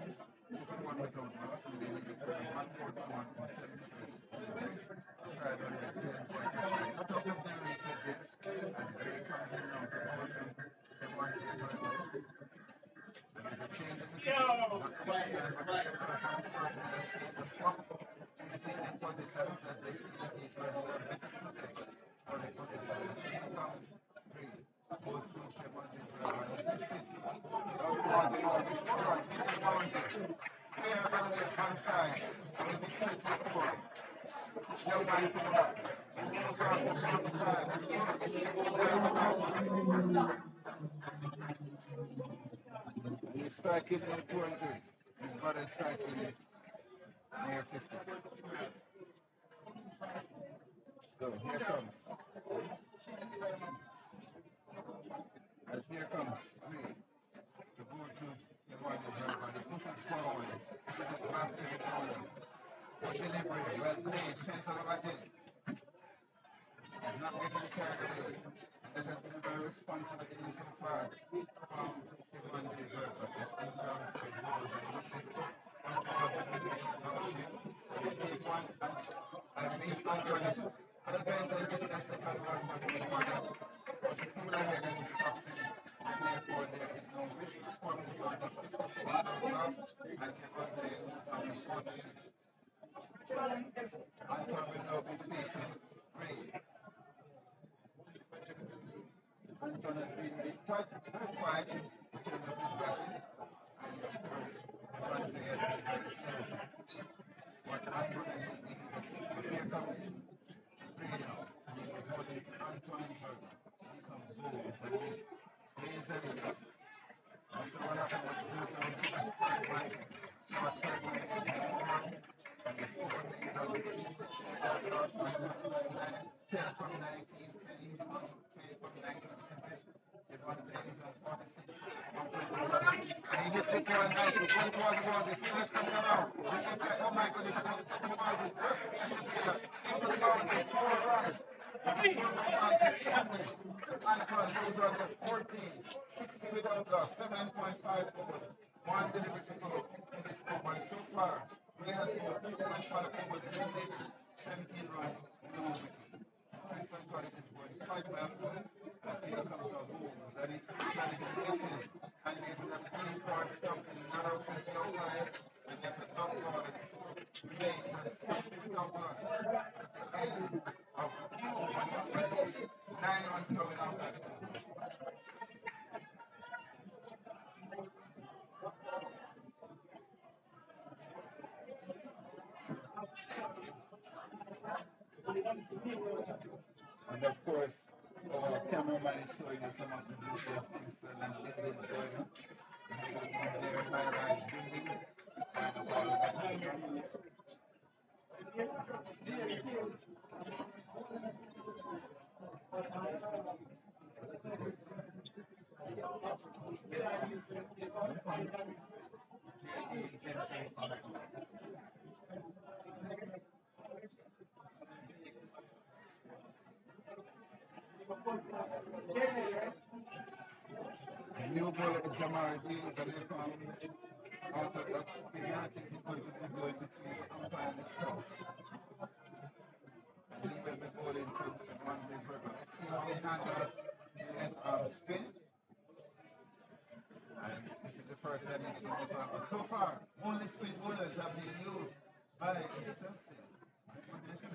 without loss, and they needed 141 and 78 overs. Tried on the 10 point. Top of the reaches it as Gray comes in now to bowl to the 1 and there's a change in the field. Not the one time, but it's a person who's personally change the swap in the fielding positions that they feel that these persons are better suited for the position. As he comes, Gray goes through the one and he hits it. Out towards the north, it's forward, hits the boundary. Clear on the front side, and if it hits the four, young man to the back. He moves on to 45, the score is he's striking near 200. His brother is striking near 50. So here comes. As here comes Green to go to the one and he pushes forward, pushes it back to the corner. Good delivery, well played, sense of batting. He's not getting carried away. And that has been a very responsible inning so far from Devontae Burger. As he comes to balls and hits it on towards the middle of the field. But they take one and leave Antonis for the bench and getting a second one, but his mother was cool ahead and stops him. And therefore there is no risk. The score moves on to 56 without loss and Devontae moves on to 46. Anton will now be facing Gray. Anton has been quite quiet in terms of his batting, and of course, Devontae has been very explosive. But Anton is in the sixth, but here comes Gray now, and he'll be bowling to Anton Berger. He comes bowls, and he plays everything. After what happened with Blues now to the third one, short third one, and the score is on 56 without loss. Anton is on 10 from 19, 10 he's on 20 from 19. Devontae is on 46. And he hits it one nice, he's going towards the ball, the field is coming around. Oh my goodness, he goes into the boundary, just into the boundary, 4 runs. The score moves on to 60. Anton moves on to 14, 60 without loss, 7.5 overs. 1 delivery to go in this over. And so far, Gray has scored 2.5 overs, limited 17 runs, no wicket. Kingston College is going quite well as here comes the Wolves, and he swings and he misses, and there's a fee for stuffing And of course, our cameraman is showing you some of the beauty of Kingston and Mid-innings going. And we got there high-rise building and all of that. The new bowler is Jamardi, is a left arm orthodox spinner. I think he's going to be going between the umpire and the stumps. And he will be bowling to the ones in purple. Let's see how he handles the left arm spin. And this is the first time he did the left arm. But so far, only spin bowlers have been used by Excelsior. That's what this is.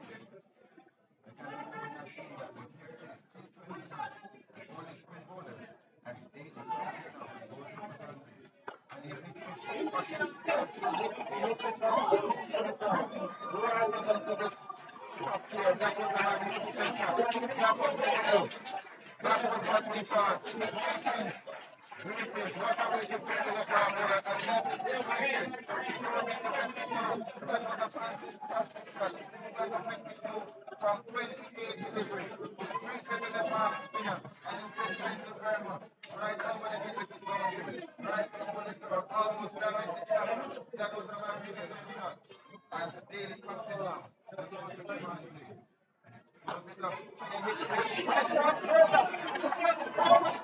I can't remember when I've seen that, but here it is, T20 match. And only spin bowlers as Daly comes in now and goes to the boundary. And he hits it. That was what we thought. Greetings, what a way to play the left arm bowler, and that is his wicket. He goes into 52. That was a fantastic shot. It's at the 52 from 28 deliveries. He greeted the left arm spinner, and he said, thank you very much. Right over the wicket boundary, right over the door, almost directly camera. That was a magnificent shot. As Daly comes in now, and goes to the boundary. Close it up, and he hits it. And it's not further. It's not forward.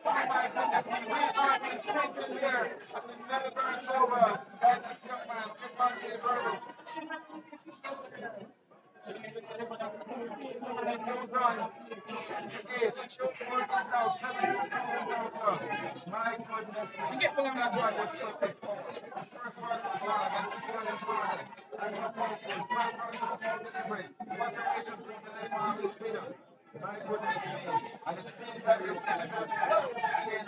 Oh my goodness, we are entreated here at the Melbourne Over by this young man, Kimberly Burrow. And it goes on to 58. The score is now 72 without us. My goodness me, that one was perfect. The first one was long, and this one is loaded. And the powerful, 12 runs of all deliveries. What a way to bring the left arm spinner. My goodness me. And it seems that if Excelsior are feeding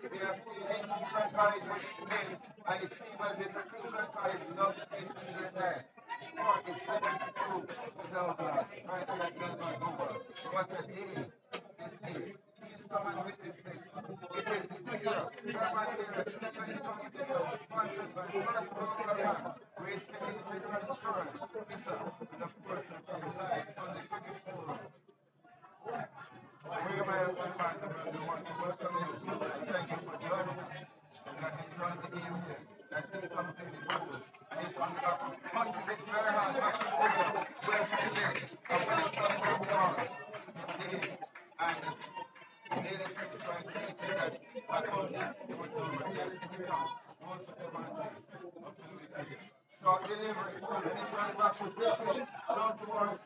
Kingston College with space, and it seems as if the Kingston College lost it in their net. The score is 72 without loss. Right here at Melbourne Over. What a day this is. Please come and witness this. It is the ISSA Urban Area T20 competition sponsored by First World Bank, Race Penny Federal Insurance, ISSA, and of course, coming live on the Cricket Forum. We want to welcome you and thank you for joining us. And we are enjoying the game here. That's been something the bowls. And it's on the back of punches it very hard. Matching over. Well fielded. A well done ball. Indeed. And the lady seems quite creative that was it was over there. It comes. Once the command up to the wickets. Short delivery. And it's on the back of Dixon. Down towards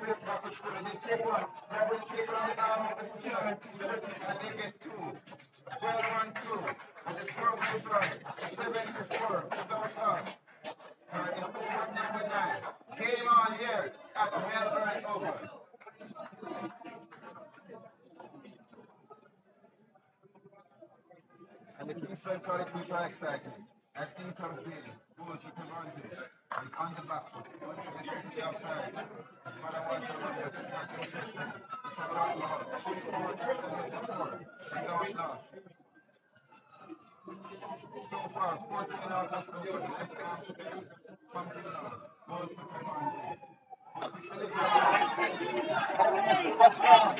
Philip Backwards for the take one. They're going to take on the arm of the field. And they get two. Well, 1-2. And the score goes on to 7-4 without loss. In over number 9. Game on here at Melbourne Over. And the Kingston College people are excited. As in comes Daly, goes to Kimonji. He's on the back foot. Wants to get to the outside. His mother wants to run, but he's not interested. It's a long ball. Score is 7-4 without loss. So far, 14 out of the left arm spin. Comes in now. Goes to Kimonji. It's gone.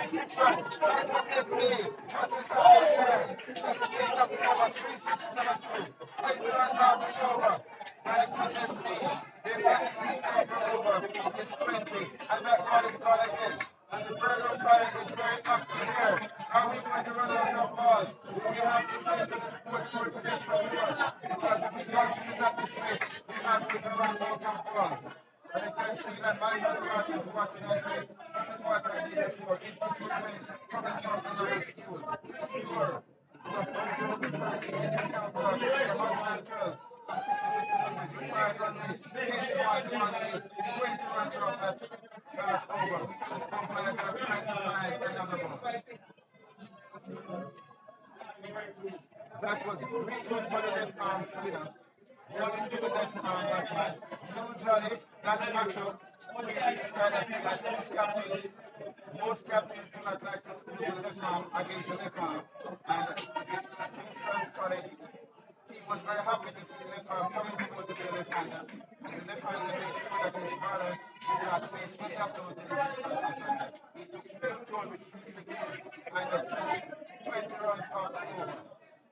6 runs. That's me. What is happening? That's a take up over 3-6-7-2. 8 runs out the over. My goodness me. They've got the over. It's 20. And that ball is gone again. And the bird umpire is very active here. Are we going to run out of balls? We have to send to the sports court to get some more. Because if we continue at this rate, we are going to run out of balls. And if I can see that my class is watching and say, this is what I did before. Is this revenge coming from another school? Score. But Bonjour Guitars, 18 class, 112. 66 deliveries, required run rate, 10.18, 20 runs off that last over. Umpires are trying to find another ball. That was really good for the left arm spinner. Bowling to the left arm batsman. Usually, that matchup really is kind of thing that most captains do not like to use the left arm against the left arm. And Kingston College team was very happy to see the left arm coming towards the left-hander. And the left-hander made sure that his brother did not face any of those deliveries from the left-hander. He took full control with 3 sixes and 20 runs off the over.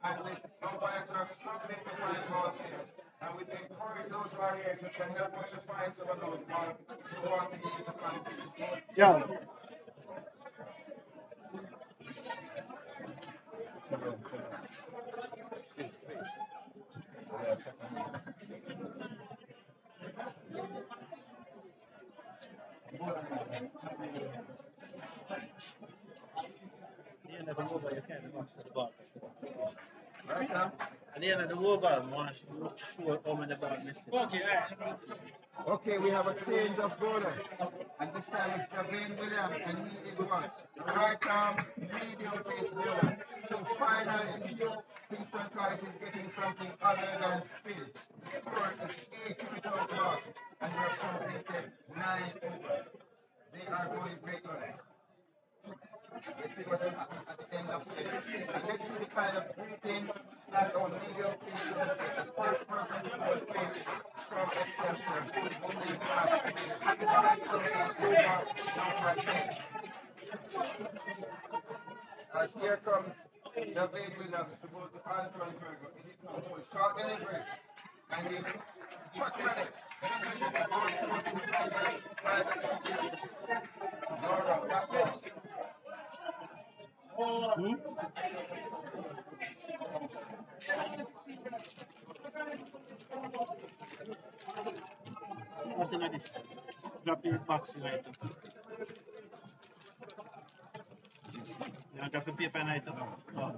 And the umpires are struggling to find balls here. And we encourage those variations that can help us to find some of those balls to want the game to continue. Yeah. The end of the over, you can't watch the ball. Right now? At the end of the over, I want to show how many ball missing. Okay, Okay, we have a change of bowler. And this time it's Javane Williams, and he is what? Right arm, medium pace bowler. So finally, Kingston College is getting something other than spin. The score is 8 without loss, and we have completed 9 overs. They are going great guns. Let's see what will happen at the end of the day. And let's see the kind of breathing that on medium pace will get the first person to go pace from Excelsior. Only fast number 10. As here comes Javane Williams to go to Anton Berger. And he comes for a short delivery. And he puts on it. This is it. It goes through to the right. Laura, that ball. nothing like this. Drop the box right up. Drop the paper right up. Oh.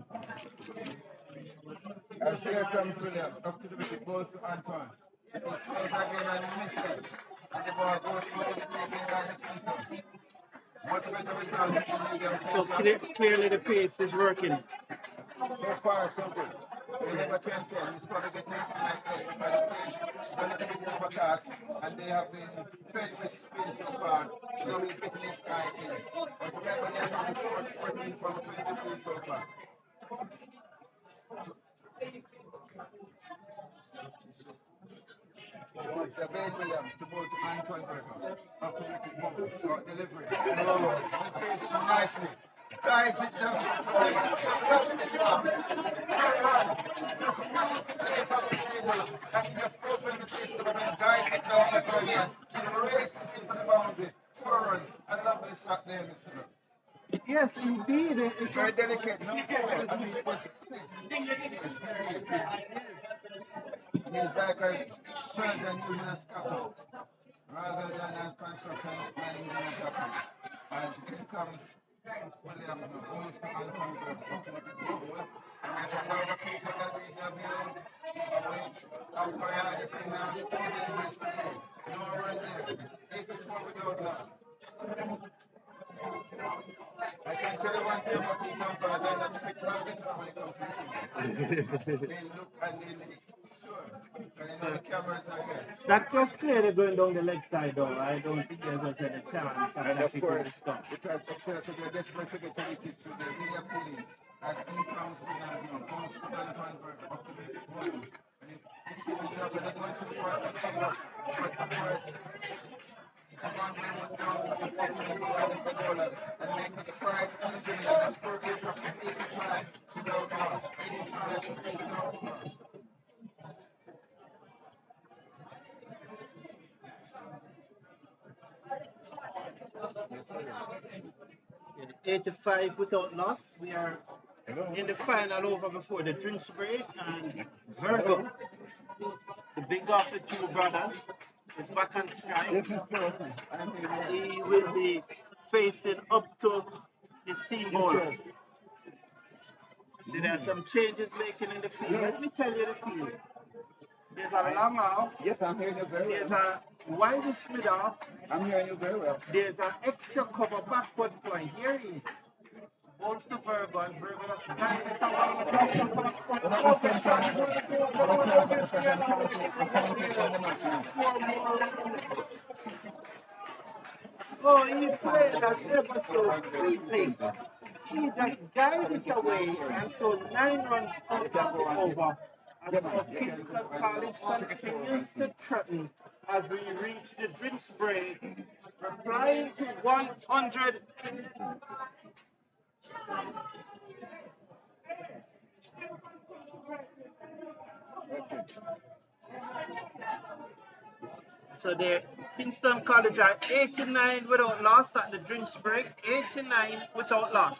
As here comes Williams, up to the wicket, balls to Antoine. He swings again and misses. And the ball goes through to the taking by the keeper. Much better result in medium So clearly the pace is working. So far, so good. He never can tell. He's probably getting his nice up by the cage. Done a little bit of a cast, and they have been fed with spin so far. Now he's getting his eye in. But remember, he has only scored 14 from 23 so far. Javane Williams to bowl to Antoine Berger. Up to wicket ball. Short delivery. He plays it nicely. Guides it down. And just open the face to the man, guides it down the target. He races into the boundary. 4 runs. A lovely shot there, Mr. Lowe. Yes, indeed. It Very delicate, no problem. I mean, it was yes, indeed. And it's like a surgeon using a scalpel rather than a construction man using a scalpel. As in comes Williams now, goes to Anton Berger, up to wicket goal. And there's another Peter LBW, umpire is announced 2 deliveries to go. No run there. 84 without loss. I can tell you one thing about these umpires, they're not quick to have it when it comes to shooting. They look and they make sure. And you know the cameras are here. That was clearly going down the leg side though. I don't think there's also a chance And that of it course, will stop. because Excelsior, they're desperate to get to wicket, so they're really appealing. As in comes Williams now, goes to Anton Berger, up to the wicket goal. And you see the jobs, and they're going too far, but of course, Avante was down to the 14th bowler and make it 5 easily, and the score gets up to 85 without loss. 85 without loss. 85 without loss. We are in the final over before the drinks break, and Virgo, the big of the two brothers, is back on strike. Yes, Mr. Wilson. I'm here. He will be facing up to the seam Yes, bowler. sir. So there are some changes making in the field. Let me tell you the field. There's a long off. Yes, I'm hearing you very There's well. a wide mid off. I'm hearing you very well. There's an extra cover backward point. Here he is. Bolts to Virgo and Virgo just guides it Oh, he played that ever so sweetly. He just guided it away, and so 9 runs out of the over. And so Kingston College continues to threaten as we reach the drinks break. We're flying to 100. So the Kingston College are 89 without loss at the drinks break, 89 without loss.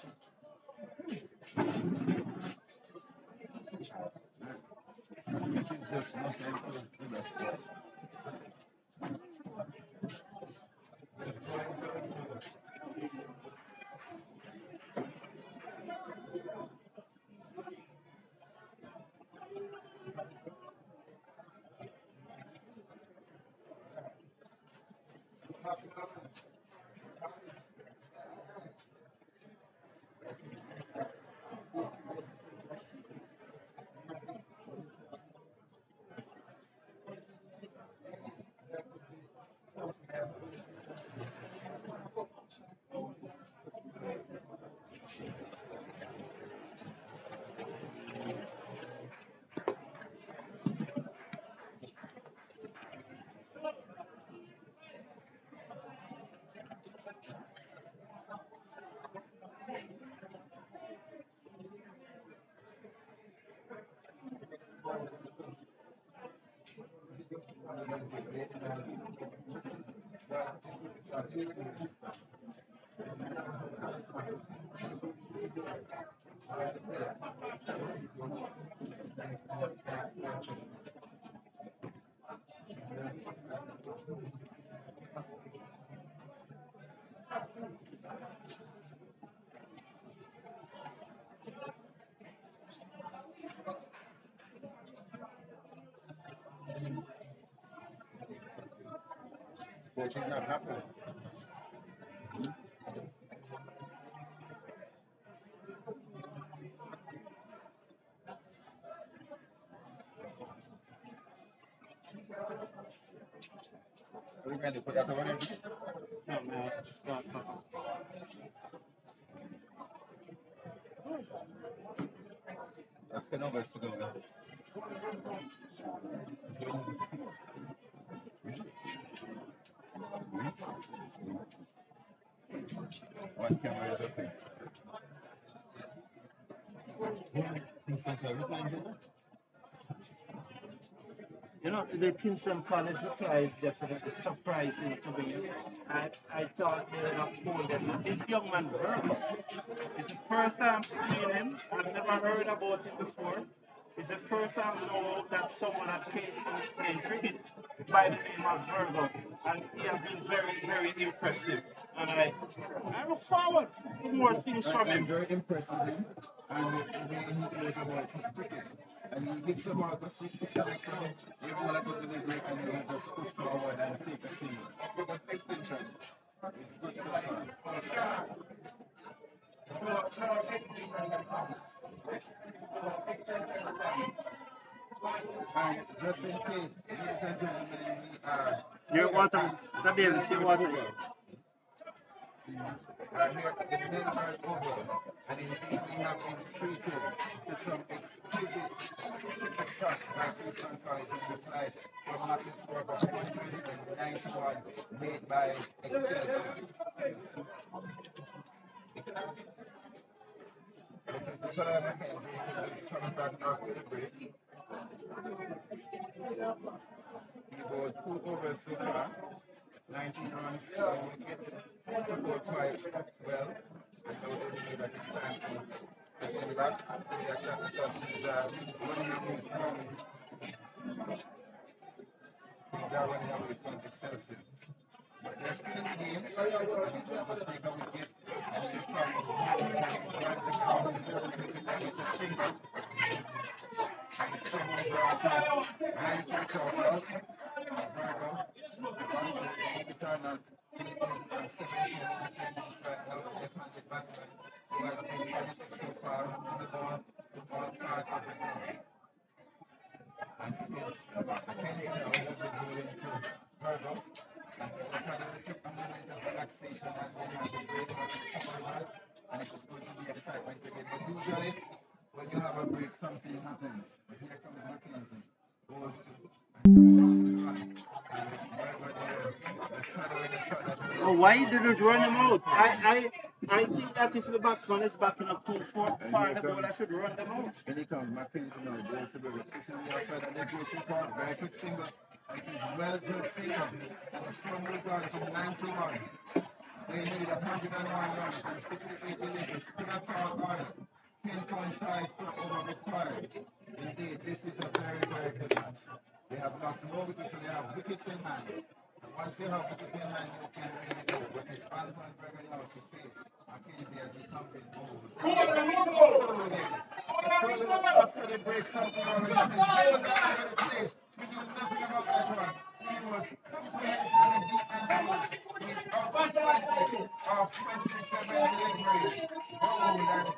We're going to put that over there. No, man, just not. That's 10 overs to go now. One camera is okay. You know, the Kingston College reply is definitely surprising to me. I thought they would have told them that this young man, Virgo, it's the first time seeing him. I've never heard about him before. It's the first time I know that someone has playing cricket by the name of Virgo. And he has been very, very impressive. And I look forward to more things from I'm him. very impressed with him and the way he goes about his cricket. And he hits the ball for 6 next time. Even when I go to the break and he just push forward and take a single. But next interest is good so far. And just in case, ladies and gentlemen, we are You're water. Not Davis, you're water. here at the members over, and indeed we have been treated to some exquisite shots by Kingston College in reply to a massive score of 191 made by Excelsior. It is Nicola Mackenzie who will be coming back after the break. He bowled 2 overs so far, 19 runs, 4 wickets, 4 twice well, and now they believe that it's time to send back to the attack because he's running his things from they already have it from Excelsior. But they're still in the game, and it will just take a wicket. And they promise once the count is done, they get the single. And the scrum was right to the top. Virgo, the return on it is 17 wickets right now. The left-handed batsman who has been positive so far. The ball passes and it is Mackenzie now who will be going to Virgo. And they're trying to take a moment of relaxation as they have the break of the couple of hours. And it is going to be excitement again. But usually, when you have a break, something happens. But here comes Mackenzie. Goes to Oh, why didn't run him out? I think that if the batsman is backing up too far the ball, I should run them out. And he comes Mackenzie now, goes to the pushing the outside and they go too far. Very quick single. And it is well judged single. And the score moves on to 91. They need 101 runs and 58 deliveries. Still a tall order. 10.5 per over required. Indeed, this is a very, very good match. They have lost more wickets, so they have wickets in hand. And once you have wickets in hand, you can really go. But it's Anton Berger now to face Mackenzie as he comes in bowls. After the break, something already happened. He was all over the place. We knew nothing about that one. He was comprehensively beaten down. He's out of 20 of 27 deliveries. Oh,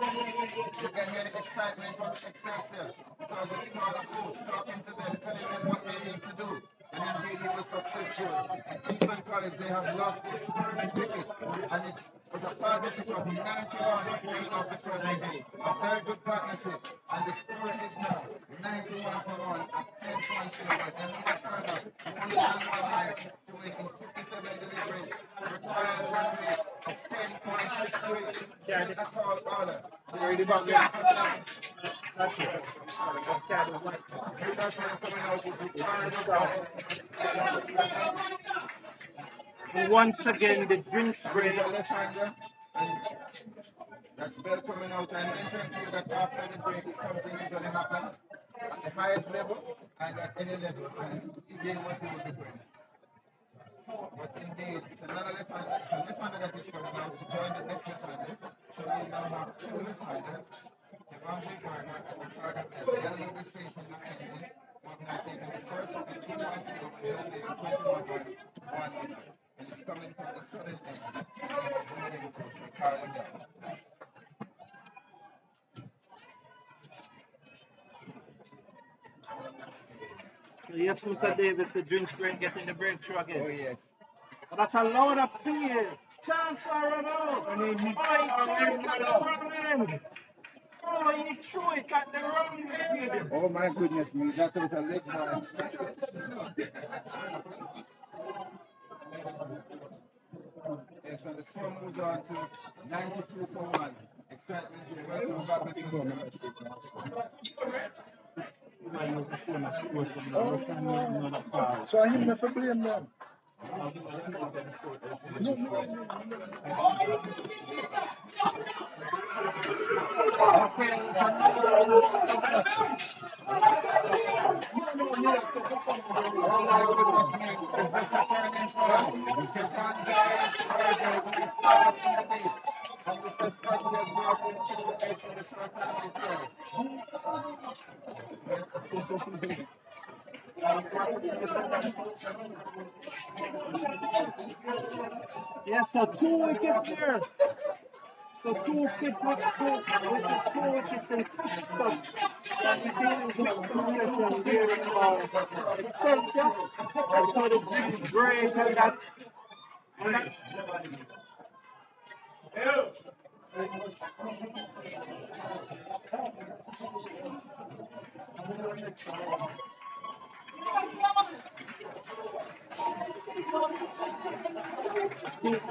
you can hear the excitement from Excelsior because they saw the coach talking to them, telling them what they need to do. And indeed he was successful. At Kingston College they have lost the first wicket and it was a partnership of 91 before they lost the first wicket. A very good partnership. And the score is now 91 for 1 at 10.0. They need a further 101 runs to win in 57 deliveries. Required run rate of 10.63. Yeah, a tall order. Already back there. That's it. That's why I'm coming out with the Once again, the drinks break. left-hander. That's Bell coming out. I mentioned to you that after the break, something usually happens at the highest level and at any level. And the game was no different. But indeed, it's another left-hander. It's a left-hander that is coming out to join the next left-hander. So we now have two left-handers. The boundary partner and the third of them. They'll be facing Mackenzie. One will taking the first with the 2 points to go with 21 runs, 1 wicket. And it's coming from the southern end. Going to Carolina. Yes, Mr. Davis, the drinks break getting the breakthrough again. Oh, yes. But that's a load of field. Chance for run out. Oh, he threw it at the wrong field. Oh my goodness me, that was a leg ball. Yes, and the score moves on to 92 for 1. Excitement here. Welcome back, So I have never blamed them. Oh my goodness me, it's just a turning point. It's on there, we start up in the lead. And Mr. Scott has brought into the edge of the short time is here. Yes, so 2 wickets here. So 2 wickets with 2 wickets and 6 stops. And the game is in possession here in Excelsia. And so the big break and that.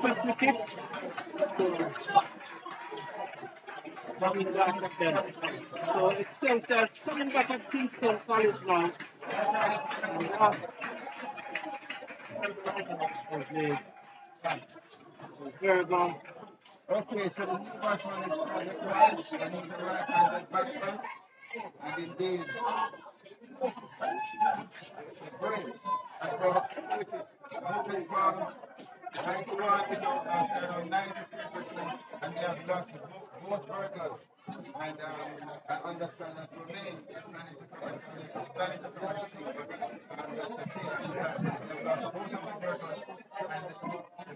Quick wickets. Coming back at them. So Excelsior coming back at Kingston College now. Verge. Okay, so the new batsman is Charlie Price, and he's a right-handed batsman. And indeed, the break and brought 2 wickets, moving from 91 to around 93 for 2, and they have lost both burgers. And I understand that Romain is planning to come and see, but that's a change in plan. They have lost both of his burgers, and the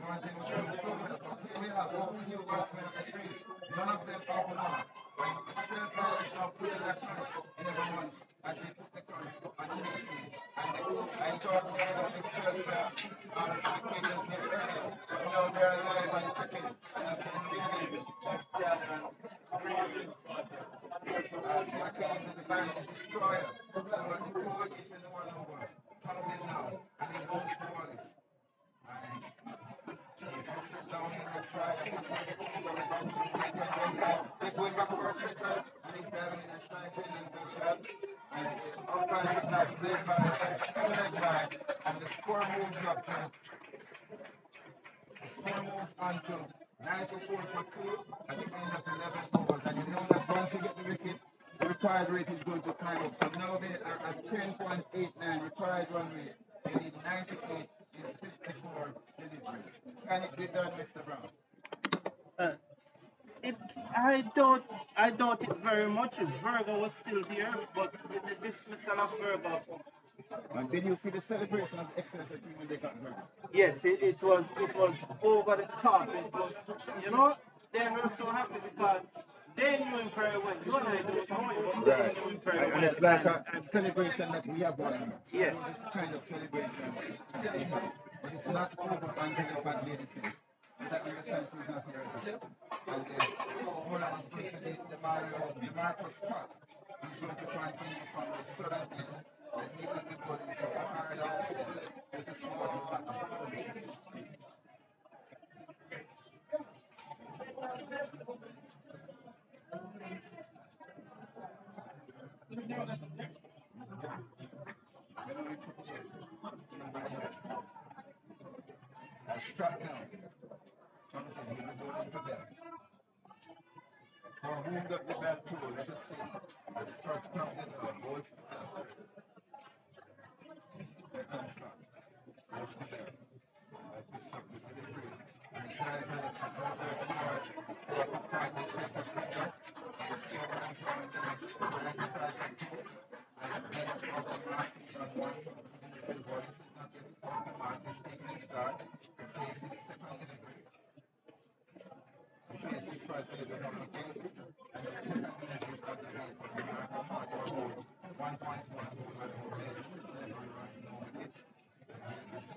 one thing was doing so well. But here we have all new batsmen at Greece. None of them off and on. And Excelsior is now putting their crunch in every month as they put the crunch on Casey. And I thought we had Excelsior spectators here earlier, but now they're alive and kicking. And I can really as Mackay is in the band, the destroyer. So the 2 wickets in the 1 over. Comes in now, and he goes to Wallace. And he puts it down in the side. They're going back for a second, and he's diving in and striking and goes back. And the umpire is not played by, and the score moves up to, the score moves on to 94 for 2 at the end of 11 overs. And you know that once you get the wicket, the required rate is going to climb up. So now they are at 10.89 required run rate. They need 98 in 54 deliveries. Can it be done, Mr. Brown? I doubt it very much if Virgo was still here, but with the dismissal of Virgo, And did you see the celebration of the Excelsior team when they got hurt? yes, it was over the top. It was, you know, they were so happy because they knew him very well. You and I don't know him, but they knew him very well. And it's like a celebration that we have one. Yes. This kind of celebration that they have. But it's not over until the fat lady sings. But I understand she's not here as well. And all that is going to be the Marcus Scott is going to continue from the southern end. And he will be put into a hard out with the sword of battle. As struck now, comes in, he'll be going to bed. For whom got the bell too, let us see. As Struck comes in now, goes to bell. There comes Struck. Goes to bell. Like this up the delivery. And he tries and it goes there to George. But the fight, they take a finger. And the score comes from 95 for 2. And then it's off the mark. It's on 1 for the delivery. Wallace is not yet off the mark. He's taking his start. He faces second delivery. He faces first delivery from McKenzie. And then the second delivery is going to be from the Marcus Smart or holds 1.1 over and over. Delivery runs no wicket. And he is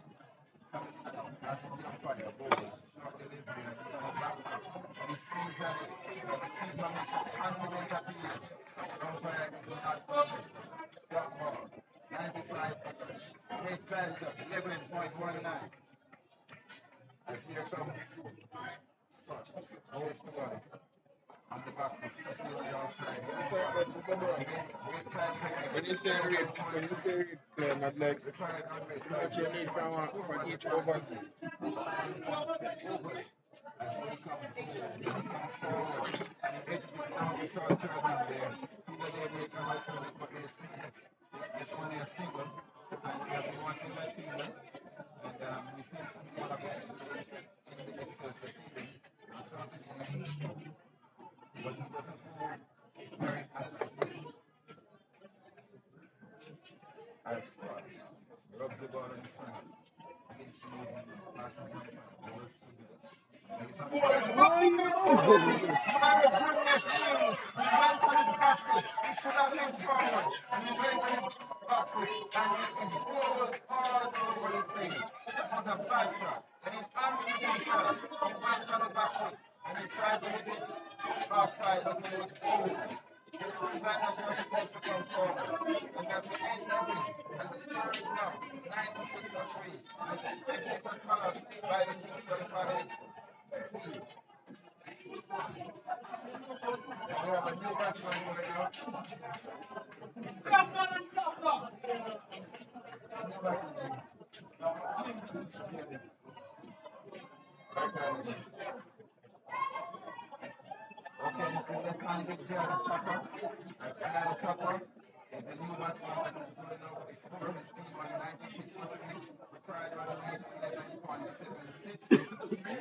coming in now. Passing the fire. Bowls. Short delivery. And he's on the back foot. And he swings at it. The keeper makes a confident appeal. Umpire is not interested. Dot ball. 95 for 3. Great times up. 11.19. As here comes Scott. Holds the Wallace. On the back foot. Just on the outside. Great times up. When you say read, not like how much you need from each over. As he comes forward, and he edges it down the short turtle there. People there make a match of it, but they still get only a single. And we have been watching that field, and we seem to be one of them in the Excelsior field. And something but he doesn't hold very active. As Scott rubs the ball in front against the movement, passes the ball, goes to the like it's not my goodness me! He went for his back foot. He should have been forward. And he went for his back foot. And he is all over the place. That was a bad shot. And he's angry with himself. He went on the back foot. And he tried to hit it offside, but he was old. The designers were supposed to come forward. And that's the end of it. And the score is now 96 for 3. And 50 for 12 by the Kingston College. And we have a new batsman going out. Okay, this is left-handed Jared Tucker. That's Jared Tucker. He's the new batsman that is going over the score. His team on 96 for 3, required run rate 11.76.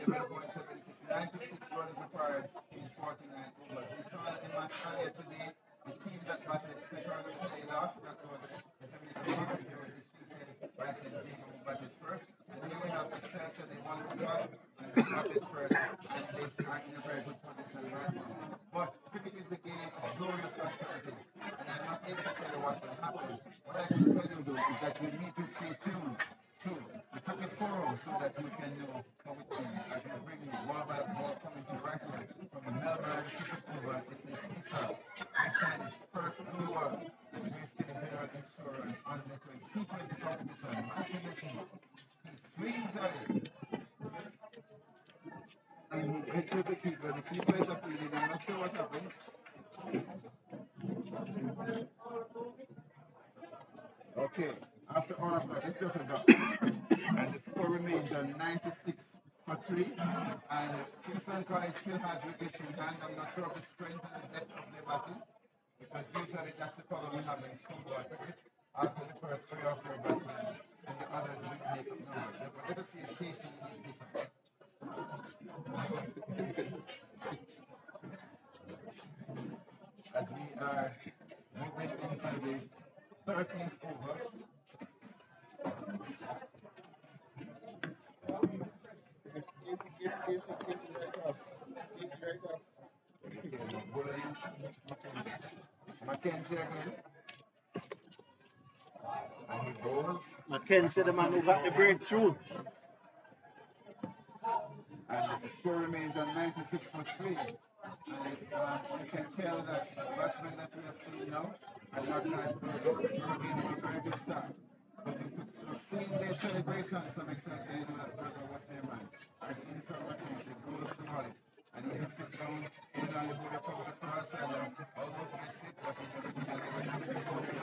11.76. 96 runs required in 49 overs. We saw that the match earlier today. The team that batted second, they lost. That was the Jamaica College. They were defeated by St. Jacob, who batted first. And here we have Excelsior. They won the toss and they batted first. And they are in a very good position right now. But cricket is the game of glorious uncertainties. And I'm not able to tell you what's going to happen. What I can tell you though is that you need to stay tuned to the cricket forum so that you can know how it ends. As we bring you ball by ball coming to right here from the Melbourne Cricket Over. It is ISSA. ISSA is first blue one. And Grace General Insurance on the T20 competition. Michael Messi. He swings at it. And he hits with the keeper. The keeper is appealing. I'm not sure what happens. Okay, after all of that, it's just a drop. And the score remains on 96 for 3. And Kingston College still has wickets in hand. I'm not sure of the strength and the depth of their batting. Because usually that's the problem we have in schoolboy cricket. After the first 3 or 4 batsmen, and the others will make up numbers. But let us see if KC is different. As we are moving into the 13th over. It's Mackenzie again. And he bowls. Mackenzie, the man who got the breakthrough. And the score remains on 96 for 3. And you can tell that the batsmen that we have seen now are not like Bergen a very good start. But you could have seen their celebrations from Excelsior, you know that Berger was their man. As in come Mackenzie goes to Hollis. And he hits it down, even on the bowler comes across and almost gets it, but he's looking at it and it goes to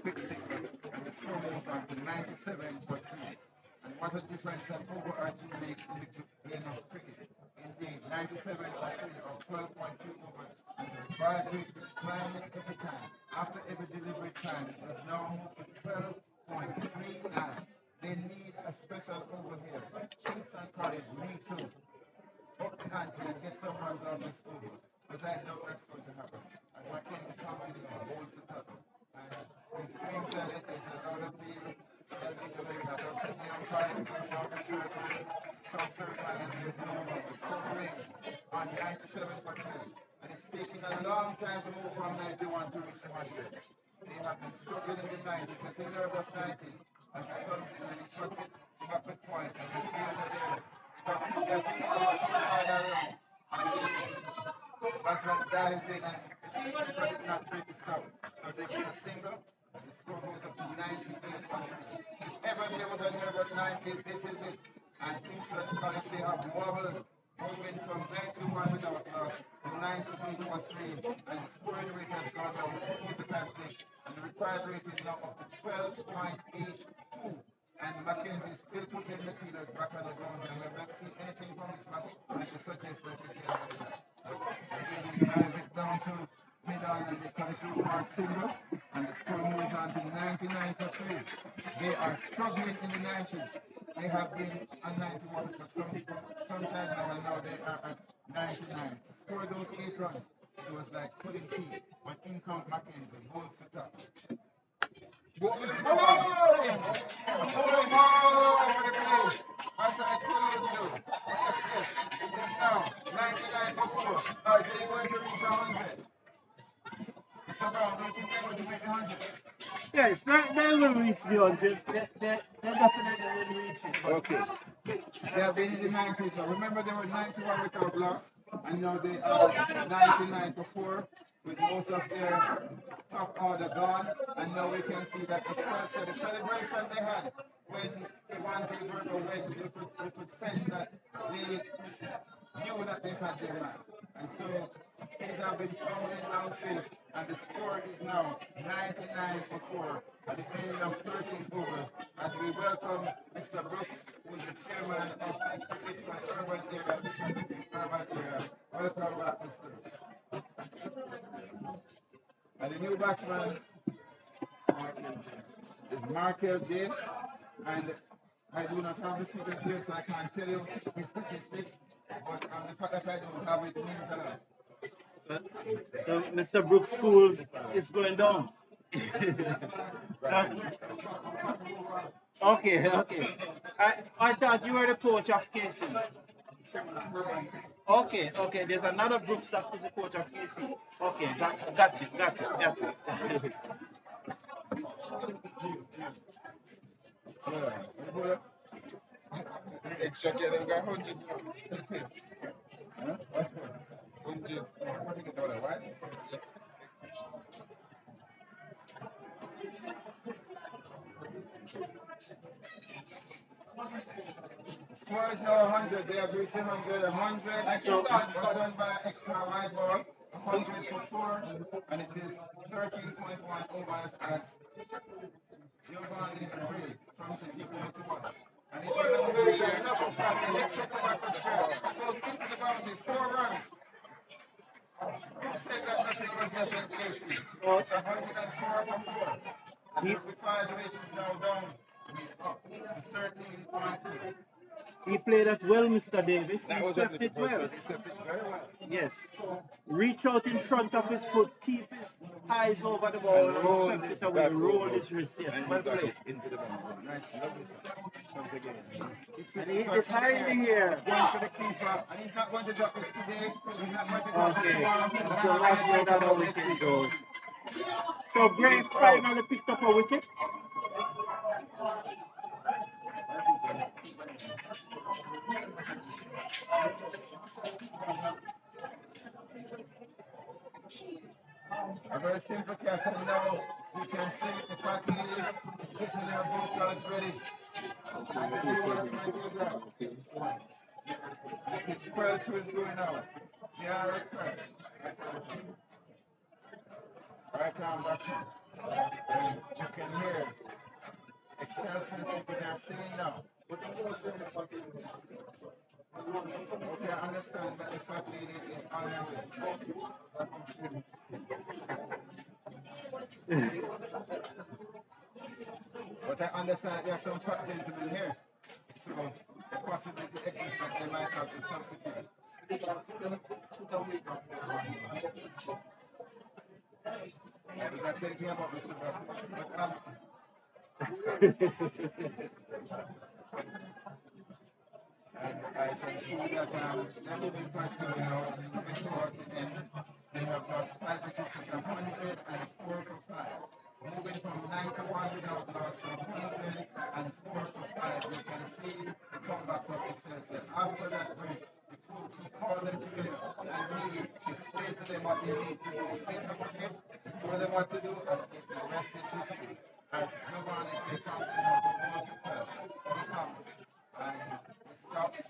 quick single. And the score moves on to 97 for 3. And what a difference an over or 2 makes in the game of cricket. Indeed, 97 for 3 or 12.2 overs. And the required rate is climbing every time. After every delivery time, it has now moved to 12.39. They need a special over here. Kingston College need to up the ante and get some runs on this over. But I doubt that's going to happen. As Mackenzie comes in and bowls the tackle. And he swings at it, there's a lot of appeal. They'll be doing that. I'll set the umpire because now the third man, some third man, and there's no run. The score remains on 97 for 3. And it's taking a long time to move from 91 to reach 100. They have been struggling in the 90s. It's in nervous 90s. As he comes in and he puts it back with point. And the fielder there stops to get it on the side around. And the batsman dives in and because it's not free to stop. So they get a single and the score goes up to 98 for 3. If ever there was a nervous 90s, this is it. And Kingston College, they have wobbled moving from 91 without loss to 98 for 3. And the scoring rate has gone down significantly. And the required rate is now up to 12.82. And Mackenzie still putting the fielders back on the ground. And we've not seen anything from this match that to suggest that he can do that. Again, he drives it down to mid-on and they come through for a single. And the score moves on to 99 for 3. They are struggling in the 90s. They have been on 91 for some time now, and now they are at 99. To score those 8 runs, it was like pulling teeth. But in comes Mackenzie, goes to top. What was the ball? Bowling all over the place. That's an excellent do. Yes, it is now 99 for 4. Are they going to reach 100? Mr. Brown, do you think they're going to make 100? Yes, they will reach the 100. They definitely will reach it. Okay. They have been in the 90s now. Remember, they were 91 without loss, and now they are 99 for 4 with most of their top order gone. And now we can see that Excelsior, the celebration they had when Devante Burger went, you could sense that they knew that they had their man. And so things have been tumbling down since, and the score is now 99 for 4 at the end of 13 overs as we welcome Mr. Brooks, who is the chairman of the cricket for urban area. This is the urban area. Welcome back, Mr. Brooks. And the new batsman Markel James, and I do not have the figures here, so I can't tell you his statistics. But the fact that I don't have it means a lot. So Mr. Brooks' school is going down. Uh, okay. I thought you were the coach of KC. Okay. There's another Brooks that is the coach of KC. Okay, got you. Extra get got 100. Huh? What's more? 100. Right? Score is now 100. They have reached 100. 100 So, was done by extra wide ball. 100 for 4. And it is 13.1 overs as Giovanni Free comes to give them to us. And it is a nice enough shot. He hits it to back of goes into the boundary. 4 runs. Who said that nothing was nothing, Casey? It's 104 for 4. And the required rate is now down. Up to 13.2. he played that well, Mr. Davis. That He was swept it well. He stepped it very well. Yes. Reach out in front of his foot, keep his eyes over the ball, and roll swept this it away. back Roll over. his wrist. Yes, And well he got played. it into the boundary. Nice, lovely shot. Once again. And he is hiding here. Going for the keeper, and he's not going to drop this today. He's not going to drop it Okay. tomorrow. So that's where that our wicket goes. So Brave finally picked up a wicket. A very simple catch, and now you can see the fact is getting their vocals ready. As everyone's going to do that. It's Perch who is going out. Jared Perch. Right arm back. And you can hear Excelsior people they are singing now. Okay, I understand that the fat lady is on her way. But I understand that there are some fat gentlemen here. So the possibility exists that they might have to substitute. I did not say anything about Mr. Brown. But I can see that they're moving quite slowly now. It's coming towards the end. They have lost 5 wickets with 104 for 5. Moving from 91 without loss to 104 for 5. You can see the comeback from Excelsior. After that break, the coach he called them together and he explained to them what they need to do. Set the wicket, told them what to do, and the rest is history. As Giovanni takes off the ball to Perth, he comes and he stops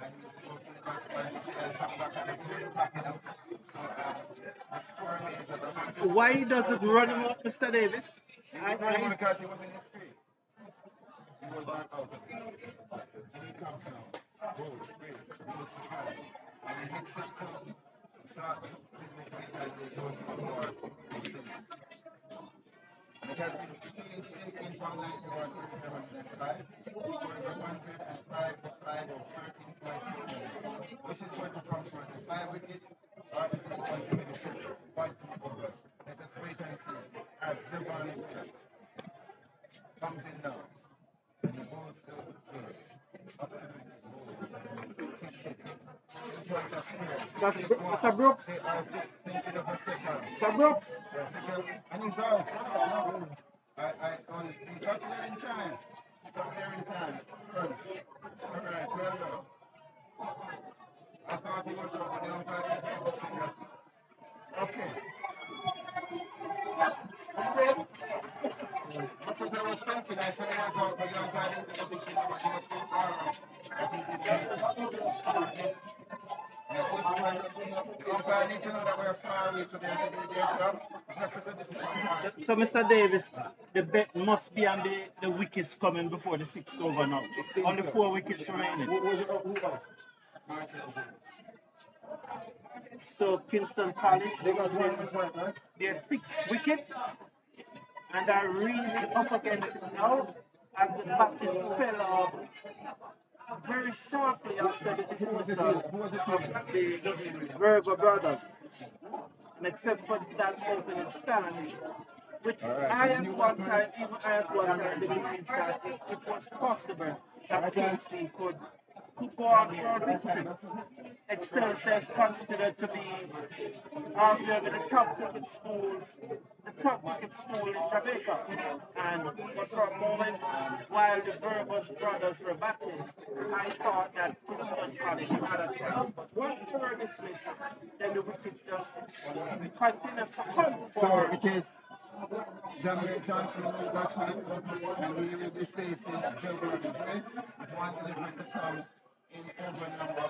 and he's looking at us by his head from back and he was backing up. So the score remains at 100. Why doesn't run him up, Mr. Davis? Because he was in the screen. He was not out. And he comes now. Goes, great. Goes to high. And he hits it to shot. Physically, and he goes for more. It has been Kingston in from 91 to 105. Scoring 105 for 5 of 13.2. Which is going to come for the 5 wickets or is it going to be the 6 1 2 overs? Let us wait and see as Giovanni comes in now. And the ball still goes up to the goal. Kicks it in front of square. That's Mr. Brooks. They are thinking of a second. Mr. Brooks. And he's out. He got there in time. He got there in time. Good. All right, well done. I thought he was out, but the umpire didn't give the signal. Okay. That's what I was thinking. I said he was out, but the umpire didn't give the signal, but he was so far out. I think he did. The umpire need to know that we're far away, so they have to do their job. That's such a difficult task. So, Mr. Davis, the bet must be on the wickets coming before the 6th over now. Only 4 wickets remaining. Who else? So, Kingston College, They got one, right? their 6th wicket. and are really up against it now as the batting fell off very shortly after the dismissal of the Virgo brothers. And except for that opening stand, which I at one time, even I at one time believed that it was possible that KC could go on for victory. Excelsior is considered to be arguably the top cricket schools, the top cricket school in Jamaica. And but for a moment, while the Burgos brothers were batting, I thought that Kingston College had a chance. But once they were dismissed, then the wickets just continued to hunt for. It is Jamaica Johnson, new batsman, and he will be facing Trevor with one delivery to come in over number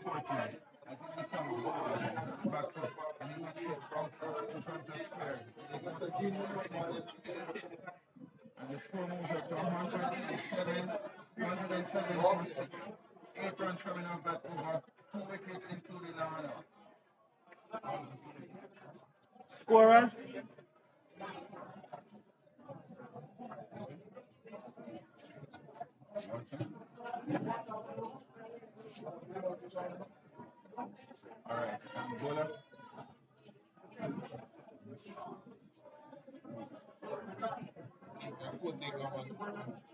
14. As he comes back up, and he makes it outside in front of square. And the score moves up to 107 for 6. 8 runs coming off that over, 2 wickets including the runner. Scorers. Alright, bowler.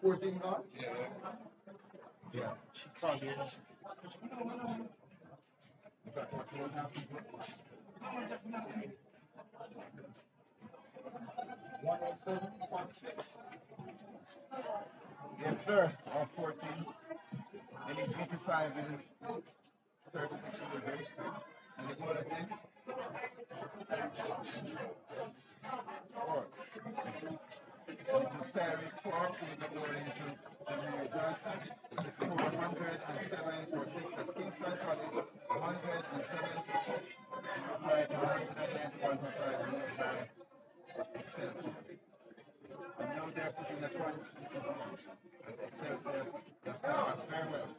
14 gone? Yeah. Chicago. Yes, sir. 14. They need 85 minutes. 36 minutes. And the goal is then? 4. Into Sterling 4, feeds the ball into Jamaica Johnson. The score 107 for 6. That's Kingston College. 107 for 6. Reply to 191 for 5 minutes by Excelsior. And now they're putting the front as Excelsior have come back very well.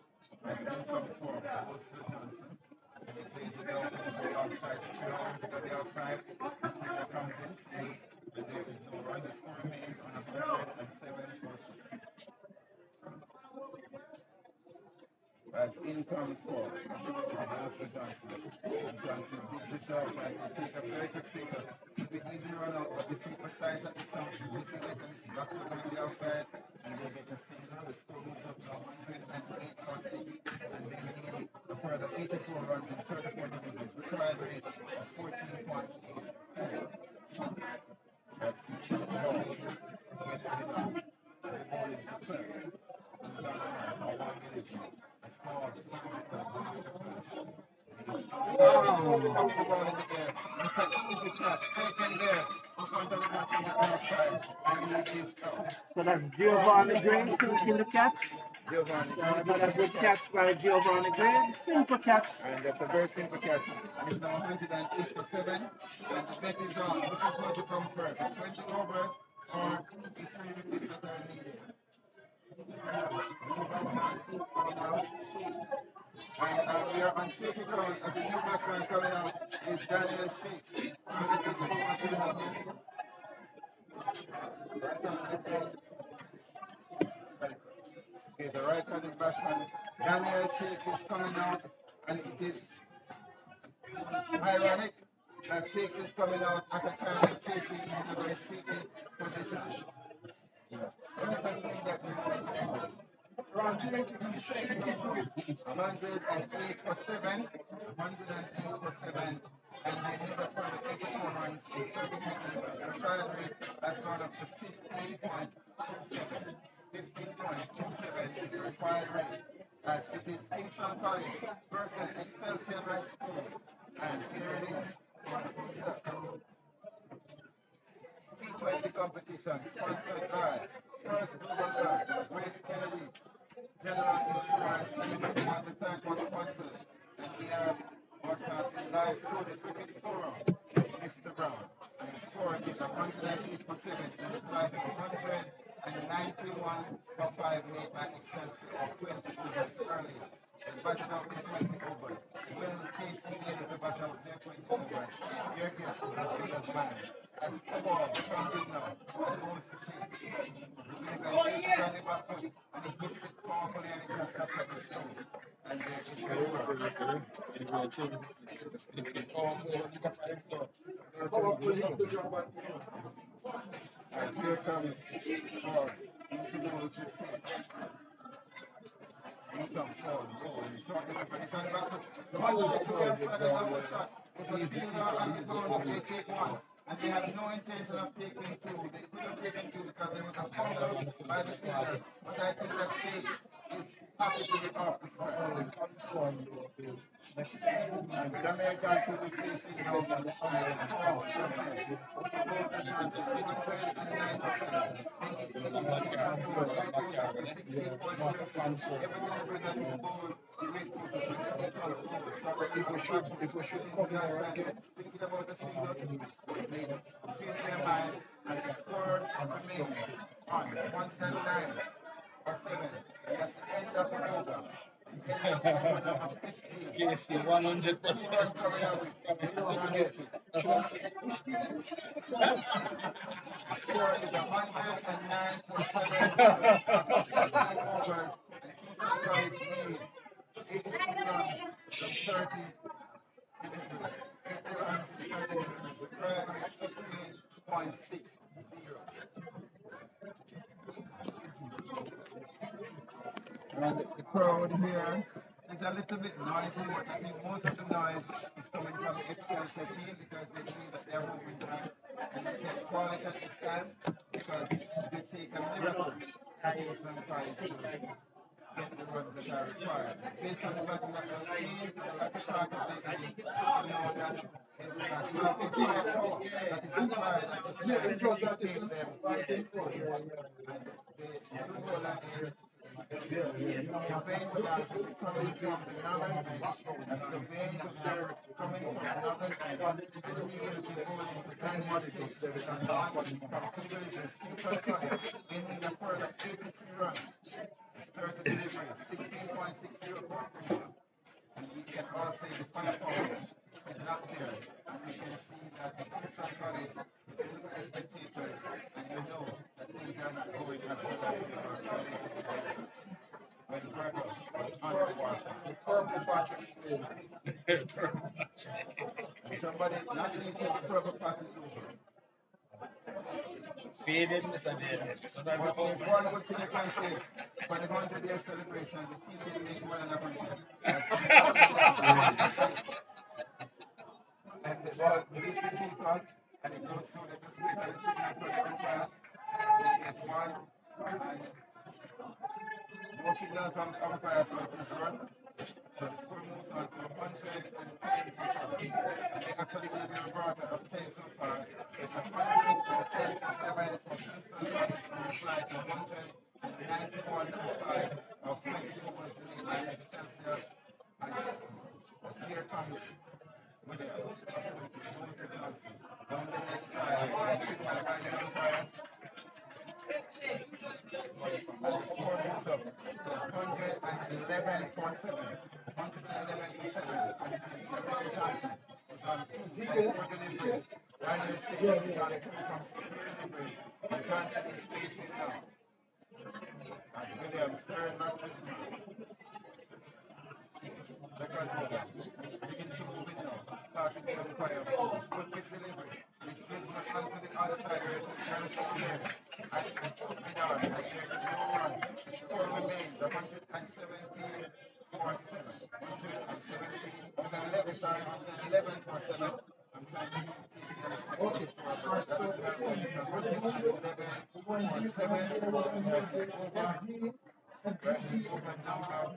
As in comes forward, Oscar Johnson. And he plays it out into the outside, straight on to the outside. The keeper comes in, fields, and there is no run. The score remains on 107 for 6. As in comes forward, Oscar Johnson. And Johnson digs it out and they take a very quick single. Keep it easy run out, but the keeper slides at the stump, misses it, and it's back over on the outside. And they get a single. The score moves up to 108 for 6. And they need a further 84 runs in 34 deliveries. Required rate of 14.8. That's the ball. Yes, it is. The ball is to 12. It's on the line for 1 minute. As far as pops the ball in the air. It's an easy catch. Taken there in front of the bat on the outside. And he is out. So that's Giovanni Green taking the catch. Giovanni. Another good catch by Giovanni Green. Simple catch. And that's a very simple catch. And it's now 108 for 7. And the bet is on. This is going to come first. 20 overs or the 3 wickets that are needed. And we are on shaky ground as the new batsman coming out is Daniel Shakes. So let us see what will happen. Okay, the right-handed batsman Daniel Shakes is coming out, and it is ironic that Shakes is coming out at a time when Casey is in a very shaky position. Yes. Let us see that we will make the numbers. 108 for 7, 108 for 7, and they need a further 84 runs in 32 minutes. The trial rate has gone up to 15.27. 15.27 is the required rate, as it is Kingston College versus Excelsior High School, and here it is on the ISSA T20 competition, sponsored by First Global Bank, Grace Kennedy, General Insurance Limited, and the time for sponsors. And we have broadcasting live through the Cricket Forum, Mr. Brown. And the score is 108 for 7, and the time is 191 for 5 made by Excelsior, or 20 overs earlier. They batted out their 20 overs. Will KC be able to bat out their 20 overs? Your guess is as good as mine. As 4 And there is no and here comes Forbes. Into the road to six. He comes forward. Oh, and shot delivery. It's on the back foot. The one takes away inside the double shot. It's a fielder on his own, but they take one. And they have no intention of taking two. They could have taken two because there was a fumble by the fielder. But I think that State is happy to be off the strike. And Jamaica should be facing now Forbes Johnson. To go to Johnson. 109%. If we should come here again, thinking about the season, they change their mind and the score remains on 109 or 7. And that's the end of the over. Yes, 100%. The score is 109 for 7 overs, and Kingston College need 83 runs from 30 deliveries. 80 runs, 30 deliveries. The crowd is 16.60. And the crowd here is a little bit noisy, but I think most of the noise is coming from the Excelsior team because they believe that they're moving back. And they can't call it at this time because they take a miracle to Kingston College to get the runs that are required. Based on the batting that we've seen at the start of the game, we know that it will not be a firepower that is required at this time to take them forward. And the new bowler is Jermaine Williams will be coming from the northern end. That's Jermaine Williams coming from the northern end. And he will be bowling for 96 and one from two divisions. Kingston College gaining a further 83 runs, 30 deliveries, 16.60. And we can all say the firepower is not there. And we can see that the Kingston College, if you look at the spectators, and you know that things are not going as well as they were earlier when Gregor was underwater. The purple patch is And somebody not really said the purple patch is over. faded, Mr. Davis. So that's But there's one good thing you can say. For the 100-year celebration, the team didn't make more than 100. And the ball leads the key cut, and it goes through. Let us wait and see in front of the fire. They get one, and no signal from the umpire, so it is run. So the score moves on to 110 so far. And they actually gave you a reporter of 10 so far. It's 110 for 7 for Kingston College on the fly to 191 for 5 of 20 overs made by Excelsior. And as here comes Williams, going to Johnson. Down the next side, right signal by the umpire. And the score moves up to 111 for 7. 111 for 7. And it is Isaiah Johnson. It's on 2 from 4 deliveries. Daniel Shea is on 2 from 3 deliveries. And Johnson is facing now. As Williams turn back to the man. Second over. Begins to move it now. Passing the umpire. Good pitch delivery. He's flipping it onto the other side where it is trying to show there. And there is no run. The score remains 117 for 7. 117 with an 11, sorry, 111 for 7. I'm trying to move this okay. Score. That is not good. It's 111 for 7. Over. Right, over now.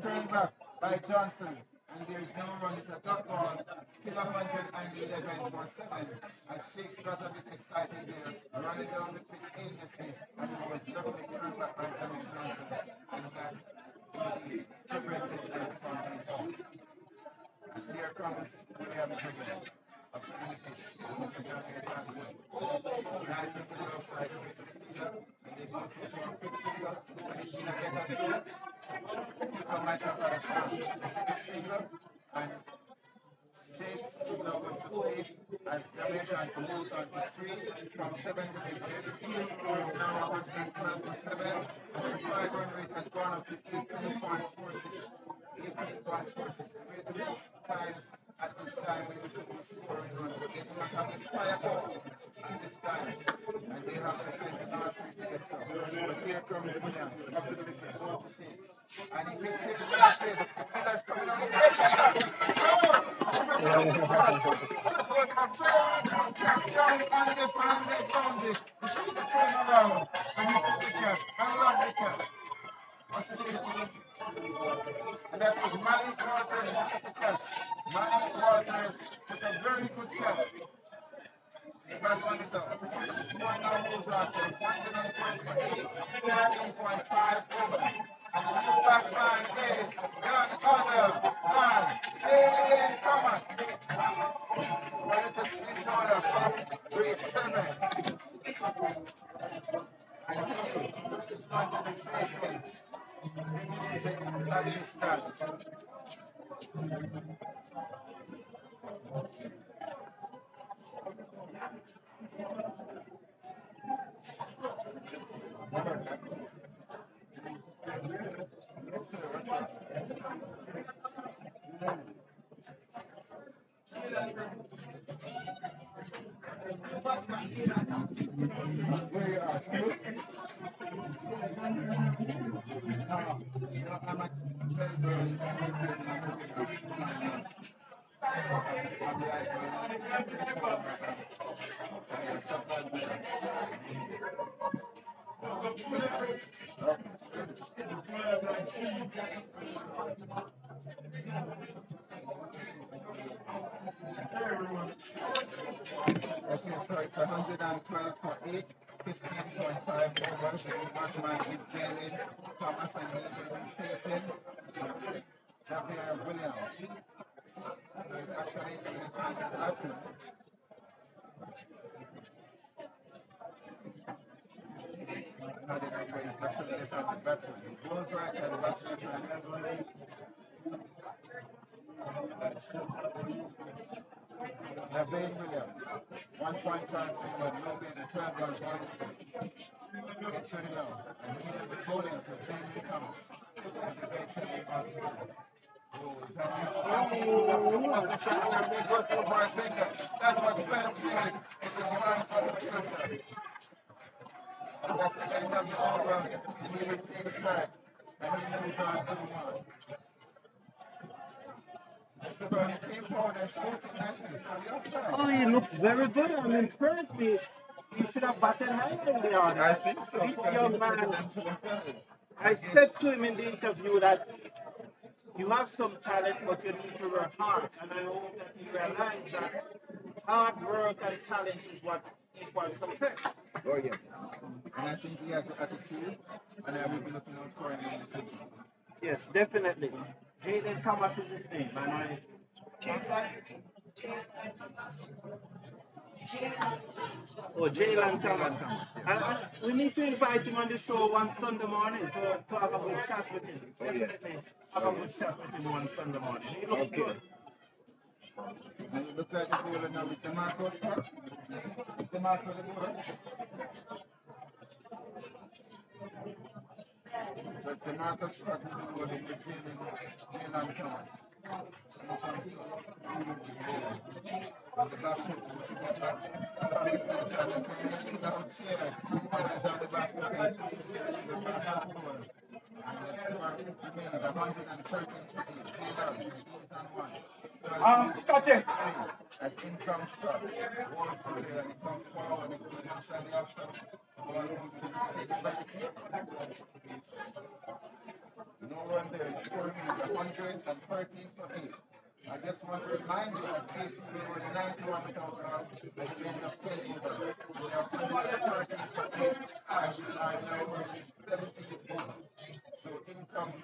'Turn back by Johnson. And there's no run, it's a duck ball, still 111 for 7. And Shakes got a bit excited there, running down the pitch aimlessly, and it was luckily turned back by Samuel Johnson. And that indeed prevented them from being out. As here comes Williams again, up to the wicket, Mr. Jamaica Johnson. Nice into the outside, straight to the fielder, and they go for a quick single, and he's going to get a Keeper might have had a chance. Single and takes now with the face as Jamaica moves on to 3 from 7 wickets. The score is now 112 for 7 and the 5 run rate has gone up to 18.46. 18.46. Great times at this time when you should be scoring runs, but they do not have the firepower at this time. And they have to send the last week to get some. But here comes Williams up to the wicket, goal to 6. And he hits it, the Miller's coming on his and that was Malik Walters who took the catch. Malik Walters took a very good catch. The batsman is out. The score now moves on to 128, 15.5 over. And the new batsman is none other than Jalen Thomas. Ready to spin order from grade 7. And he is going to be facing Pakistan. Where you are, Stu? I'm not very okay, so it's 112 for 8, 15.5 overs. The batsman is Jalen Thomas and he will be facing Javier Williams. So it's actually a left-handed batsman. Not even right, it's actually a left-handed batsman. He goes right and the batsman tries. Javier Williams, 1.5 over, no bid, the 12 runs, 1 wicket. Gets ready now. And he will be bowling to Jamie Thomas. And the guy said he must go. Oh, is that it? The shot and they go through for a second. That was well played. It is one for the future. And that's the end of the over. And he will take strike. And he moves on to one. Mr. Bernie came forward and shooting nicely from the outside. Oh, he looks very good. I'm impressed. He should have batted higher in the order. I think so. This young man, I said to him in the interview that you have some talent, but you need to work hard. And I hope that he realized that hard work and talent is what equals success. Oh, yes. And I think he has the attitude, and I will be looking out for him in the future. Yes, definitely. Jaden Thomas is his name, and I. Oh, Jalen Thomas. And we need to invite him on the show one Sunday morning to have a good chat with him. Definitely have a good chat with him one Sunday morning. He looks good. And you look like the bowler now with the Marco Scott. With the Marco the bowler. So it's the Marco Scott who's the bowler with Jalen Thomas. The basket is to get back. And it's on the basket and pushes it to the back of the bowler. And the score remains 113 to 8. Taylor, he's on 1. Scotty. As in comes Scott. Ball for Taylor, and he comes forward and goes inside the off side. The ball comes to take it by the keeper. No run there. The score remains 113 for 8. I just want to remind you that KC were 91 without us at the end of 10 overs. So they are 113 for 8 and we are now 17th over. So in comes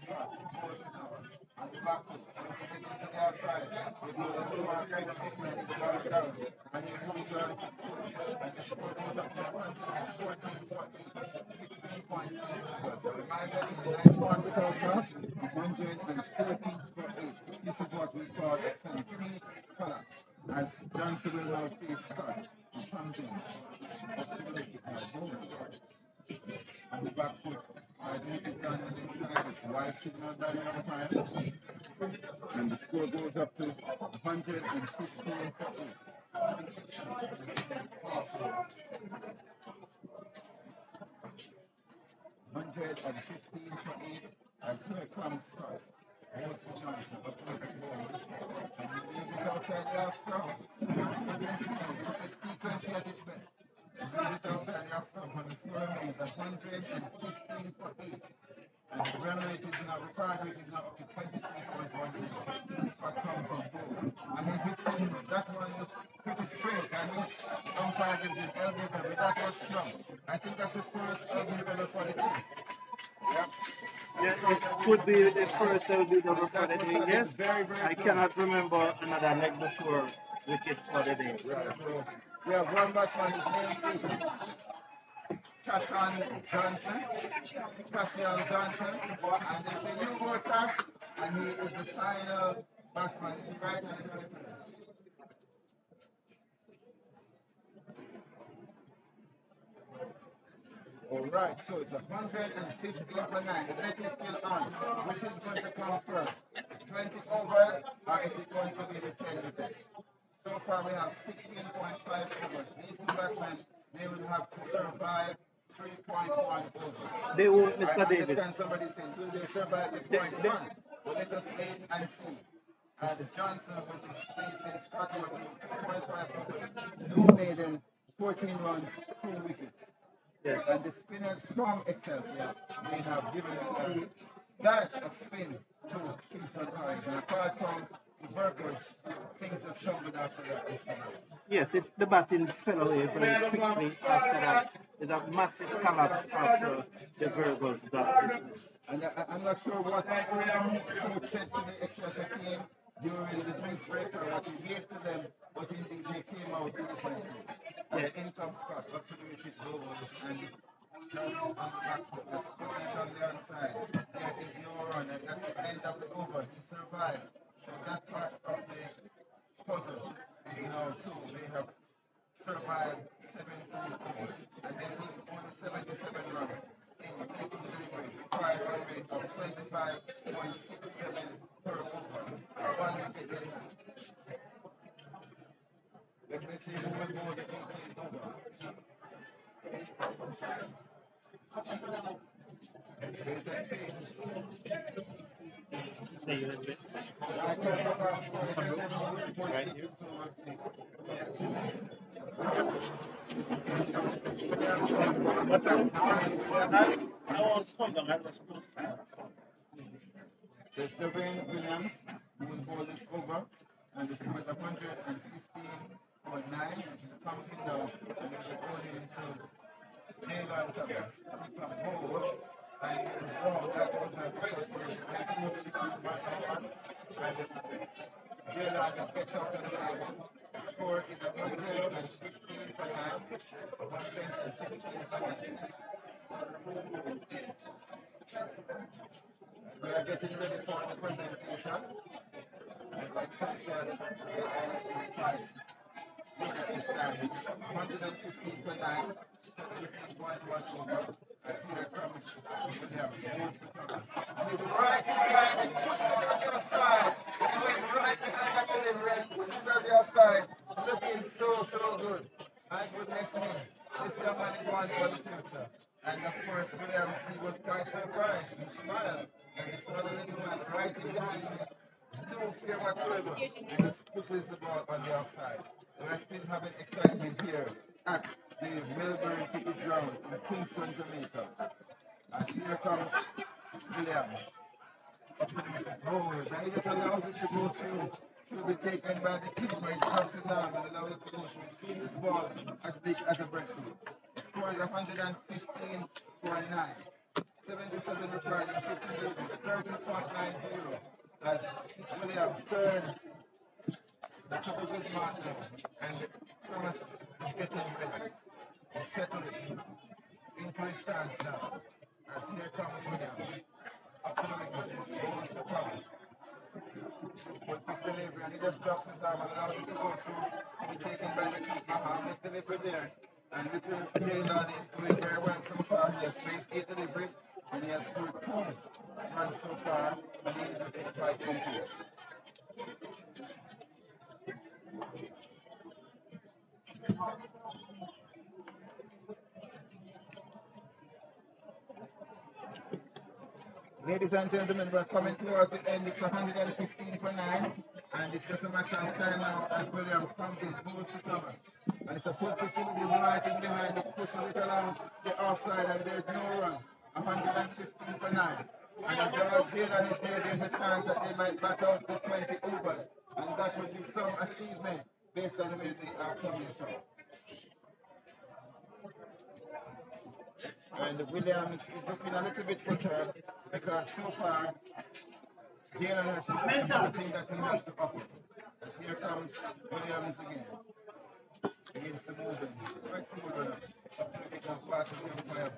Scott, goes to Thomas. And the back foot, once he gets into the outside, he goes to the mark, and he starts down. And he moves on to push. And the score goes up to 114 for 8, 16.5 overs. A reminder, in the ninth one without loss, 114 for 8. This is what we call a complete collapse. As Johnson will now face Scott, he comes in up to the wicket and the back foot. I think it's on the inside. It's wide signal by the umpire. And the score goes up to 115 for 8. 115 for 8 as here comes Scott. Goes to Johnson, up to the ball. And he leaves it outside the off stump. This is T20 at its best. Leave it outside the off stump and the score remains at 115 for 8. And the run rate is now, required rate is now up to 23.10. Scott comes on board. And he hits him, that one looks pretty straight. And his umpire gives him elbow, but that was strong. I think that's the first elbow for the team. Yep. Yeah, it could be the first LB double for the day, yes. Very, very I cannot remember another leg before wicket for the day. Right. So we have one batsman, his name is Tashan Johnson. Tashan Johnson. And they say, you go Tash. And he is the final batsman. Is he right handed or left handed? Alright, so it's 115 for 9. The bet is still on. Which is going to come first? 20 overs, or is it going to be the 10 wicket? So far we have 16.5 overs. These two batsmen, they will have to survive 3.1 overs. They won't, I Mr. Davis. understand somebody saying, will they survive the point one? But let us wait and see. As Johnson will be facing Scott with 2.5 overs, no maiden, 14 runs, 2 wickets. Yes. And the spinners from Excelsior, they have given it that's a spin to Kingston College. And apart from the workers, things just stumbled after that. Yes, the batting fell away very quickly after that. There's a massive collapse after the Virgos got this. And I'm not sure what coach said to the Excelsior team during the drinks break or what he gave to them, but indeed they came out with the 20. And in comes Scott up to the wicket blowers and just on the back foot, just putting it on the outside. There is no run, and that's the end of the over. He survived. So that part of the puzzle is now through. They have survived 17 overs, and they need only 77 runs in 18 deliveries, required a rate of 25.67 per over. One wicket in hand. Let me see who will go the 18 overs. Let's wait and see. Say a little bit. I can't go back to right here. There's Devin Williams who will bowl this over, and this is 115.9. This is counting down, and it's going into Jalen Thomas. He can bowl, and that was not the first one. And Jalen just gets off the table. The score is 115 for 9. 115 for 9. We are getting ready for the presentation. And like I said, they are in tight. Look at this time. 115 for 9. 17.1 over. As here comes Williams. And he's right behind it. Pushes it on the other side. And he went right behind that delivery and pushes it on the other side. Looking so good. My goodness me. This young man is one for the future. And of course, Williams, he was quite surprised. He smiled. And he saw the little man right in behind him. No fear whatsoever. And just pushes the ball on the offside. We are still having excitement here at the Melbourne Cricket Ground in Kingston, Jamaica. And here comes Williams. Up to the bowlers. And he just allows it to go through the taken by the keeper. He drops his arm and allows it to go through. See this ball as big as a breadfruit. The score is 115 for 9. 77 required in 50 deliveries, 30.90 as Williams turned the top of his mark now, and Thomas is getting ready. He settles into his stance now. just drops his arm and allows it to go through to be taken by the keeper. Harmless delivery there. And little Jalen is doing very well so far. He has placed 8 deliveries and he has scored 2 runs so far. And he is looking quite composed. Ladies and gentlemen, we're coming towards the end. It's 115 for 9. And it's just a matter of time now as Williams comes in, moves to Thomas. And it's a full facility right in behind it, pushes it along the offside, and there's no run. 115 for 9. And as long as Jalen is there, there's a chance that they might bat out the 20 overs. And that would be some achievement based on the way they are coming from. And Williams is looking a little bit perturbed because so far Jalen has everything that he has to offer. As here comes Williams again. Against the movement. Quite smooth enough. Up to the big enough passes the umpire.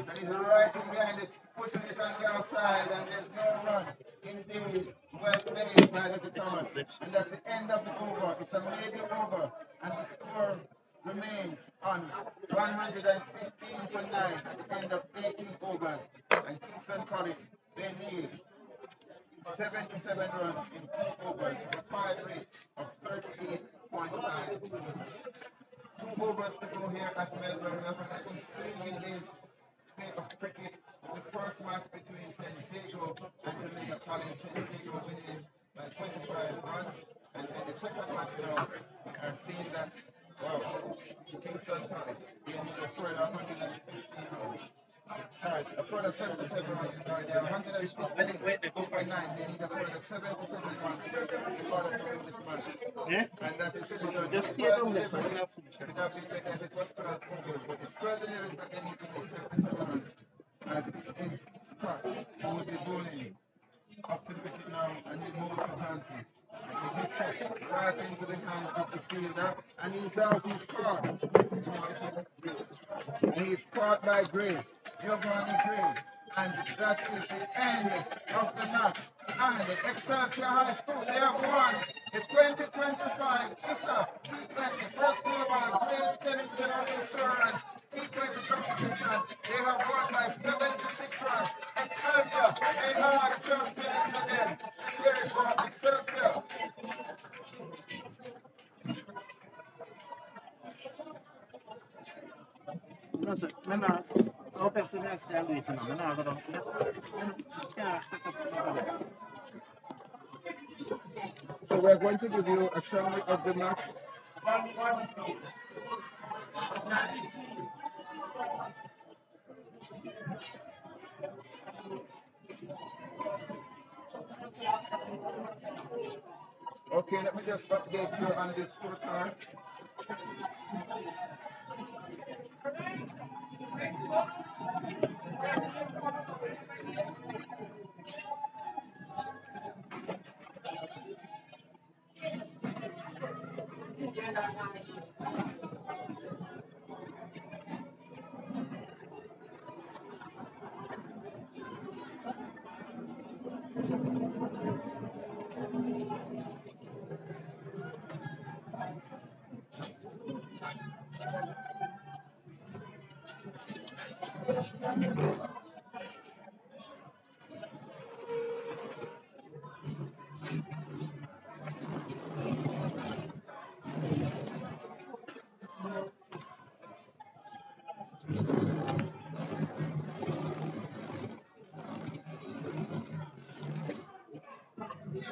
And he's right in behind it, pushing it on the outside, and there's no run. Indeed, well played by Little Thomas. And that's the end of the over. It's a major over. And the score remains on 115 for 9 at the end of 18 overs. And Kingston College, they need 77 runs in 2 overs with a 5 rate of 38.5. 2 overs to go here at Melbourne. We have an extremely late day of cricket. The first match between St. Jago and Jamaica College. St. Jago winning by 25 runs. And then the second match now, we are seeing that, wow, Kingston College, they need a further 115 runs. Sorry, a further 77 runs. Sorry, they are 115 over 9. They need a further 77 runs in order to win this match. Yeah? And that is because just 12 deliveries. It would have been better if it was 12 overs, but it's 12 deliveries that they need to make 77 runs. As it is Scott, who will be bowling up to the wicket now, and he moves to Johnson. And he hits it right into the hand of the fielder, and he's out, he's caught. And he's caught by Gray, Giovanni Gray. And that is the end of the match. And Excelsia High School, they have won the 2025 ISSA T20 First Global Grace Tennis General Insurance T20 competition. They have won by 76 runs. Excelsia, they are the champions again. Let's hear it from Excelsia. No, sir. No. I'll pass the next day later. No, I don't. Yeah, set up. So we're going to give you a summary of the match. Okay, let me just update you on this scorecard.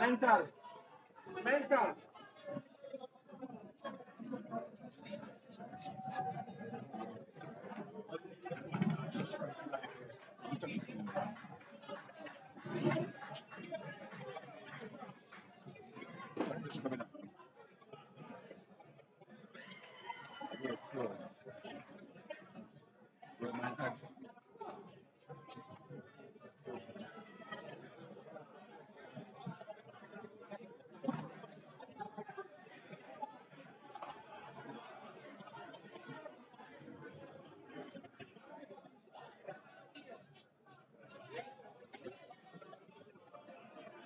Mental.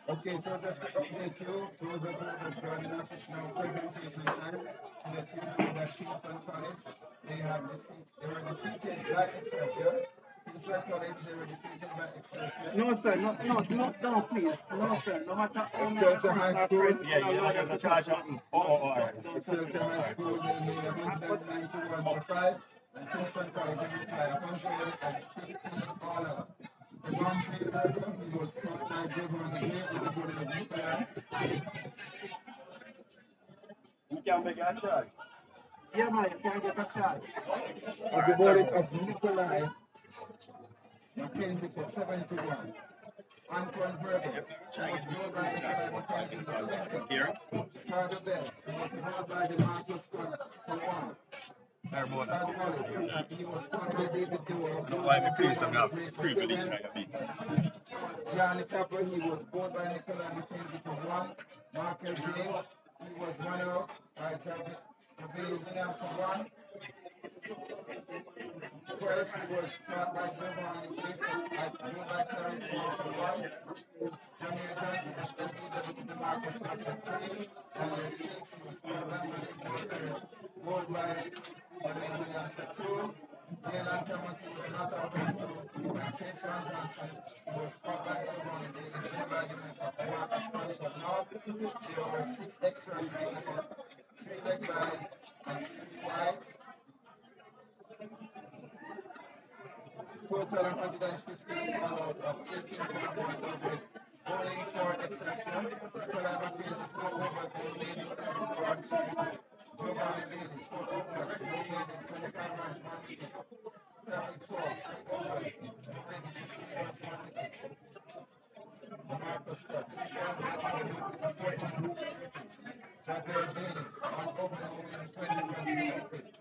Okay, so just to update you, those of you just joining us, it's now presentation time. To let you know that Kingston College, they were defeated by Excelsior. Kingston College, they were defeated by Excelsior. No, sir. No, please. No, sir. No matter how many Excelsior High personal School. friends, you know, them to touch nothing. Don't touch Excelsior High School, they made 191 for 5, and Kingston College, they retired 115 all out. The one trade Adlam, he was caught by Javon Gay with the ball in the nuclear. Yeah, man, you can't get a charge. With the ball of Nikolai Mackenzie for 71. Antoine Verge was bowled by Nikolai Mackenzie for 20. Carter Bell was bowled by the Marcus Scott for 1. Todd Wallace, he was caught by David Dewar. Why we play some of for privilege 7. in your business? Yanni Capper, he was bowled by Nikolai Mackenzie for 1. Michael James, he was run out by Javier Williams for 1. First, he was caught by Giovanni Jason by Terrence Moore for 1. Jamaica Johnson was defeated with the Marcus Scott for 3. Daniel Shakes, he was caught by Malik Walters, bowled by Javier Williams for 2. Jalen Thomas, he was not out for 2. And Keishan Johnson, he was caught by Giovanni Davis, bowled by the Marcus Scott for 0. There were 6 extra innings, 3 leg byes, and 3 wides. Total 115 all out of 18.1 overs. Bowling for Excelsior. Nikolai Mackenzie 4 overs, no leading 34 and 3 wickets. Giovanni Davis 4 overs, no leading 25 runs, 1 wicket. David Fox 3 overs, no leading 16 runs, 1 wicket. Marcus Scott 3 overs, no leading 14 wickets. Javier Bailey 1 over, no leading 20 runs, 2 wickets.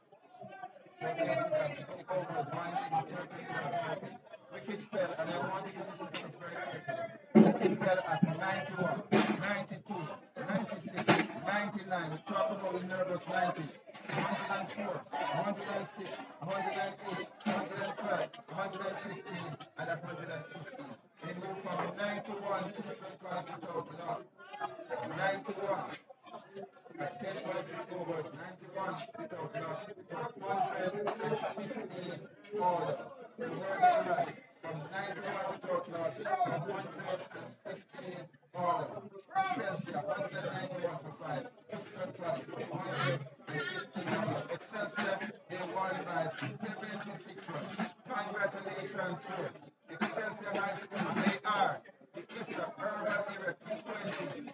Wickets fell, and I want you to listen to this very carefully. Wickets fell at 91, 92, 96, 99. We talk about the nervous 90s. 104, 106, 108, 112, 115, and that's 115. They moved from 91 to the front corner without loss. 91. At 10.3 overs, 91 without loss, 115 all. The word right from 91 without loss, 115 all. Excelsior 191 for 5. Kingston College 115 all. Excelsior, they won by 76 runs. Congratulations, sir. Excelsior High School, they are the ISSA Urban Era T20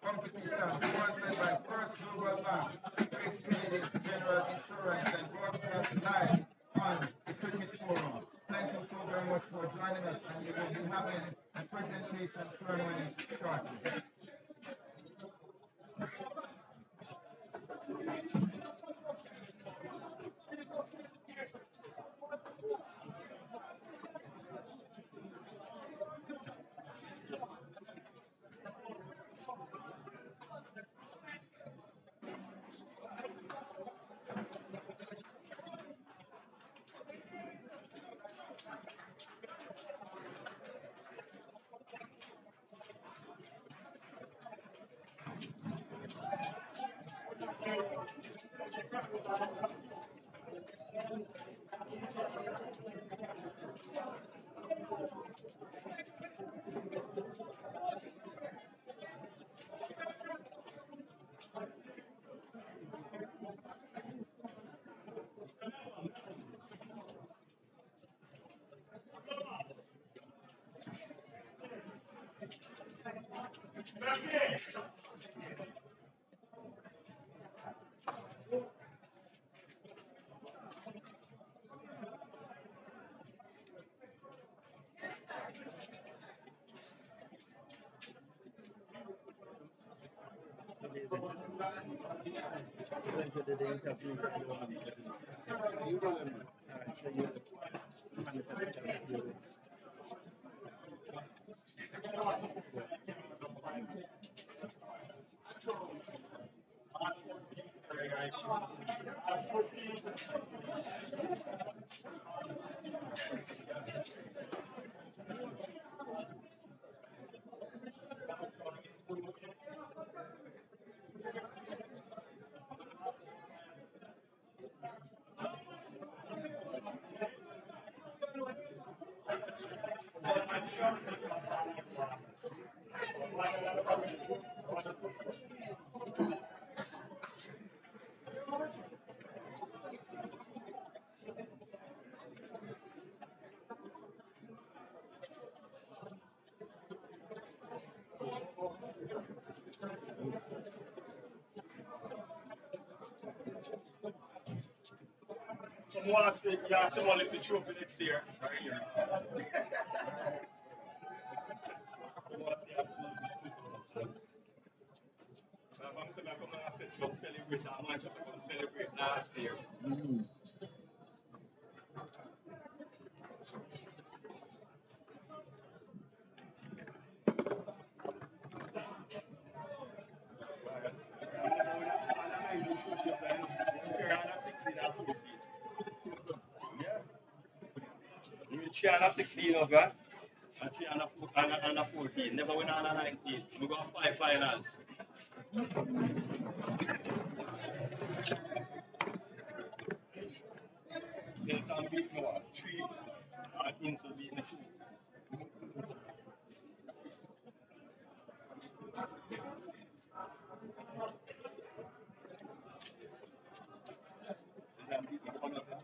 competition sponsored by First Global Bank, Grace Canadian General Insurance, and broadcast live on the Cricket Forum. Thank you so very much for joining us, and we will be having a presentation ceremony shortly. want to say, yeah, someone lift the trophy next year. Someone say, I'm saying, I'm going to celebrate that Manchester, I'm going to celebrate last year. Three and a 16 of that, and three and a 14. Never win on a 19. We got 5 finals. They can beat me what? 3 and Inso beat me 2. They can beat me 1 of them.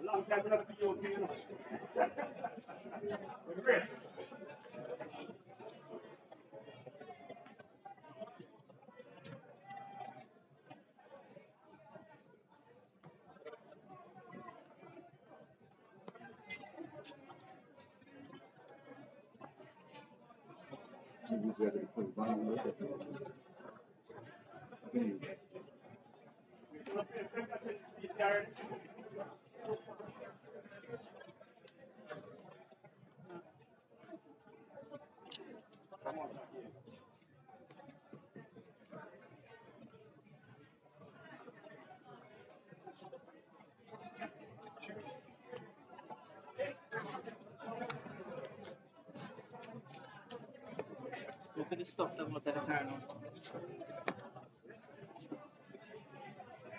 Long time not see you, you know. Great. Look at the stuff that was at the car now.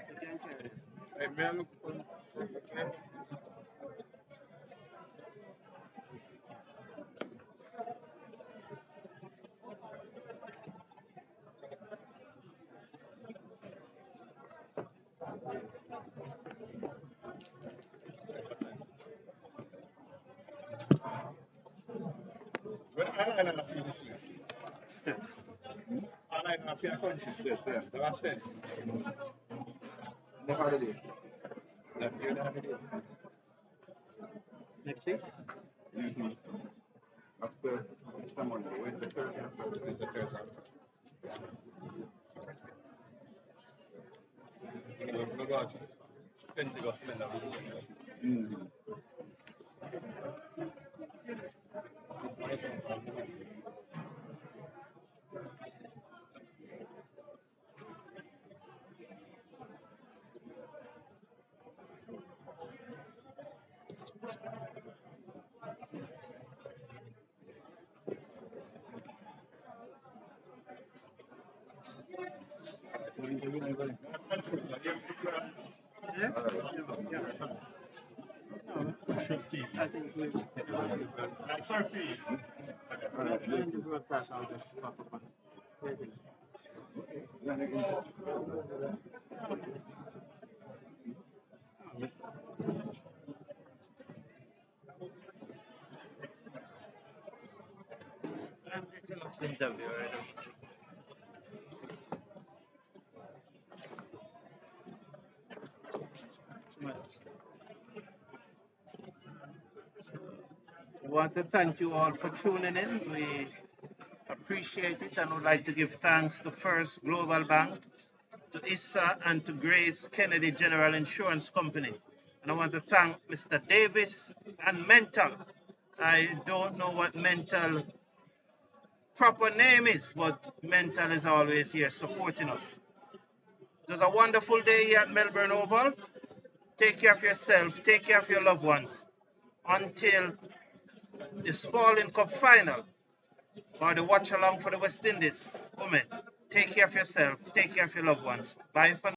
You can't carry it. Hey, man, look for when I line up the steps. I line up your country steps there. There are steps. Never did it. That you never did. Next week? After Monday, Wednesday, Thursday, Wednesday, Thursday. No, go out. Spend the gospel and everything. Yeah? No, I think we Sophie. in the broadcast, I'll just pop up on it. Interview already. We want to thank you all for tuning in. We appreciate it and would like to give thanks to First Global Bank, to ISSA and to Grace Kennedy General Insurance Company. And I want to thank Mr. Davis and Mental. I don't know what Mental proper name is, but Mental is always here supporting us. It was a wonderful day here at Melbourne Oval. Take care of yourself, take care of your loved ones until the Spalding Cup final or the watch along for the West Indies. Women, take care of yourself, take care of your loved ones. Bye for now.